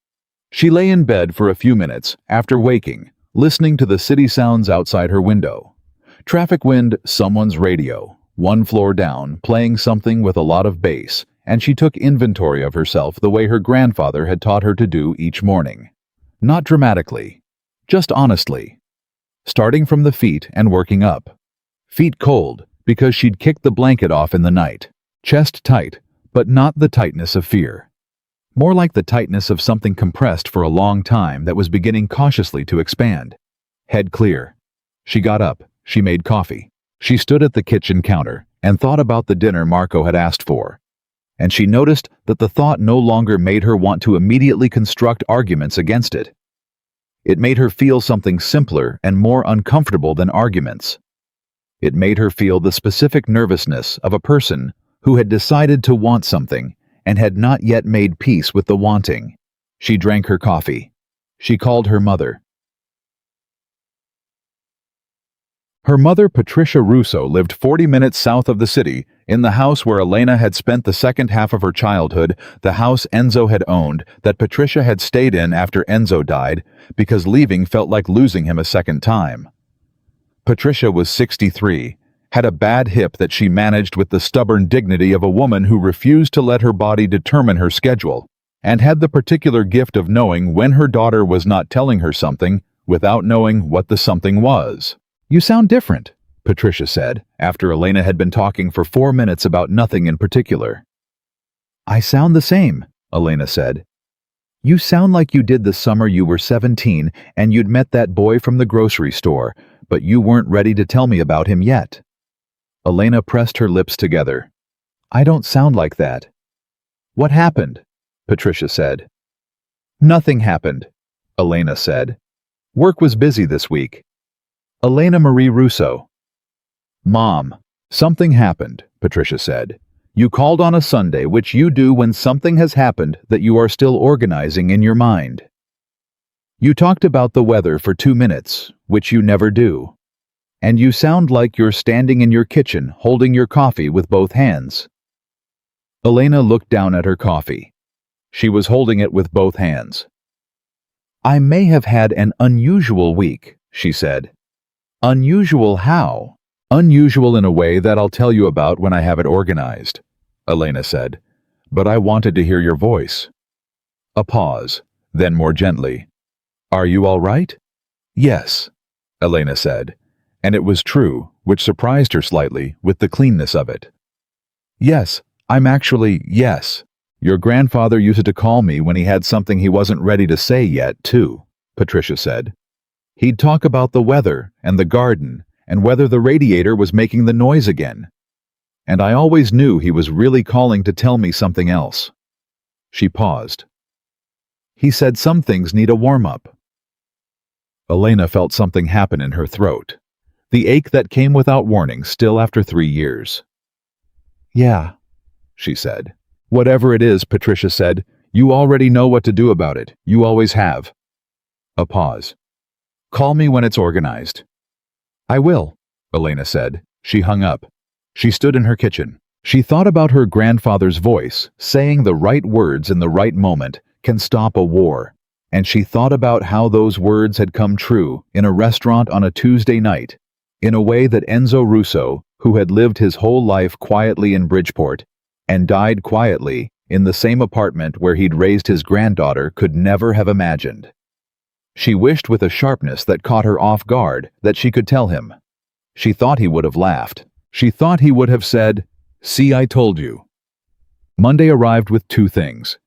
She lay in bed for a few minutes after waking, listening to the city sounds outside her window. Traffic wind, someone's radio, one floor down, playing something with a lot of bass, and she took inventory of herself the way her grandfather had taught her to do each morning. Not dramatically, just honestly. Starting from the feet and working up. Feet cold, because she'd kicked the blanket off in the night. Chest tight, but not the tightness of fear. More like the tightness of something compressed for a long time that was beginning cautiously to expand. Head clear. She got up. She made coffee. She stood at the kitchen counter and thought about the dinner Marco had asked for. And she noticed that the thought no longer made her want to immediately construct arguments against it. It made her feel something simpler and more uncomfortable than arguments. It made her feel the specific nervousness of a person who had decided to want something and had not yet made peace with the wanting. She drank her coffee. She called her mother. Her mother, Patricia Russo, lived 40 minutes south of the city, in the house where Elena had spent the second half of her childhood, the house Enzo had owned, that Patricia had stayed in after Enzo died, because leaving felt like losing him a second time. Patricia was 63, had a bad hip that she managed with the stubborn dignity of a woman who refused to let her body determine her schedule, and had the particular gift of knowing when her daughter was not telling her something without knowing what the something was. "You sound different," Patricia said, after Elena had been talking for 4 minutes about nothing in particular. "I sound the same," Elena said. "You sound like you did the summer you were 17 and you'd met that boy from the grocery store, but you weren't ready to tell me about him yet." Elena pressed her lips together. "I don't sound like that." "What happened?" Patricia said. "Nothing happened," Elena said. "Work was busy this week." Elena Marie Russo. "Mom, something happened," Patricia said. "You called on a Sunday, which you do when something has happened that you are still organizing in your mind. You talked about the weather for 2 minutes, which you never do. And you sound like you're standing in your kitchen holding your coffee with both hands." Elena looked down at her coffee. She was holding it with both hands. "I may have had an unusual week," she said. "Unusual how?" "Unusual in a way that I'll tell you about when I have it organized," Elena said. "But I wanted to hear your voice." A pause, then more gently. "Are you all right?" "Yes," Elena said, and it was true, which surprised her slightly with the cleanness of it. "Yes, yes. Your grandfather used to call me when he had something he wasn't ready to say yet, too," Patricia said. "He'd talk about the weather and the garden and whether the radiator was making the noise again. And I always knew he was really calling to tell me something else." She paused. "He said some things need a warm-up." Elena felt something happen in her throat, the ache that came without warning still after 3 years. "Yeah," she said. "Whatever it is," Patricia said, "you already know what to do about it. You always have." A pause. "Call me when it's organized." "I will," Elena said. She hung up. She stood in her kitchen. She thought about her grandfather's voice, saying the right words in the right moment can stop a war. And she thought about how those words had come true in a restaurant on a Tuesday night, in a way that Enzo Russo, who had lived his whole life quietly in Bridgeport and died quietly in the same apartment where he'd raised his granddaughter, could never have imagined. She wished with a sharpness that caught her off guard that she could tell him. She thought he would have laughed. She thought he would have said, "See, I told you." Monday arrived with 2 things.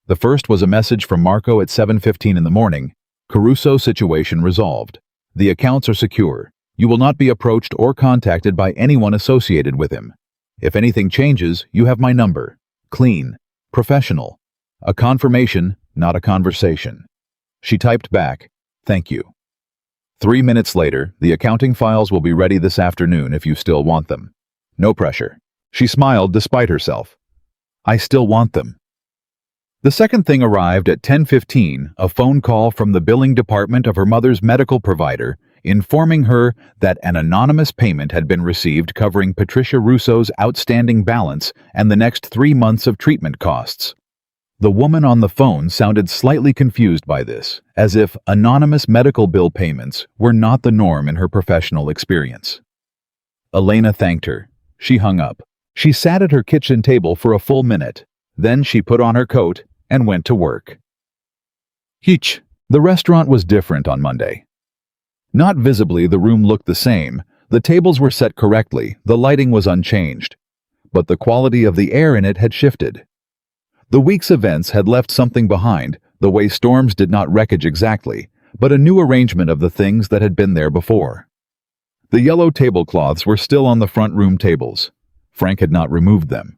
The first was a message from Marco at 7:15 in the morning. "Caruso situation resolved. The accounts are secure. You will not be approached or contacted by anyone associated with him. If anything changes, you have my number. Clean. Professional. A confirmation, not a conversation." She typed back, "Thank you." 3 minutes later, "The accounting files will be ready this afternoon if you still want them. No pressure." She smiled despite herself. "I still want them." The second thing arrived at 10:15, a phone call from the billing department of her mother's medical provider, informing her that an anonymous payment had been received covering Patricia Russo's outstanding balance and the next 3 months of treatment costs. The woman on the phone sounded slightly confused by this, as if anonymous medical bill payments were not the norm in her professional experience. Elena thanked her. She hung up. She sat at her kitchen table for a full minute. Then she put on her coat and went to work. The restaurant was different on Monday. Not visibly, the room looked the same. The tables were set correctly, the lighting was unchanged. But the quality of the air in it had shifted. The week's events had left something behind, the way storms did not wreckage exactly, but a new arrangement of the things that had been there before. The yellow tablecloths were still on the front room tables. Frank had not removed them.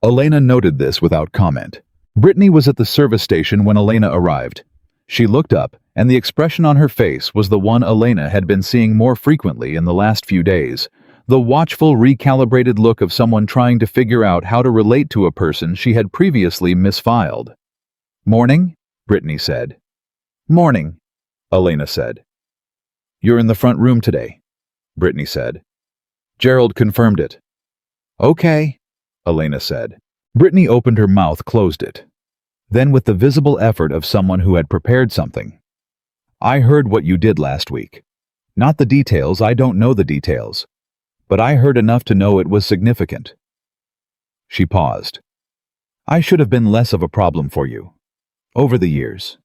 Elena noted this without comment. Brittany was at the service station when Elena arrived. She looked up, and the expression on her face was the one Elena had been seeing more frequently in the last few days. The watchful, recalibrated look of someone trying to figure out how to relate to a person she had previously misfiled. "Morning," Brittany said. "Morning," Elena said. "You're in the front room today," Brittany said. Gerald confirmed it. "Okay," Elena said. Brittany opened her mouth, closed it. Then, with the visible effort of someone who had prepared something, "I heard what you did last week. Not the details, I don't know the details. But I heard enough to know it was significant." She paused. "I should have been less of a problem for you. Over the years."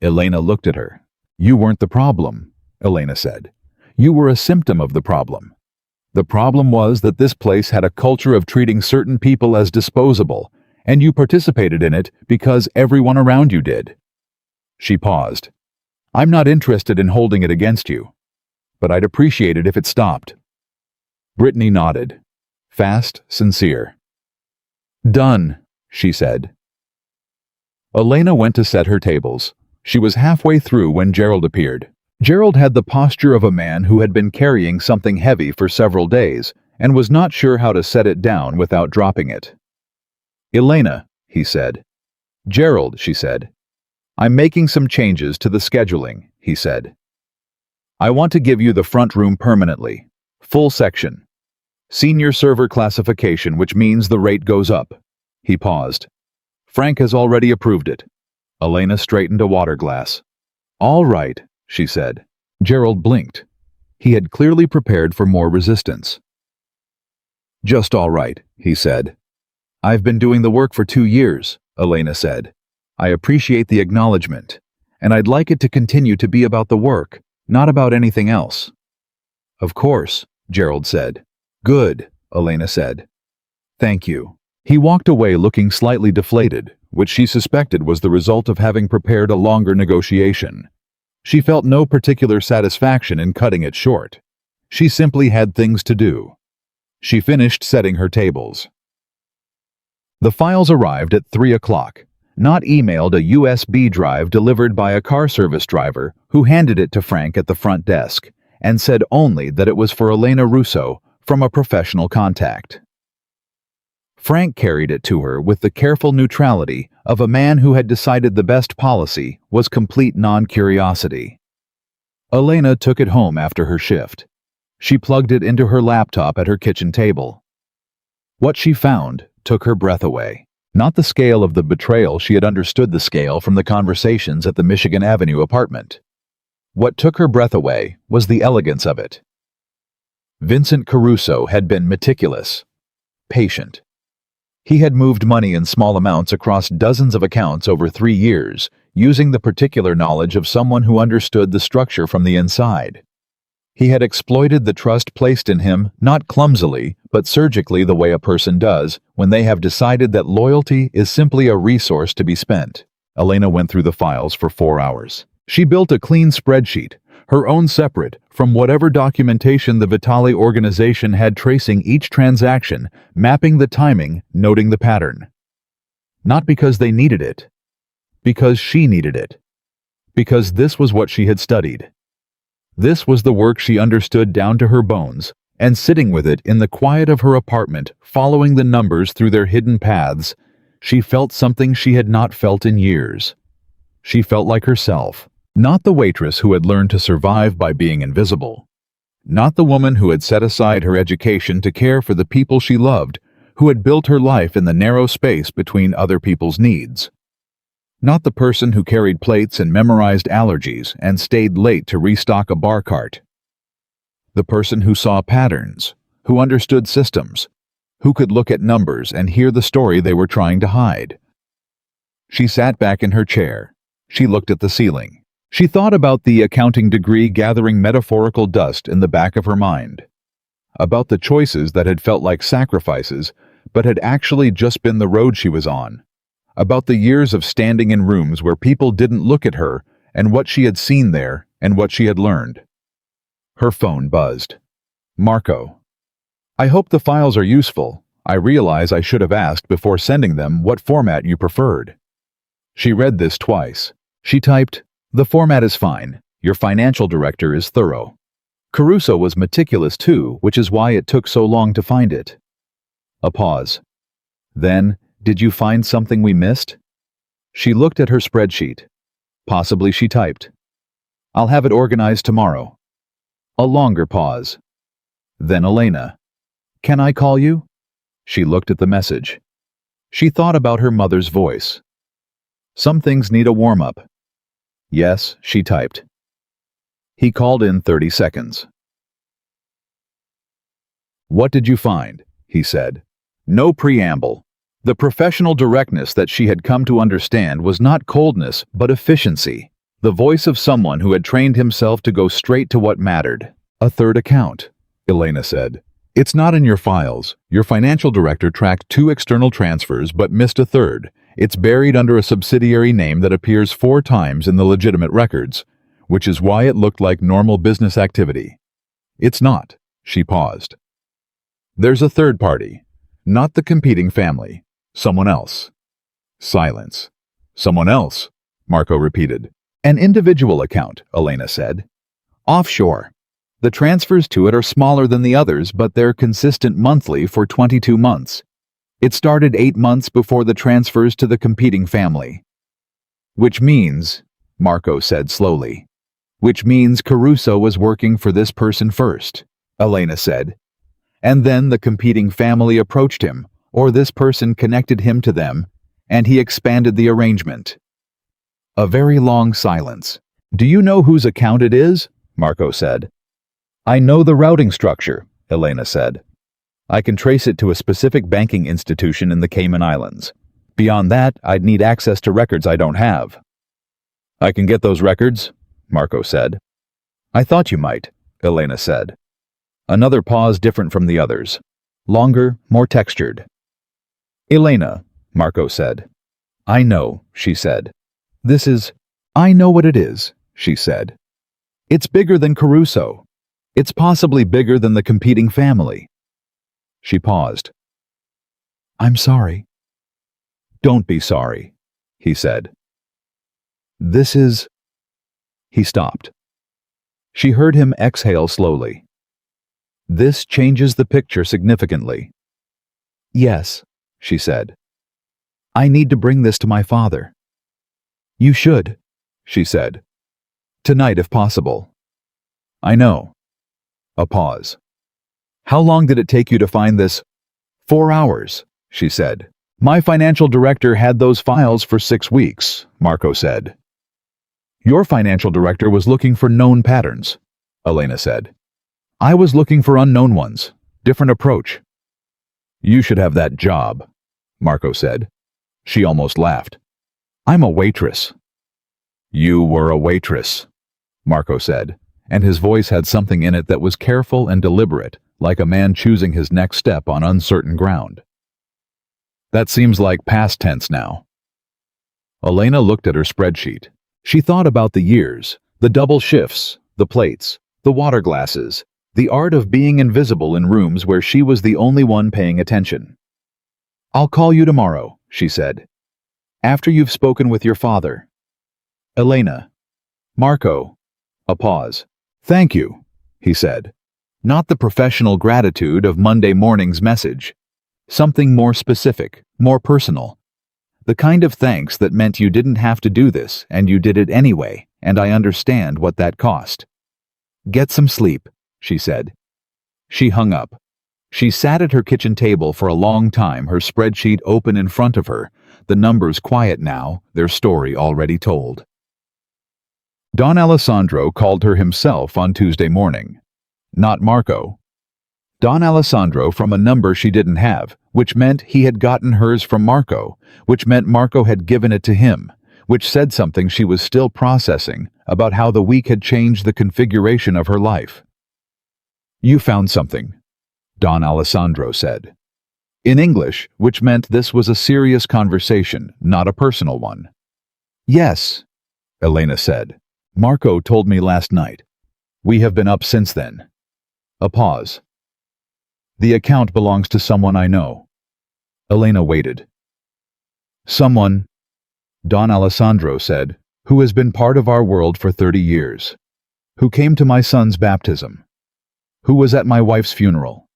Elena looked at her. "You weren't the problem," Elena said. "You were a symptom of the problem. The problem was that this place had a culture of treating certain people as disposable, and you participated in it because everyone around you did." She paused. "I'm not interested in holding it against you, but I'd appreciate it if it stopped." Brittany nodded. Fast, sincere. "Done," she said. Elena went to set her tables. She was halfway through when Gerald appeared. Gerald had the posture of a man who had been carrying something heavy for several days and was not sure how to set it down without dropping it. "Elena," he said. "Gerald," she said. "I'm making some changes to the scheduling," he said. "I want to give you the front room permanently. Full section. Senior server classification, which means the rate goes up." He paused. "Frank has already approved it." Elena straightened a water glass. "All right," she said. Gerald blinked. He had clearly prepared for more resistance. "Just all right," he said. "I've been doing the work for 2 years," Elena said. "I appreciate the acknowledgement, and I'd like it to continue to be about the work, not about anything else." "Of course," Gerald said. "Good," Elena said. "Thank you." He walked away looking slightly deflated, which she suspected was the result of having prepared a longer negotiation. She felt no particular satisfaction in cutting it short. She simply had things to do. She finished setting her tables. The files arrived at 3 o'clock, not emailed, a USB drive delivered by a car service driver who handed it to Frank at the front desk and said only that it was for Elena Russo from a professional contact. Frank carried it to her with the careful neutrality of a man who had decided the best policy was complete non-curiosity. Elena took it home after her shift. She plugged it into her laptop at her kitchen table. What she found took her breath away. Not the scale of the betrayal, she had understood the scale from the conversations at the Michigan Avenue apartment. What took her breath away was the elegance of it. Vincent Caruso had been meticulous, patient. He had moved money in small amounts across dozens of accounts over 3 years, using the particular knowledge of someone who understood the structure from the inside. He had exploited the trust placed in him, not clumsily, but surgically, the way a person does when they have decided that loyalty is simply a resource to be spent. Elena went through the files for 4 hours. She built a clean spreadsheet, her own separate from whatever documentation the Vitali organization had, tracing each transaction, mapping the timing, noting the pattern. Not because they needed it, because she needed it. Because this was what she had studied. This was the work she understood down to her bones, and sitting with it in the quiet of her apartment, following the numbers through their hidden paths, she felt something she had not felt in years. She felt like herself, Not the waitress who had learned to survive by being invisible. Not the woman who had set aside her education to care for the people she loved, who had built her life in the narrow space between other people's needs. Not the person who carried plates and memorized allergies and stayed late to restock a bar cart. The person who saw patterns, who understood systems, who could look at numbers and hear the story they were trying to hide. She sat back in her chair. She looked at the ceiling. She thought about the accounting degree gathering metaphorical dust in the back of her mind. About the choices that had felt like sacrifices, but had actually just been the road she was on. About the years of standing in rooms where people didn't look at her, and what she had seen there, and what she had learned. Her phone buzzed. Marco. I hope the files are useful. I realize I should have asked before sending them what format you preferred. She read this twice. She typed, the format is fine. Your financial director is thorough. Caruso was meticulous too, which is why it took so long to find it. A pause. Then, did you find something we missed? She looked at her spreadsheet. Possibly she typed. I'll have it organized tomorrow. A longer pause. Then Elena. Can I call you? She looked at the message. She thought about her mother's voice. Some things need a warm-up. Yes, she typed. He called in 30 seconds. What did you find? He said. No preamble. The professional directness that she had come to understand was not coldness, but efficiency. The voice of someone who had trained himself to go straight to what mattered. A third account, Elena said. It's not in your files. Your financial director tracked 2 external transfers but missed a third. It's buried under a subsidiary name that appears 4 times in the legitimate records, which is why it looked like normal business activity. It's not. She paused. There's a third party. Not the competing family. Someone else. Silence. Someone else, Marco repeated. An individual account, Elena said. Offshore. The transfers to it are smaller than the others, but they're consistent monthly for 22 months. It started 8 months before the transfers to the competing family. Which means, Marco said slowly, which means Caruso was working for this person first, Elena said. And then the competing family approached him, or this person connected him to them, and he expanded the arrangement. A very long silence. Do you know whose account it is? Marco said. I know the routing structure, Elena said. I can trace it to a specific banking institution in the Cayman Islands. Beyond that, I'd need access to records I don't have. I can get those records, Marco said. I thought you might, Elena said. Another pause different from the others. Longer, more textured. Elena, Marco said. I know, she said. I know what it is, she said. It's bigger than Caruso. It's possibly bigger than the competing family. She paused. I'm sorry. Don't be sorry, he said. He stopped. She heard him exhale slowly. This changes the picture significantly. Yes, she said. I need to bring this to my father. You should, she said. Tonight if possible. I know. A pause. How long did it take you to find this? 4 hours, she said. My financial director had those files for 6 weeks, Marco said. Your financial director was looking for known patterns, Elena said. I was looking for unknown ones. Different approach. You should have that job, Marco said. She almost laughed. I'm a waitress. You were a waitress, Marco said, and his voice had something in it that was careful and deliberate, like a man choosing his next step on uncertain ground. That seems like past tense now. Elena looked at her spreadsheet. She thought about the years, the double shifts, the plates, the water glasses, the art of being invisible in rooms where she was the only one paying attention. I'll call you tomorrow, she said. After you've spoken with your father. Elena. Marco. A pause. Thank you, he said. Not the professional gratitude of Monday morning's message. Something more specific, more personal. The kind of thanks that meant you didn't have to do this and you did it anyway, and I understand what that cost. Get some sleep, she said. She hung up. She sat at her kitchen table for a long time, her spreadsheet open in front of her, the numbers quiet now, their story already told. Don Alessandro called her himself on Tuesday morning. Not Marco. Don Alessandro from a number she didn't have, which meant he had gotten hers from Marco, which meant Marco had given it to him, which said something she was still processing about how the week had changed the configuration of her life. You found something, Don Alessandro said. In English, which meant this was a serious conversation, not a personal one. Yes, Elena said. Marco told me last night. We have been up since then. A pause. The account belongs to someone I know. Elena waited. Someone, Don Alessandro said, who has been part of our world for 30 years. Who came to my son's baptism. Who was at my wife's funeral.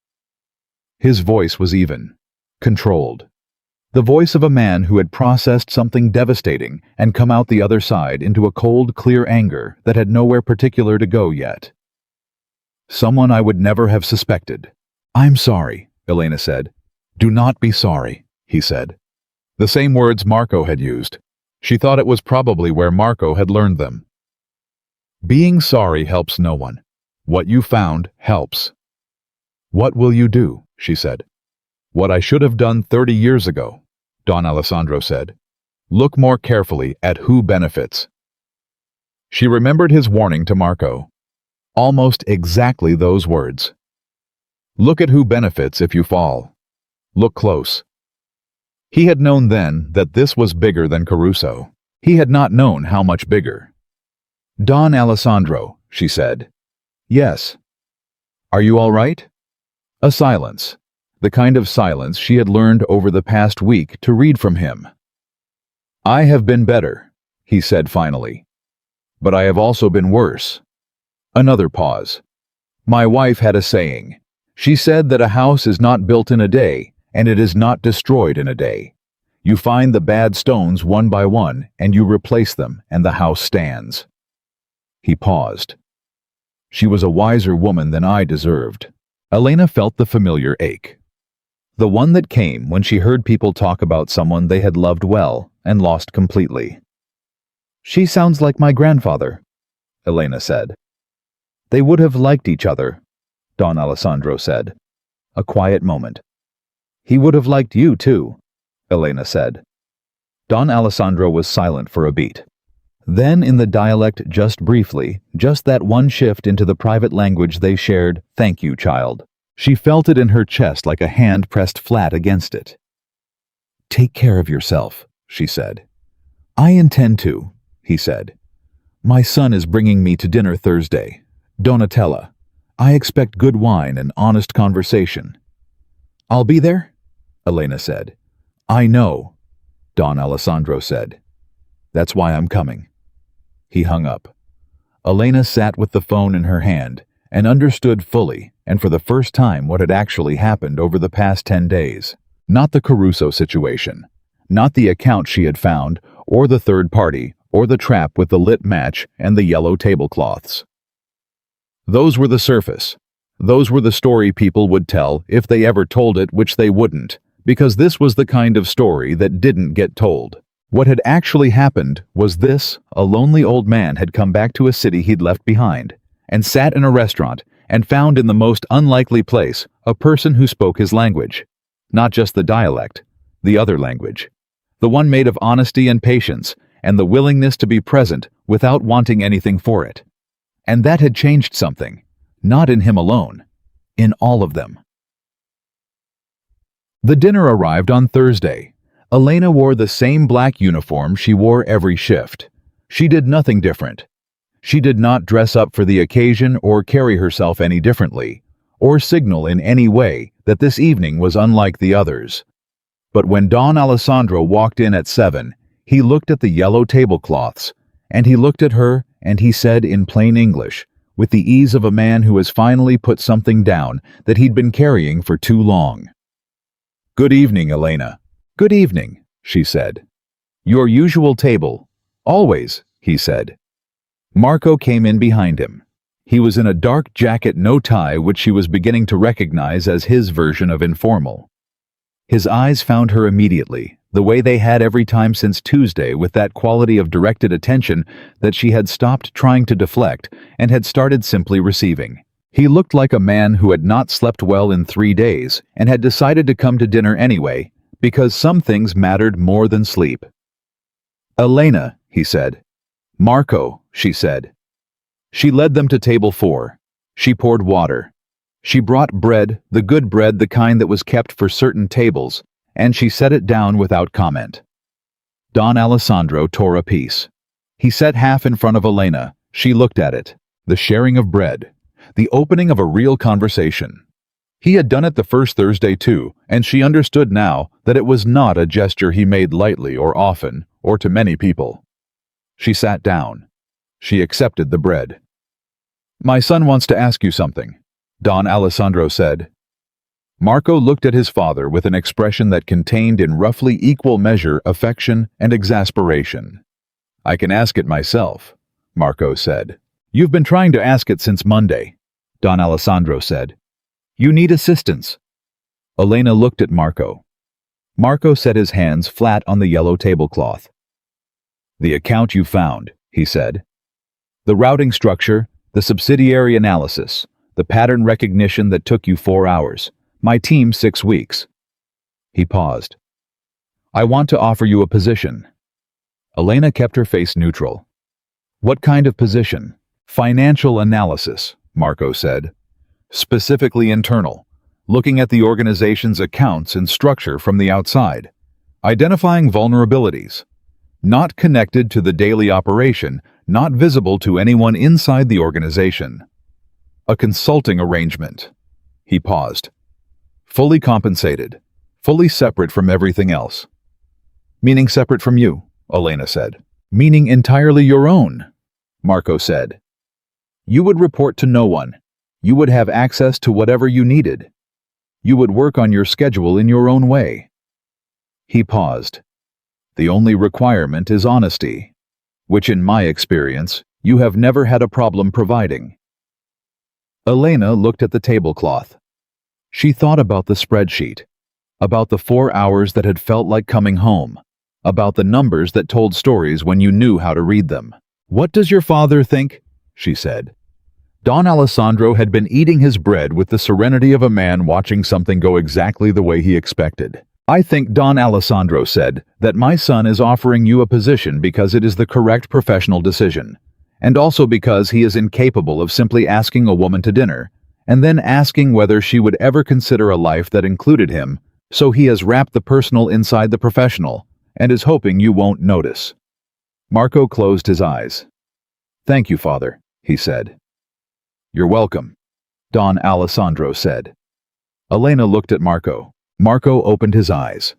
His voice was even, controlled. The voice of a man who had processed something devastating and come out the other side into a cold, clear anger that had nowhere particular to go yet. Someone I would never have suspected. I'm sorry, Elena said. Do not be sorry, he said. The same words Marco had used. She thought it was probably where Marco had learned them. Being sorry helps no one. What you found helps. What will you do? She said. What I should have done 30 years ago, Don Alessandro said. Look more carefully at who benefits. She remembered his warning to Marco. Almost exactly those words. Look at who benefits if you fall. Look close. He had known then that this was bigger than Caruso. He had not known how much bigger. Don Alessandro, she said. Yes. Are you all right? A silence. The kind of silence she had learned over the past week to read from him. I have been better, he said finally. But I have also been worse. Another pause. My wife had a saying. She said that a house is not built in a day, and it is not destroyed in a day. You find the bad stones one by one, and you replace them, and the house stands. He paused. She was a wiser woman than I deserved. Elena felt the familiar ache. The one that came when she heard people talk about someone they had loved well and lost completely. She sounds like my grandfather, Elena said. They would have liked each other, Don Alessandro said. A quiet moment. He would have liked you too, Elena said. Don Alessandro was silent for a beat. Then in the dialect just briefly, just that one shift into the private language they shared, thank you, child. She felt it in her chest like a hand pressed flat against it. Take care of yourself, she said. I intend to, he said. My son is bringing me to dinner Thursday. Donatella. I expect good wine and honest conversation. I'll be there, Elena said. I know, Don Alessandro said. That's why I'm coming. He hung up. Elena sat with the phone in her hand and understood fully, and for the first time, what had actually happened over the past 10 days. Not the Caruso situation, not the account she had found, or the third party, or the trap with the lit match and the yellow tablecloths. Those were the surface. Those were the story people would tell if they ever told it, which they wouldn't, because this was the kind of story that didn't get told. What had actually happened was this: a lonely old man had come back to a city he'd left behind, and sat in a restaurant and found in the most unlikely place a person who spoke his language. Not just the dialect, the other language. The one made of honesty and patience, and the willingness to be present without wanting anything for it. And that had changed something, not in him alone, in all of them. The dinner arrived on Thursday. Elena wore the same black uniform she wore every shift. She did nothing different. She did not dress up for the occasion or carry herself any differently, or signal in any way that this evening was unlike the others. But when Don Alessandro walked in at 7, he looked at the yellow tablecloths, and he looked at her, and he said in plain English, with the ease of a man who has finally put something down that he'd been carrying for too long. Good evening, Elena. Good evening, she said. Your usual table. Always, he said. Marco came in behind him. He was in a dark jacket, no tie, which she was beginning to recognize as his version of informal. His eyes found her immediately, the way they had every time since Tuesday, with that quality of directed attention that she had stopped trying to deflect and had started simply receiving. He looked like a man who had not slept well in 3 days and had decided to come to dinner anyway, because some things mattered more than sleep. "Elena," he said. "Marco," she said. She led them to table 4. She poured water. She brought bread, the good bread, the kind that was kept for certain tables, and she set it down without comment. Don Alessandro tore a piece. He set half in front of Elena. She looked at it. The sharing of bread. The opening of a real conversation. He had done it the first Thursday too, and she understood now that it was not a gesture he made lightly or often, or to many people. She sat down. She accepted the bread. "My son wants to ask you something," Don Alessandro said. Marco looked at his father with an expression that contained in roughly equal measure affection and exasperation. "I can ask it myself," Marco said. "You've been trying to ask it since Monday," Don Alessandro said. "You need assistance." Elena looked at Marco. Marco set his hands flat on the yellow tablecloth. "The account you found," he said. "The routing structure, the subsidiary analysis, the pattern recognition that took you 4 hours, my team 6 weeks." He paused. "I want to offer you a position." Elena kept her face neutral. "What kind of position?" "Financial analysis," Marco said. "Specifically internal, looking at the organization's accounts and structure from the outside, identifying vulnerabilities, not connected to the daily operation, not visible to anyone inside the organization. A consulting arrangement." He paused. "Fully compensated, fully separate from everything else." "Meaning separate from you," Elena said. "Meaning entirely your own," Marco said. "You would report to no one. You would have access to whatever you needed. You would work on your schedule in your own way." He paused. "The only requirement is honesty, which in my experience, you have never had a problem providing." Elena looked at the tablecloth. She thought about the spreadsheet, about the 4 hours that had felt like coming home, about the numbers that told stories when you knew how to read them. "What does your father think?" she said. Don Alessandro had been eating his bread with the serenity of a man watching something go exactly the way he expected. "I think," Don Alessandro said, "that my son is offering you a position because it is the correct professional decision, and also because he is incapable of simply asking a woman to dinner, and then asking whether she would ever consider a life that included him, so he has wrapped the personal inside the professional, and is hoping you won't notice." Marco closed his eyes. "Thank you, Father," he said. "You're welcome," Don Alessandro said. Elena looked at Marco. Marco opened his eyes.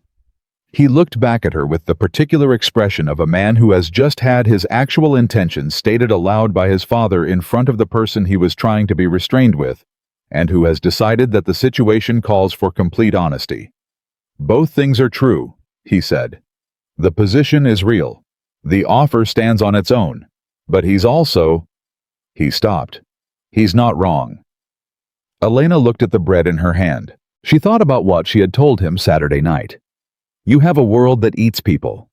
He looked back at her with the particular expression of a man who has just had his actual intentions stated aloud by his father in front of the person he was trying to be restrained with, and who has decided that the situation calls for complete honesty. "Both things are true," he said. "The position is real. The offer stands on its own. But he's also—" He stopped. "He's not wrong." Elena looked at the bread in her hand. She thought about what she had told him Saturday night. "You have a world that eats people.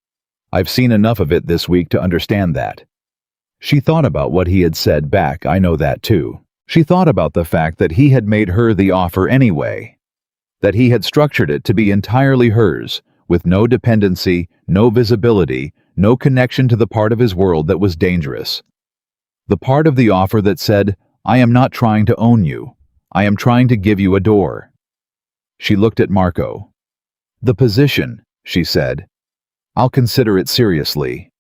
I've seen enough of it this week to understand that." She thought about what he had said back, "I know that too." She thought about the fact that he had made her the offer anyway. That he had structured it to be entirely hers, with no dependency, no visibility, no connection to the part of his world that was dangerous. The part of the offer that said, "I am not trying to own you. I am trying to give you a door." She looked at Marco. "The position," she said. "I'll consider it seriously."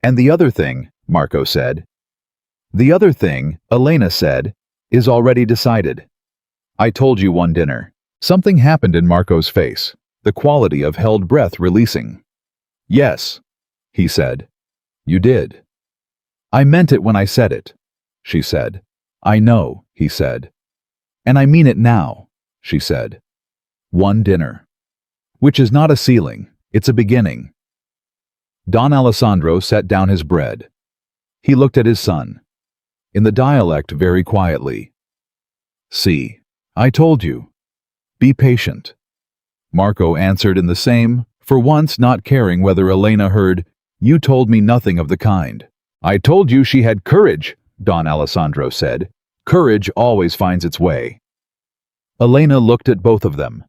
"And the other thing," Marco said. "The other thing," Elena said, "is already decided. I told you one dinner." Something happened in Marco's face, the quality of held breath releasing. "Yes," he said. "You did." "I meant it when I said it," she said. "I know," he said. "And I mean it now," she said. "One dinner. Which is not a ceiling, it's a beginning." Don Alessandro set down his bread. He looked at his son. In the dialect very quietly. "See, I told you. Be patient." Marco answered in the same, for once not caring whether Elena heard, "You told me nothing of the kind." "I told you she had courage," Don Alessandro said. "Courage always finds its way." Elena looked at both of them.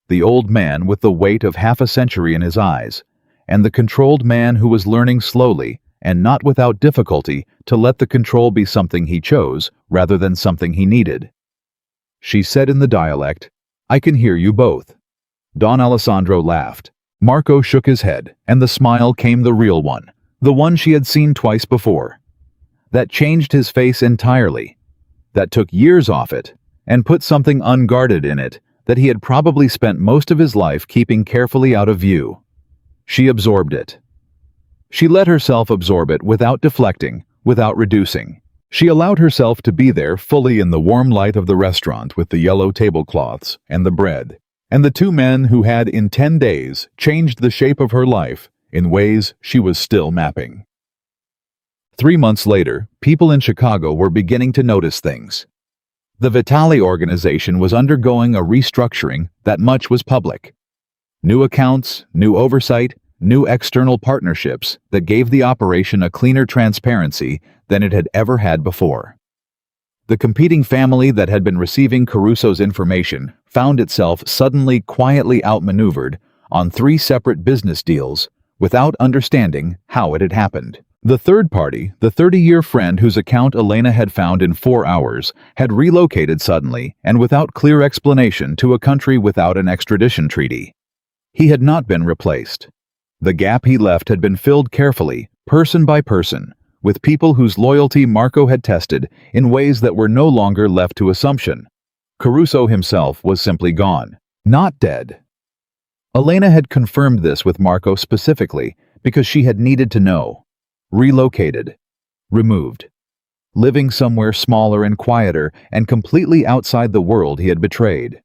The old man with the weight of half a century in his eyes, and the controlled man who was learning slowly, and not without difficulty, to let the control be something he chose rather than something he needed. She said in the dialect, "I can hear you both." Don Alessandro laughed. Marco shook his head, and the smile came the real one, the one she had seen twice before. That changed his face entirely. That took years off it, and put something unguarded in it that he had probably spent most of his life keeping carefully out of view. She absorbed it. She let herself absorb it without deflecting, without reducing. She allowed herself to be there fully in the warm light of the restaurant with the yellow tablecloths and the bread, and the two men who had in 10 days changed the shape of her life in ways she was still mapping. 3 months later, people in Chicago were beginning to notice things. The Vitali organization was undergoing a restructuring that much was public. New accounts, new oversight, new external partnerships that gave the operation a cleaner transparency than it had ever had before. The competing family that had been receiving Caruso's information found itself suddenly quietly outmaneuvered on 3 separate business deals without understanding how it had happened. The third party, the 30-year friend whose account Elena had found in 4 hours, had relocated suddenly and without clear explanation to a country without an extradition treaty. He had not been replaced. The gap he left had been filled carefully, person by person, with people whose loyalty Marco had tested in ways that were no longer left to assumption. Caruso himself was simply gone, not dead. Elena had confirmed this with Marco specifically because she had needed to know. Relocated. Removed. Living somewhere smaller and quieter and completely outside the world he had betrayed.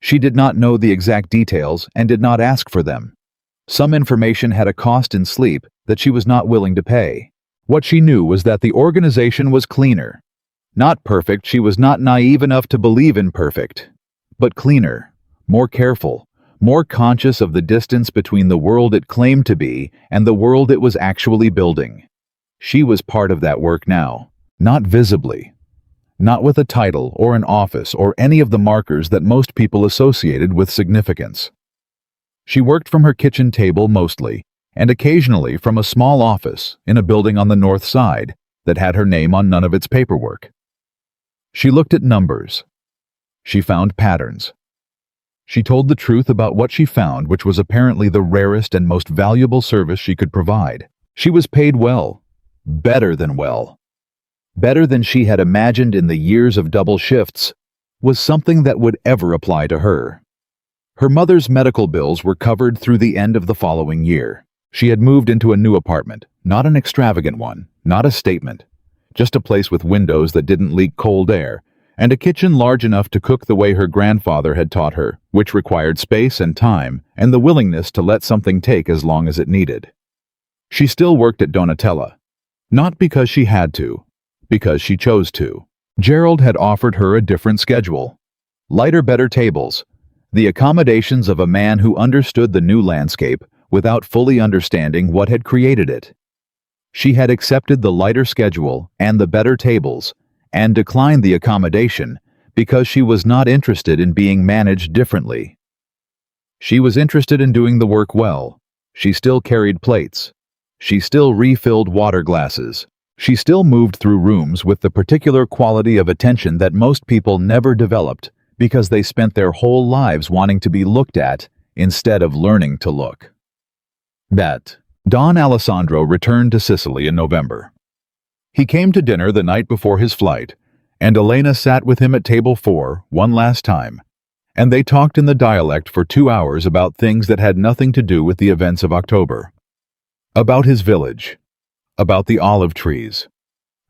She did not know the exact details and did not ask for them. Some information had a cost in sleep that she was not willing to pay. What she knew was that the organization was cleaner. Not perfect, she was not naive enough to believe in perfect, but cleaner, more careful, more conscious of the distance between the world it claimed to be and the world it was actually building. She was part of that work now, not visibly, not with a title or an office or any of the markers that most people associated with significance. She worked from her kitchen table mostly, and occasionally from a small office in a building on the north side that had her name on none of its paperwork. She looked at numbers. She found patterns. She told the truth about what she found, which was apparently the rarest and most valuable service she could provide. She was paid well, better than well. Better than she had imagined in the years of double shifts, was something that would ever apply to her. Her mother's medical bills were covered through the end of the following year. She had moved into a new apartment, not an extravagant one, not a statement, just a place with windows that didn't leak cold air, and a kitchen large enough to cook the way her grandfather had taught her, which required space and time and the willingness to let something take as long as it needed. She still worked at Donatella, not because she had to, because she chose to. Gerald had offered her a different schedule. Lighter, better tables, the accommodations of a man who understood the new landscape without fully understanding what had created it. She had accepted the lighter schedule and the better tables, and declined the accommodation because she was not interested in being managed differently. She was interested in doing the work well. She still carried plates. She still refilled water glasses. She still moved through rooms with the particular quality of attention that most people never developed because they spent their whole lives wanting to be looked at instead of learning to look. Don Alessandro returned to Sicily in November. He came to dinner the night before his flight, and Elena sat with him at table 4 one last time, and they talked in the dialect for 2 hours about things that had nothing to do with the events of October. About his village, about the olive trees,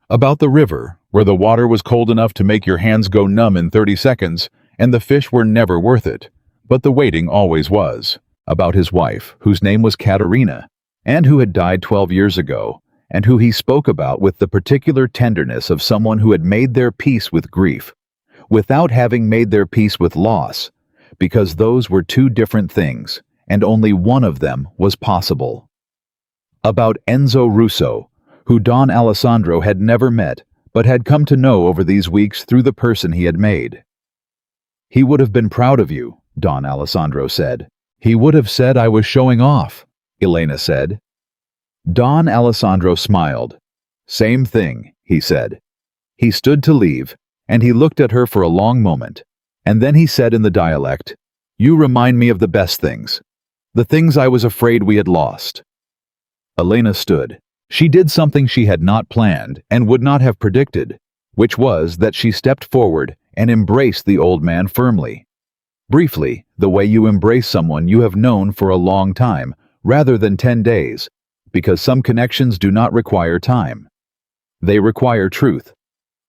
about the river, where the water was cold enough to make your hands go numb in 30 seconds, and the fish were never worth it, but the waiting always was. About his wife, whose name was Katerina, and who had died 12 years ago, and who he spoke about with the particular tenderness of someone who had made their peace with grief, without having made their peace with loss, because those were two different things, and only one of them was possible. About Enzo Russo, who Don Alessandro had never met, but had come to know over these weeks through the person he had made. "He would have been proud of you," Don Alessandro said. "He would have said I was showing off," Elena said. Don Alessandro smiled. "Same thing," he said. He stood to leave, and he looked at her for a long moment, and then he said in the dialect, "You remind me of the best things, the things I was afraid we had lost." Elena stood. She did something she had not planned and would not have predicted, which was that she stepped forward and embraced the old man firmly. Briefly, the way you embrace someone you have known for a long time, rather than 10 days, because some connections do not require time. They require truth,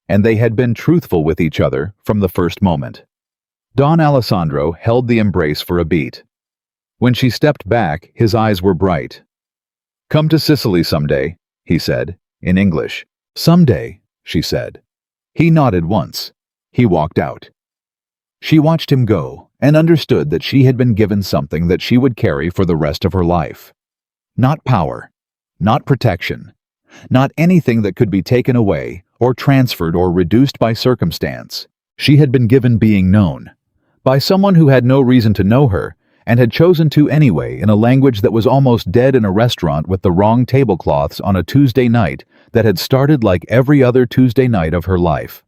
and they had been truthful with each other from the first moment. Don Alessandro held the embrace for a beat. When she stepped back, his eyes were bright. "Come to Sicily someday," he said, in English. "Someday," she said. He nodded once. He walked out. She watched him go and understood that she had been given something that she would carry for the rest of her life. Not power, not protection, not anything that could be taken away or transferred or reduced by circumstance. She had been given being known by someone who had no reason to know her and had chosen to anyway in a language that was almost dead in a restaurant with the wrong tablecloths on a Tuesday night that had started like every other Tuesday night of her life.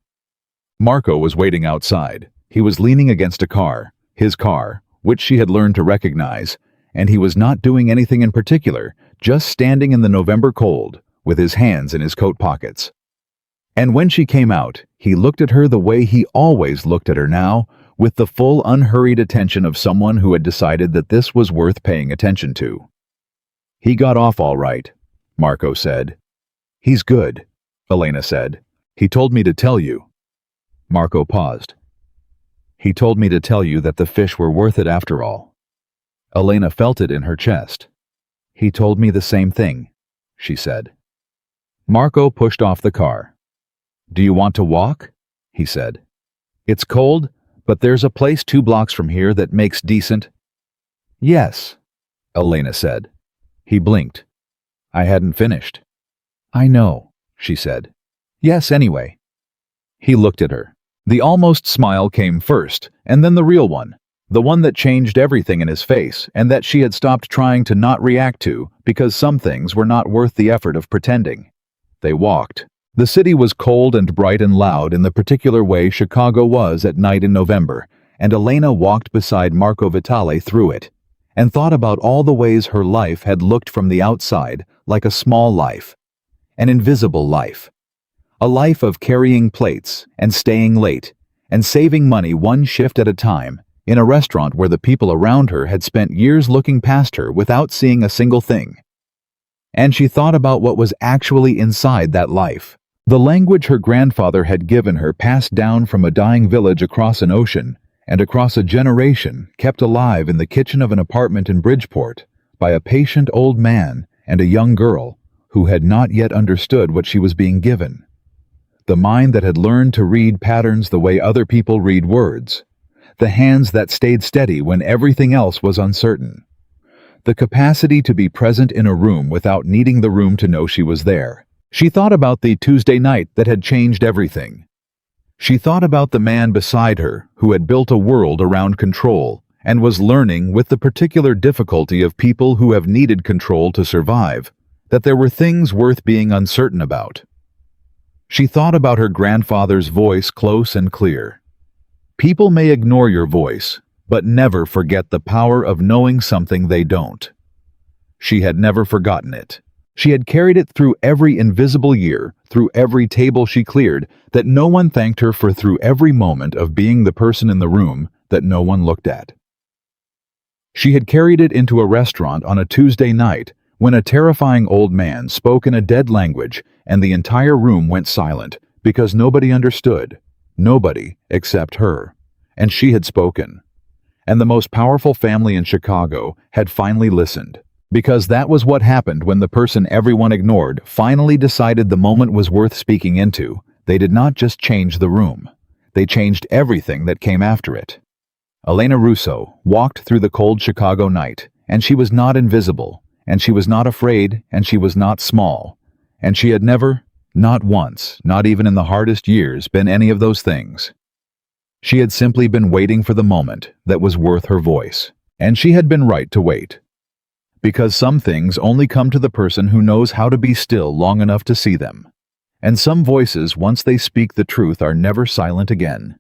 Marco was waiting outside. He was leaning against a car, his car, which she had learned to recognize, and he was not doing anything in particular, just standing in the November cold, with his hands in his coat pockets. And when she came out, he looked at her the way he always looked at her now, with the full unhurried attention of someone who had decided that this was worth paying attention to. "He got off all right," Marco said. "He's good," Elena said. "He told me to tell you." Marco paused. "He told me to tell you that the fish were worth it after all." Elena felt it in her chest. "He told me the same thing," she said. Marco pushed off the car. "Do you want to walk?" he said. "It's cold, but there's a place 2 blocks from here that makes decent." "Yes," Elena said. He blinked. "I hadn't finished." "I know," she said. "Yes, anyway." He looked at her. The almost smile came first, and then the real one, the one that changed everything in his face and that she had stopped trying to not react to because some things were not worth the effort of pretending. They walked. The city was cold and bright and loud in the particular way Chicago was at night in November, and Elena walked beside Marco Vitale through it, and thought about all the ways her life had looked from the outside like a small life, an invisible life, a life of carrying plates and staying late and saving money one shift at a time in a restaurant where the people around her had spent years looking past her without seeing a single thing. And she thought about what was actually inside that life. The language her grandfather had given her passed down from a dying village across an ocean and across a generation, kept alive in the kitchen of an apartment in Bridgeport by a patient old man and a young girl who had not yet understood what she was being given. The mind that had learned to read patterns the way other people read words. The hands that stayed steady when everything else was uncertain. The capacity to be present in a room without needing the room to know she was there. She thought about the Tuesday night that had changed everything. She thought about the man beside her who had built a world around control and was learning with the particular difficulty of people who have needed control to survive that there were things worth being uncertain about. She thought about her grandfather's voice close and clear. People may ignore your voice, but never forget the power of knowing something they don't. She had never forgotten it. She had carried it through every invisible year, through every table she cleared, that no one thanked her for, through every moment of being the person in the room that no one looked at. She had carried it into a restaurant on a Tuesday night when a terrifying old man spoke in a dead language and the entire room went silent because nobody understood, nobody except her, and she had spoken. And the most powerful family in Chicago had finally listened. Because that was what happened when the person everyone ignored finally decided the moment was worth speaking into. They did not just change the room. They changed everything that came after it. Elena Russo walked through the cold Chicago night, and she was not invisible, and she was not afraid, and she was not small. And she had never, not once, not even in the hardest years, been any of those things. She had simply been waiting for the moment that was worth her voice. And she had been right to wait. Because some things only come to the person who knows how to be still long enough to see them. And some voices, once they speak the truth, are never silent again.